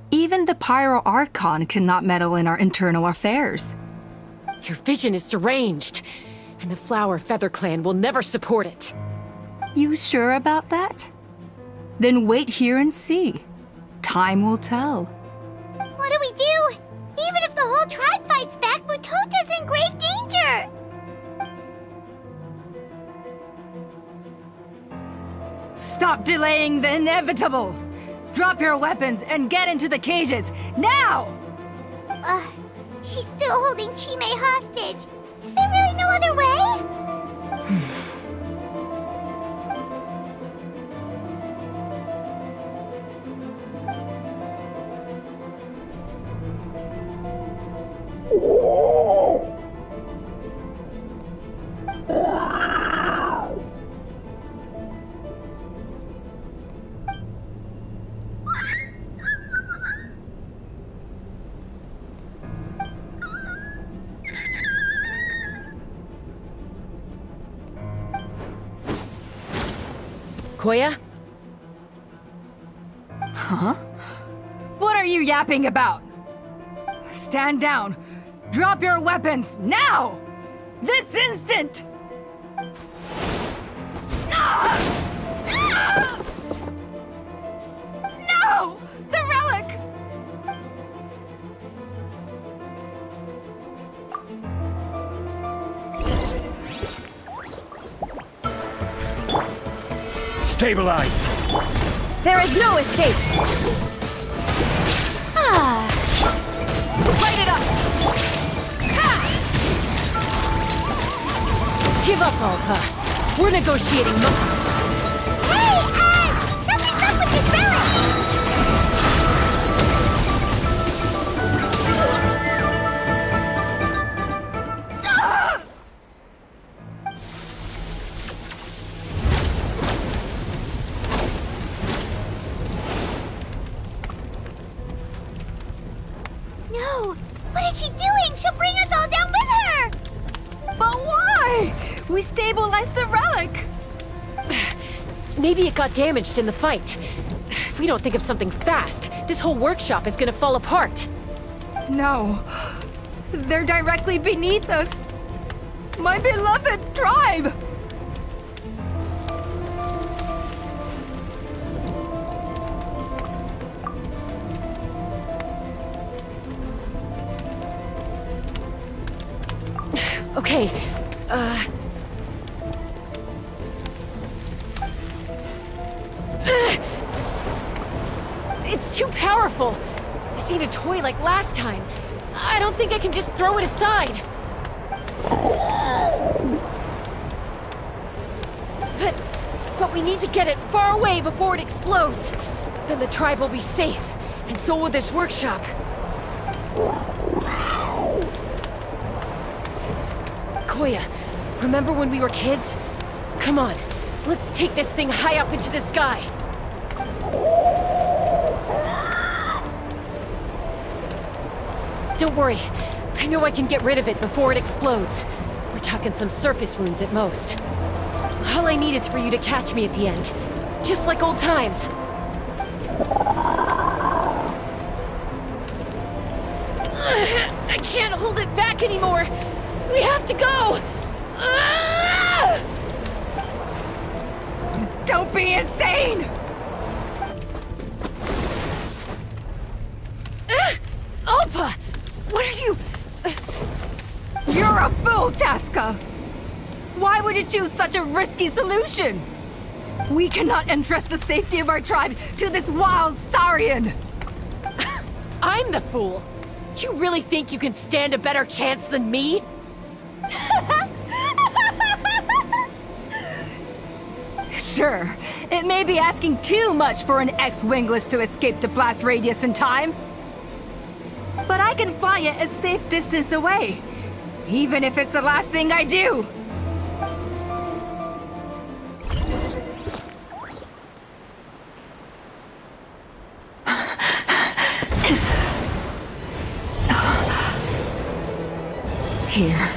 Speaker 5: even the Pyro Archon cannot meddle in our internal affairs.
Speaker 4: Your vision is deranged, and the Flower Feather Clan will never support it.
Speaker 5: You sure about that? Then wait here and see. Time will tell.
Speaker 3: What do we do? Even if the whole tribe fights back, Mutota's in grave danger!
Speaker 5: Stop delaying the inevitable! Drop your weapons and get into the cages, now!
Speaker 3: She's still holding Chime hostage. Is there really no other way?
Speaker 4: Koya?
Speaker 5: Huh? What are you yapping about? Stand down! Drop your weapons, now! This instant! No! The relic!
Speaker 19: Stabilized!
Speaker 18: There is no escape!
Speaker 4: Light it up! Ha! Give up, Alpa. We're negotiating
Speaker 3: Something's up with this relic! What is she doing? She'll bring us all down with her!
Speaker 5: But why? We stabilized the relic!
Speaker 4: Maybe it got damaged in the fight. If we don't think of something fast, this whole workshop is gonna fall apart.
Speaker 5: No. They're directly beneath us. My beloved tribe!
Speaker 4: Okay, it's too powerful. This ain't a toy like last time. I don't think I can just throw it aside. But we need to get it far away before it explodes. Then the tribe will be safe, and so will this workshop. Koya, remember when we were kids? Come on, let's take this thing high up into the sky. Don't worry, I know I can get rid of it before it explodes. We're talking some surface wounds at most. All I need is for you to catch me at the end, just like old times. I can't hold it back anymore. We have to go!
Speaker 5: Don't be insane!
Speaker 4: Alpa! What are you...
Speaker 5: You're a fool, Chaska! Why would you choose such a risky solution? We cannot entrust the safety of our tribe to this wild Saurian!
Speaker 4: I'm the fool! You really think you can stand a better chance than me?
Speaker 5: Sure, it may be asking too much for an ex-wingless to escape the blast radius in time. But I can fly it a safe distance away, even if it's the last thing I do. Here.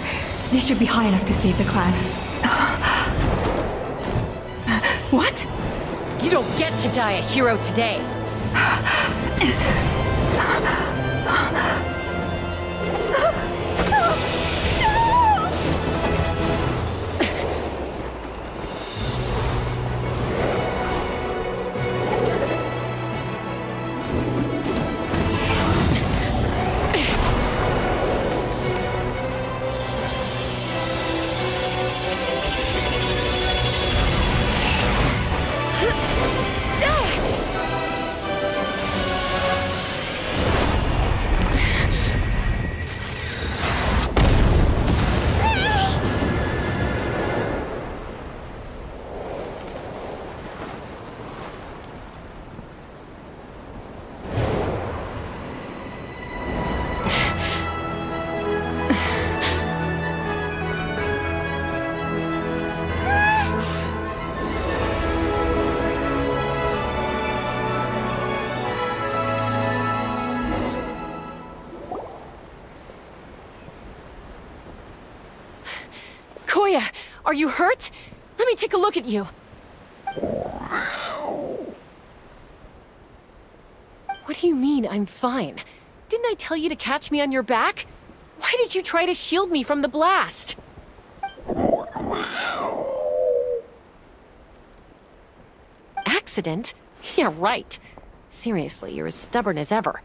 Speaker 5: This should be high enough to save the clan. What?
Speaker 4: You don't get to die a hero today. Koya, are you hurt? Let me take a look at you. What do you mean, I'm fine? Didn't I tell you to catch me on your back? Why did you try to shield me from the blast? Accident? Yeah, right. Seriously, you're as stubborn as ever.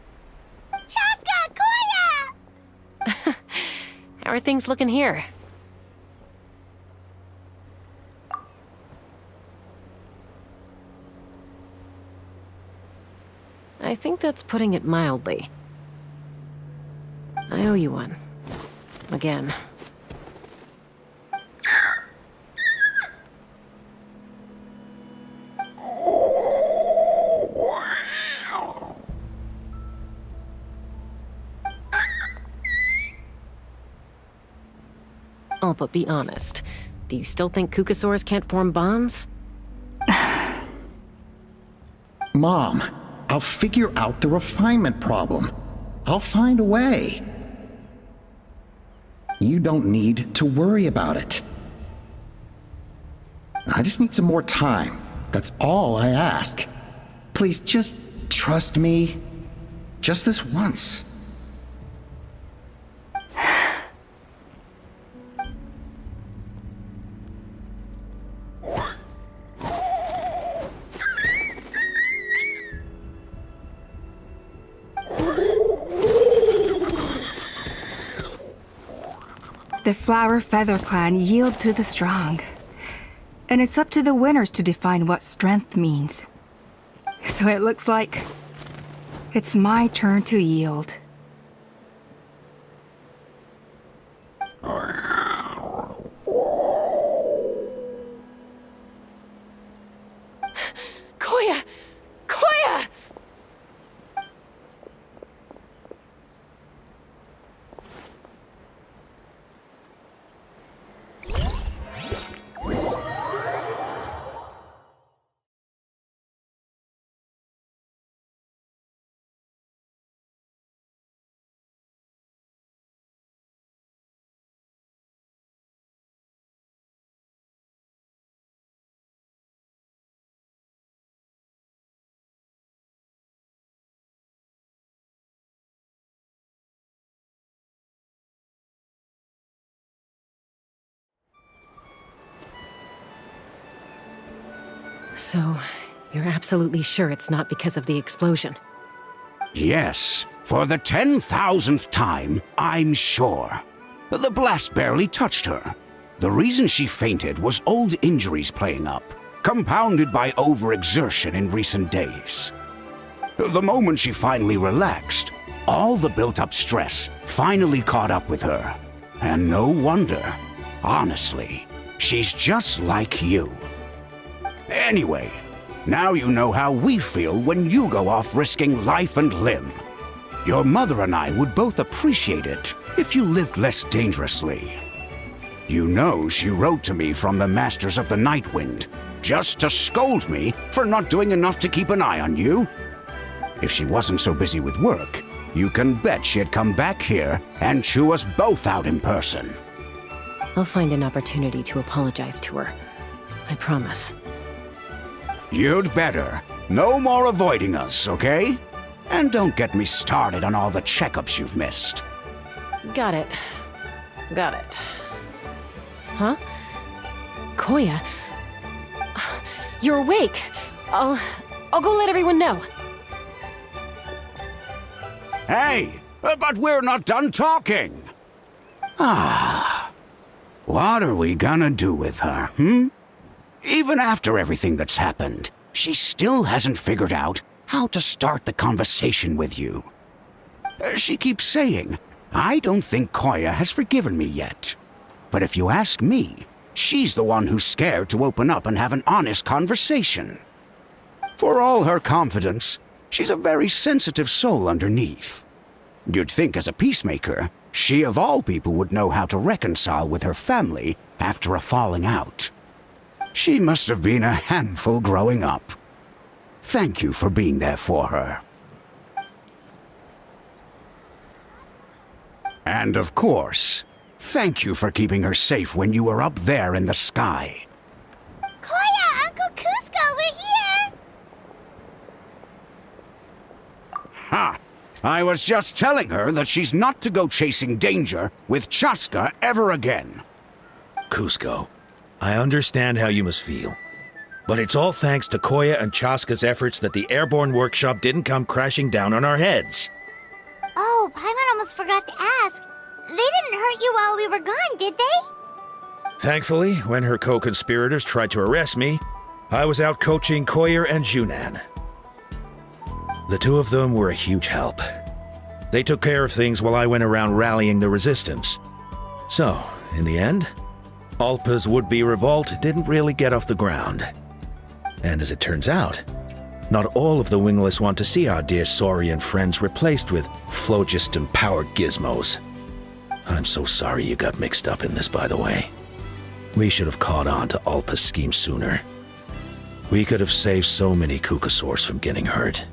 Speaker 3: Chaska! Koya!
Speaker 4: How are things looking here? I think that's putting it mildly. I owe you one. Again. Oh, but be honest. Do you still think Kukasaurs can't form bonds?
Speaker 16: Mom, I'll figure out the refinement problem. I'll find a way. You don't need to worry about it. I just need some more time. That's all I ask. Please just trust me. Just this once.
Speaker 5: The Flower Feather clan yield to the strong. And it's up to the winners to define what strength means. So it looks like it's my turn to yield.
Speaker 4: Koya! Koya! So, you're absolutely sure it's not because of the explosion?
Speaker 8: Yes, for the 10,000th time, I'm sure. The blast barely touched her. The reason she fainted was old injuries playing up, compounded by overexertion in recent days. The moment she finally relaxed, all the built-up stress finally caught up with her. And no wonder. Honestly, she's just like you. Anyway, now you know how we feel when you go off risking life and limb. Your mother and I would both appreciate it if you lived less dangerously. You know she wrote to me from the Masters of the Night Wind, just to scold me for not doing enough to keep an eye on you. If she wasn't so busy with work, you can bet she'd come back here and chew us both out in person.
Speaker 4: I'll find an opportunity to apologize to her. I promise.
Speaker 8: You'd better. No more avoiding us, okay? And don't get me started on all the checkups you've missed.
Speaker 4: Got it. Got it. Huh? Koya? You're awake. I'll go let everyone know.
Speaker 8: Hey, but we're not done talking. What are we gonna do with her, Even after everything that's happened, she still hasn't figured out how to start the conversation with you. She keeps saying, I don't think Koya has forgiven me yet. But if you ask me, she's the one who's scared to open up and have an honest conversation. For all her confidence, she's a very sensitive soul underneath. You'd think as a peacemaker, she of all people would know how to reconcile with her family after a falling out. She must have been a handful growing up. Thank you for being there for her. And of course, thank you for keeping her safe when you were up there in the sky.
Speaker 3: Koya, Uncle Cusco, we're here!
Speaker 8: Ha! I was just telling her that she's not to go chasing danger with Chaska ever again.
Speaker 19: Cusco, I understand how you must feel. But it's all thanks to Koya and Chaska's efforts that the airborne workshop didn't come crashing down on our heads.
Speaker 3: Oh, Paimon almost forgot to ask. They didn't hurt you while we were gone, did they?
Speaker 19: Thankfully, when her co-conspirators tried to arrest me, I was out coaching Koyer and Junan. The two of them were a huge help. They took care of things while I went around rallying the resistance. So, in the end, Alpa's would-be revolt didn't really get off the ground. And as it turns out, not all of the wingless want to see our dear Saurian friends replaced with phlogiston-powered gizmos. I'm so sorry you got mixed up in this, by the way. We should have caught on to Alpa's scheme sooner. We could have saved so many Kukasaurs from getting hurt.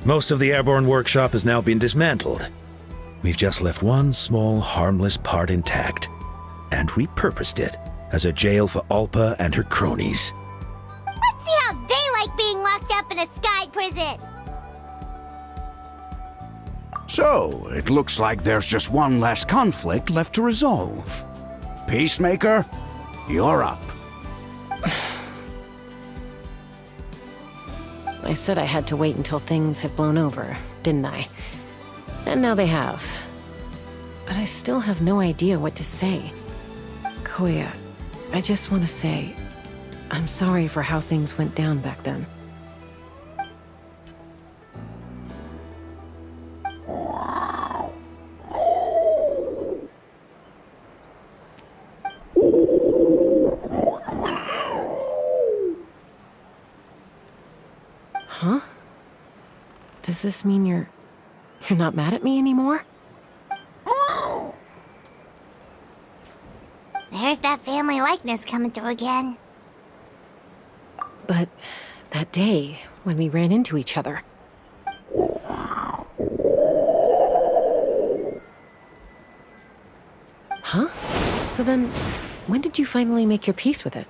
Speaker 19: Most of the airborne workshop has now been dismantled. We've just left one small, harmless part intact, and repurposed it as a jail for Alpa and her cronies.
Speaker 3: Let's see how they like being locked up in a sky prison.
Speaker 8: So, it looks like there's just one less conflict left to resolve. Peacemaker, you're up.
Speaker 4: I said I had to wait until things had blown over, didn't I? And now they have. But I still have no idea what to say. Koya, I just want to say, I'm sorry for how things went down back then. Huh? Does this mean you're not mad at me anymore?
Speaker 3: There's that family likeness coming through again.
Speaker 4: But that day, when we ran into each other. Huh? So then, when did you finally make your peace with it?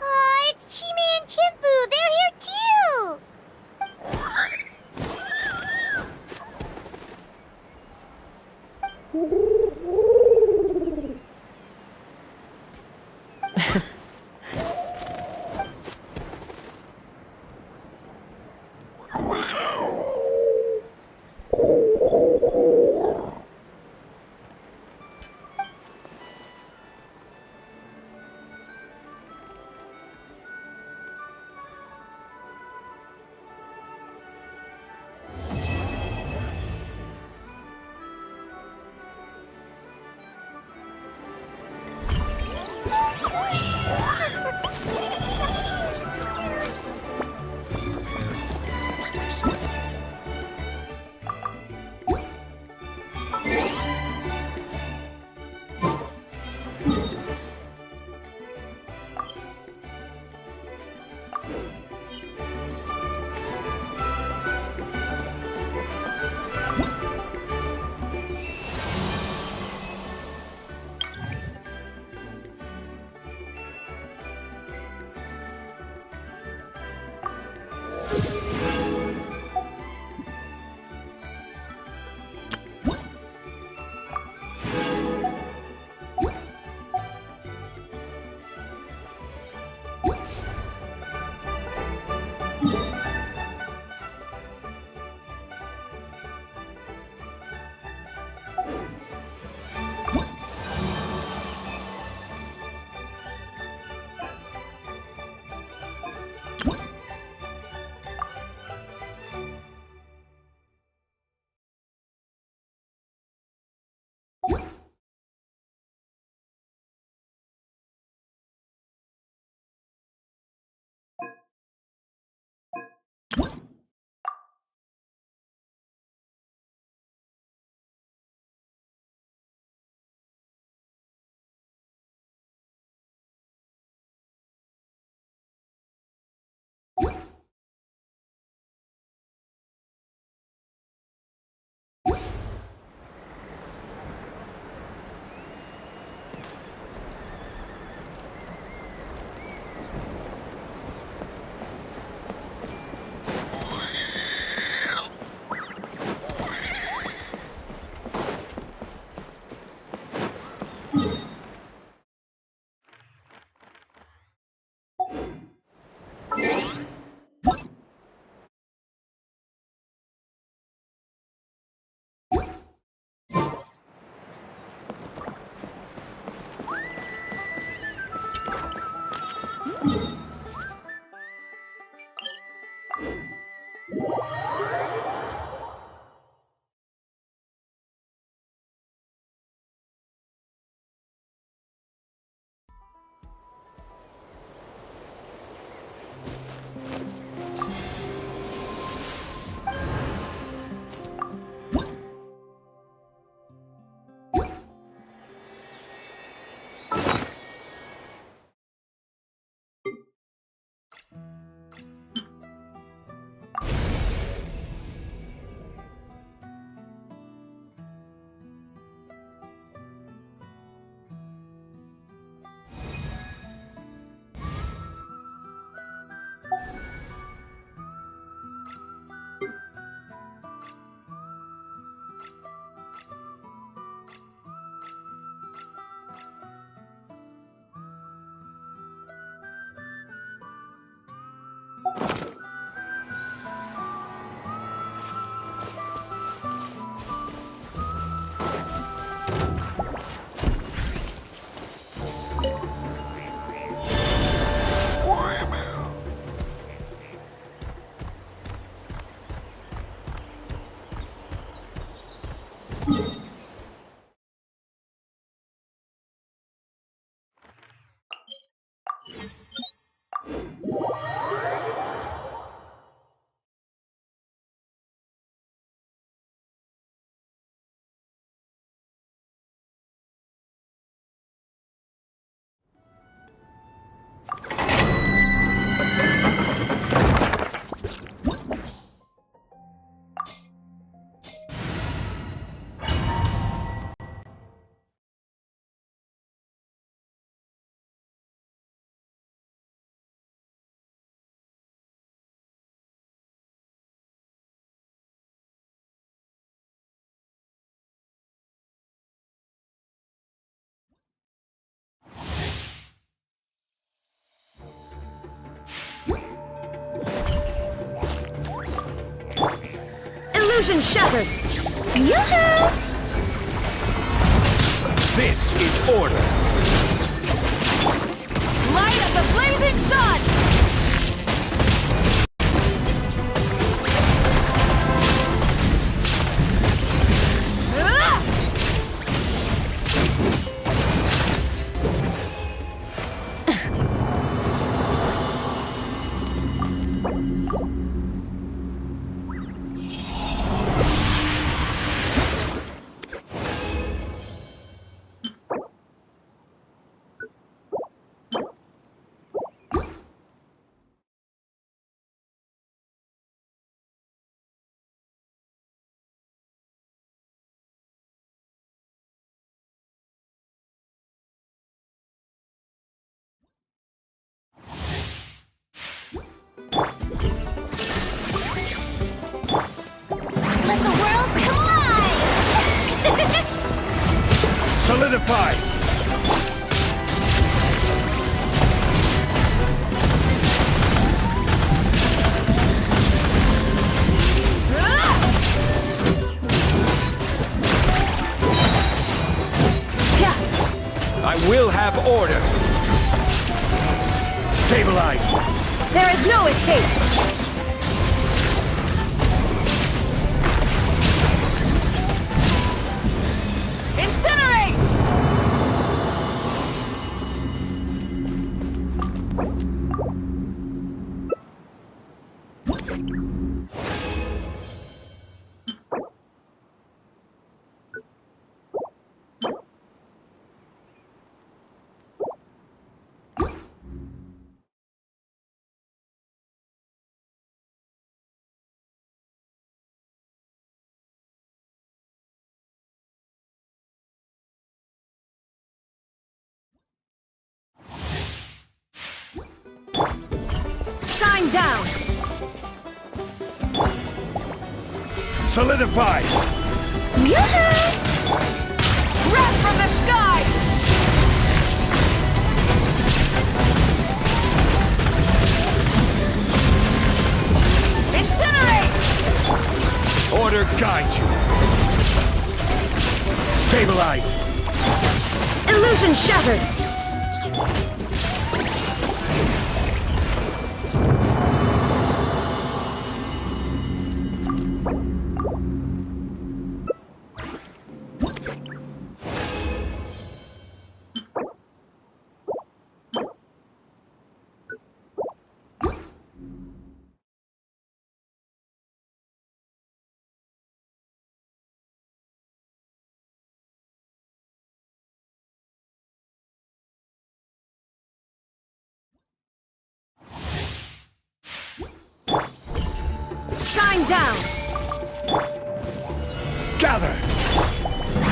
Speaker 3: Oh, it's Chime and Chimpu. They're here too.
Speaker 1: Illusion shattered!
Speaker 3: Yoo-hoo!
Speaker 19: This is order.
Speaker 2: Light of the blazing sun!
Speaker 3: Let the world come alive!
Speaker 19: Solidify! I will have order. Stabilize.
Speaker 1: There is no escape!
Speaker 2: Incinerate!
Speaker 1: Shine down!
Speaker 19: Solidify!
Speaker 3: Yoo-hoo!
Speaker 2: Wrath from the skies! Incinerate!
Speaker 19: Order guide you. Stabilize.
Speaker 1: Illusion shattered! Shine down!
Speaker 19: Gather!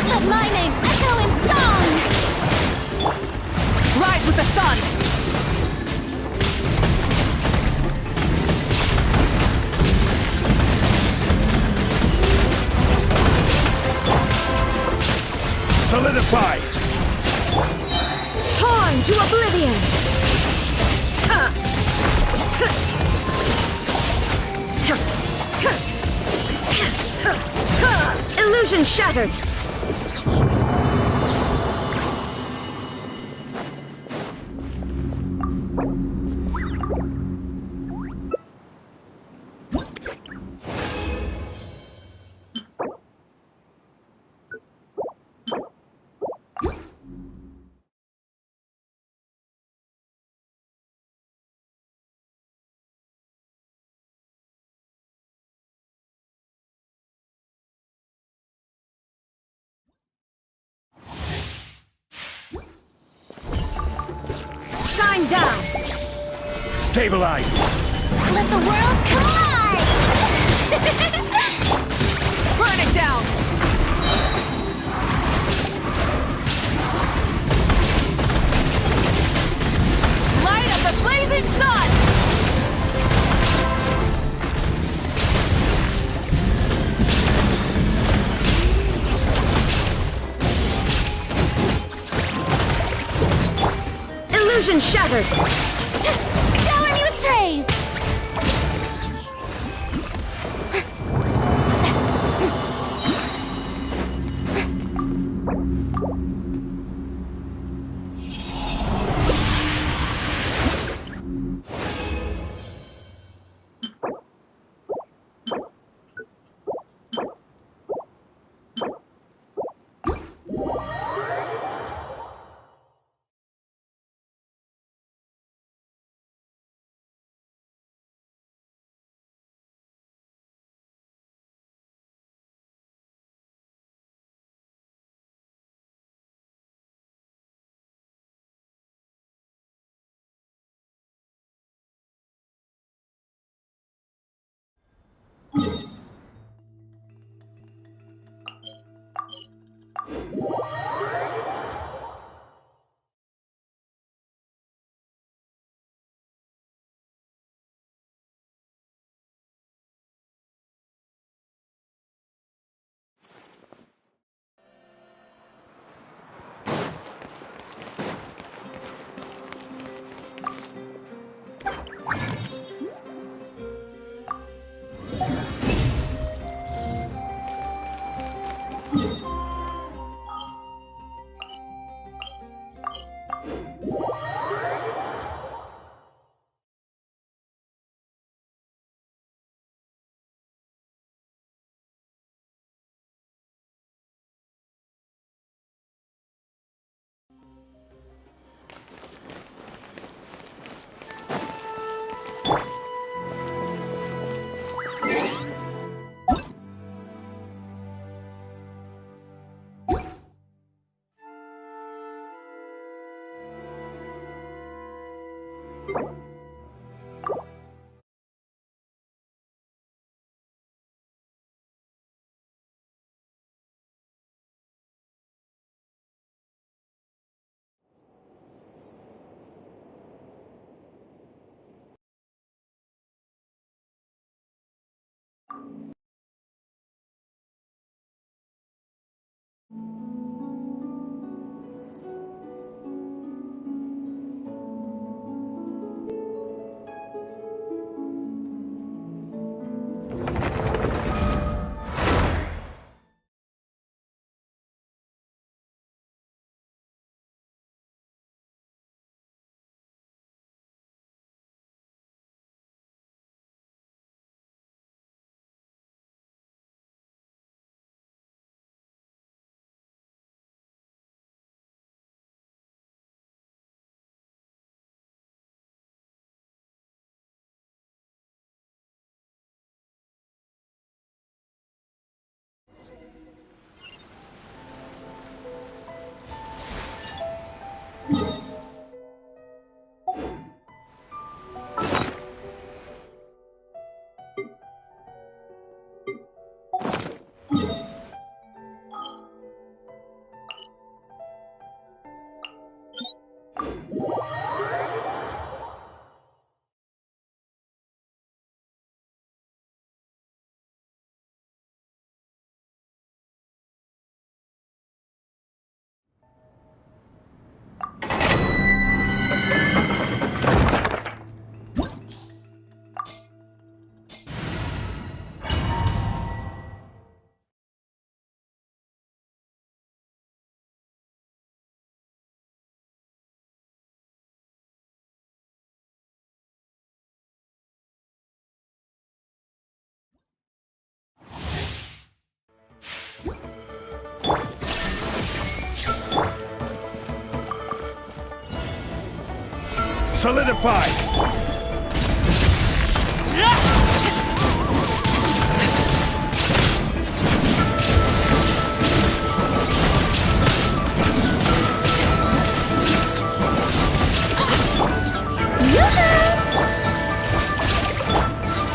Speaker 3: Let my name echo in song!
Speaker 2: Rise with the sun!
Speaker 19: Solidify!
Speaker 1: Torn to oblivion! Illusion shattered! Shine down!
Speaker 19: Stabilize!
Speaker 3: Let the world come alive!
Speaker 2: Burn it down! Light of the blazing sun!
Speaker 1: Illusion shattered!
Speaker 3: Shower me with praise!
Speaker 19: Solidified!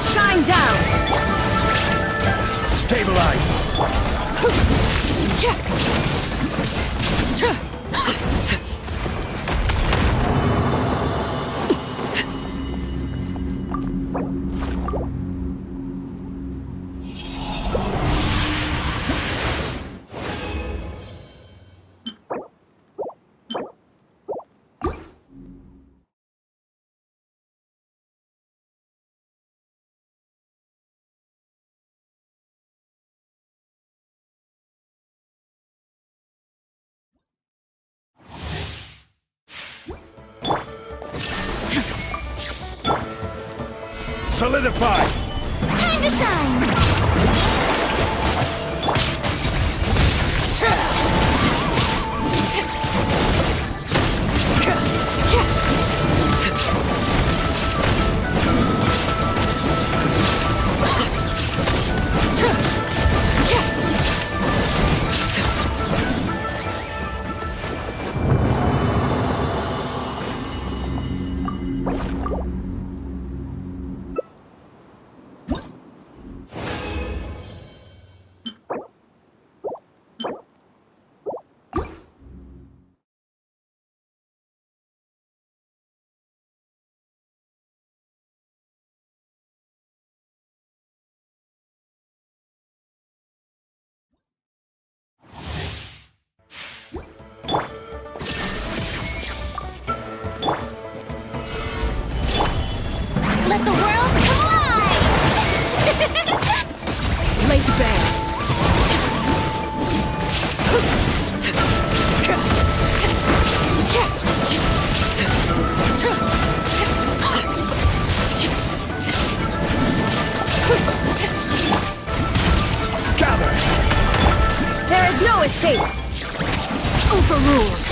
Speaker 1: Shine down!
Speaker 19: Stabilize! Solidified!
Speaker 3: Time to shine! Let the world come alive!
Speaker 1: Laid bare.
Speaker 19: Gather!
Speaker 1: There is no escape! Overruled!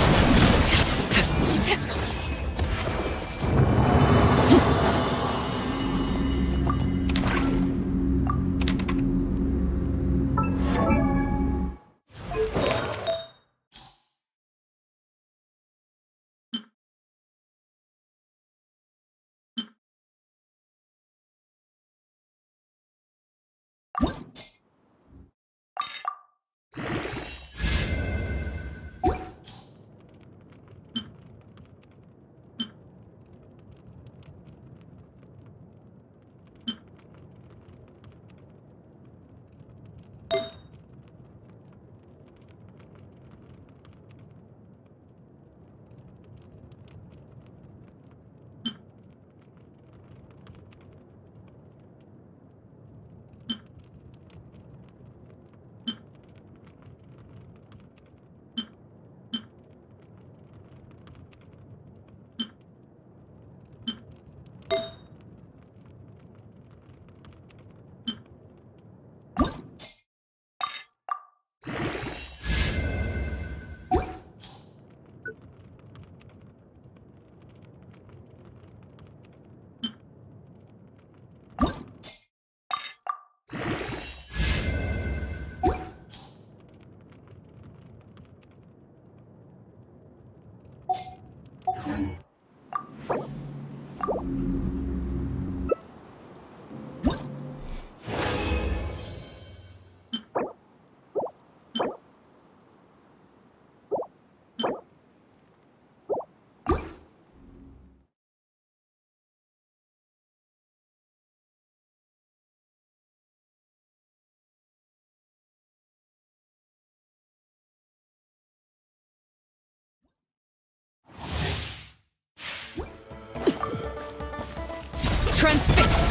Speaker 1: Transfixed!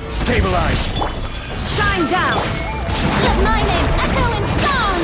Speaker 19: Stabilize!
Speaker 1: Shine down!
Speaker 3: Let my name echo in song!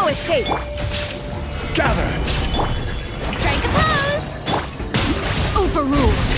Speaker 18: No escape!
Speaker 19: Gather!
Speaker 17: Strike a pose!
Speaker 18: Overruled!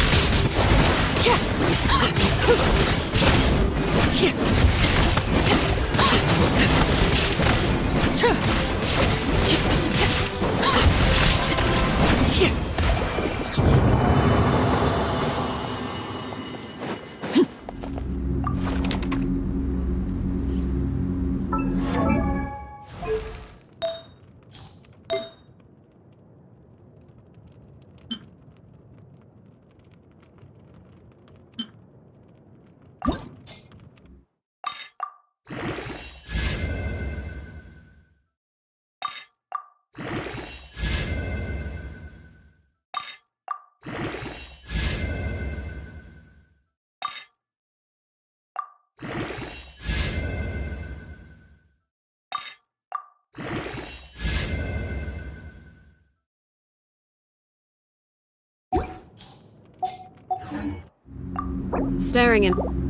Speaker 18: Staring in.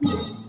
Speaker 18: You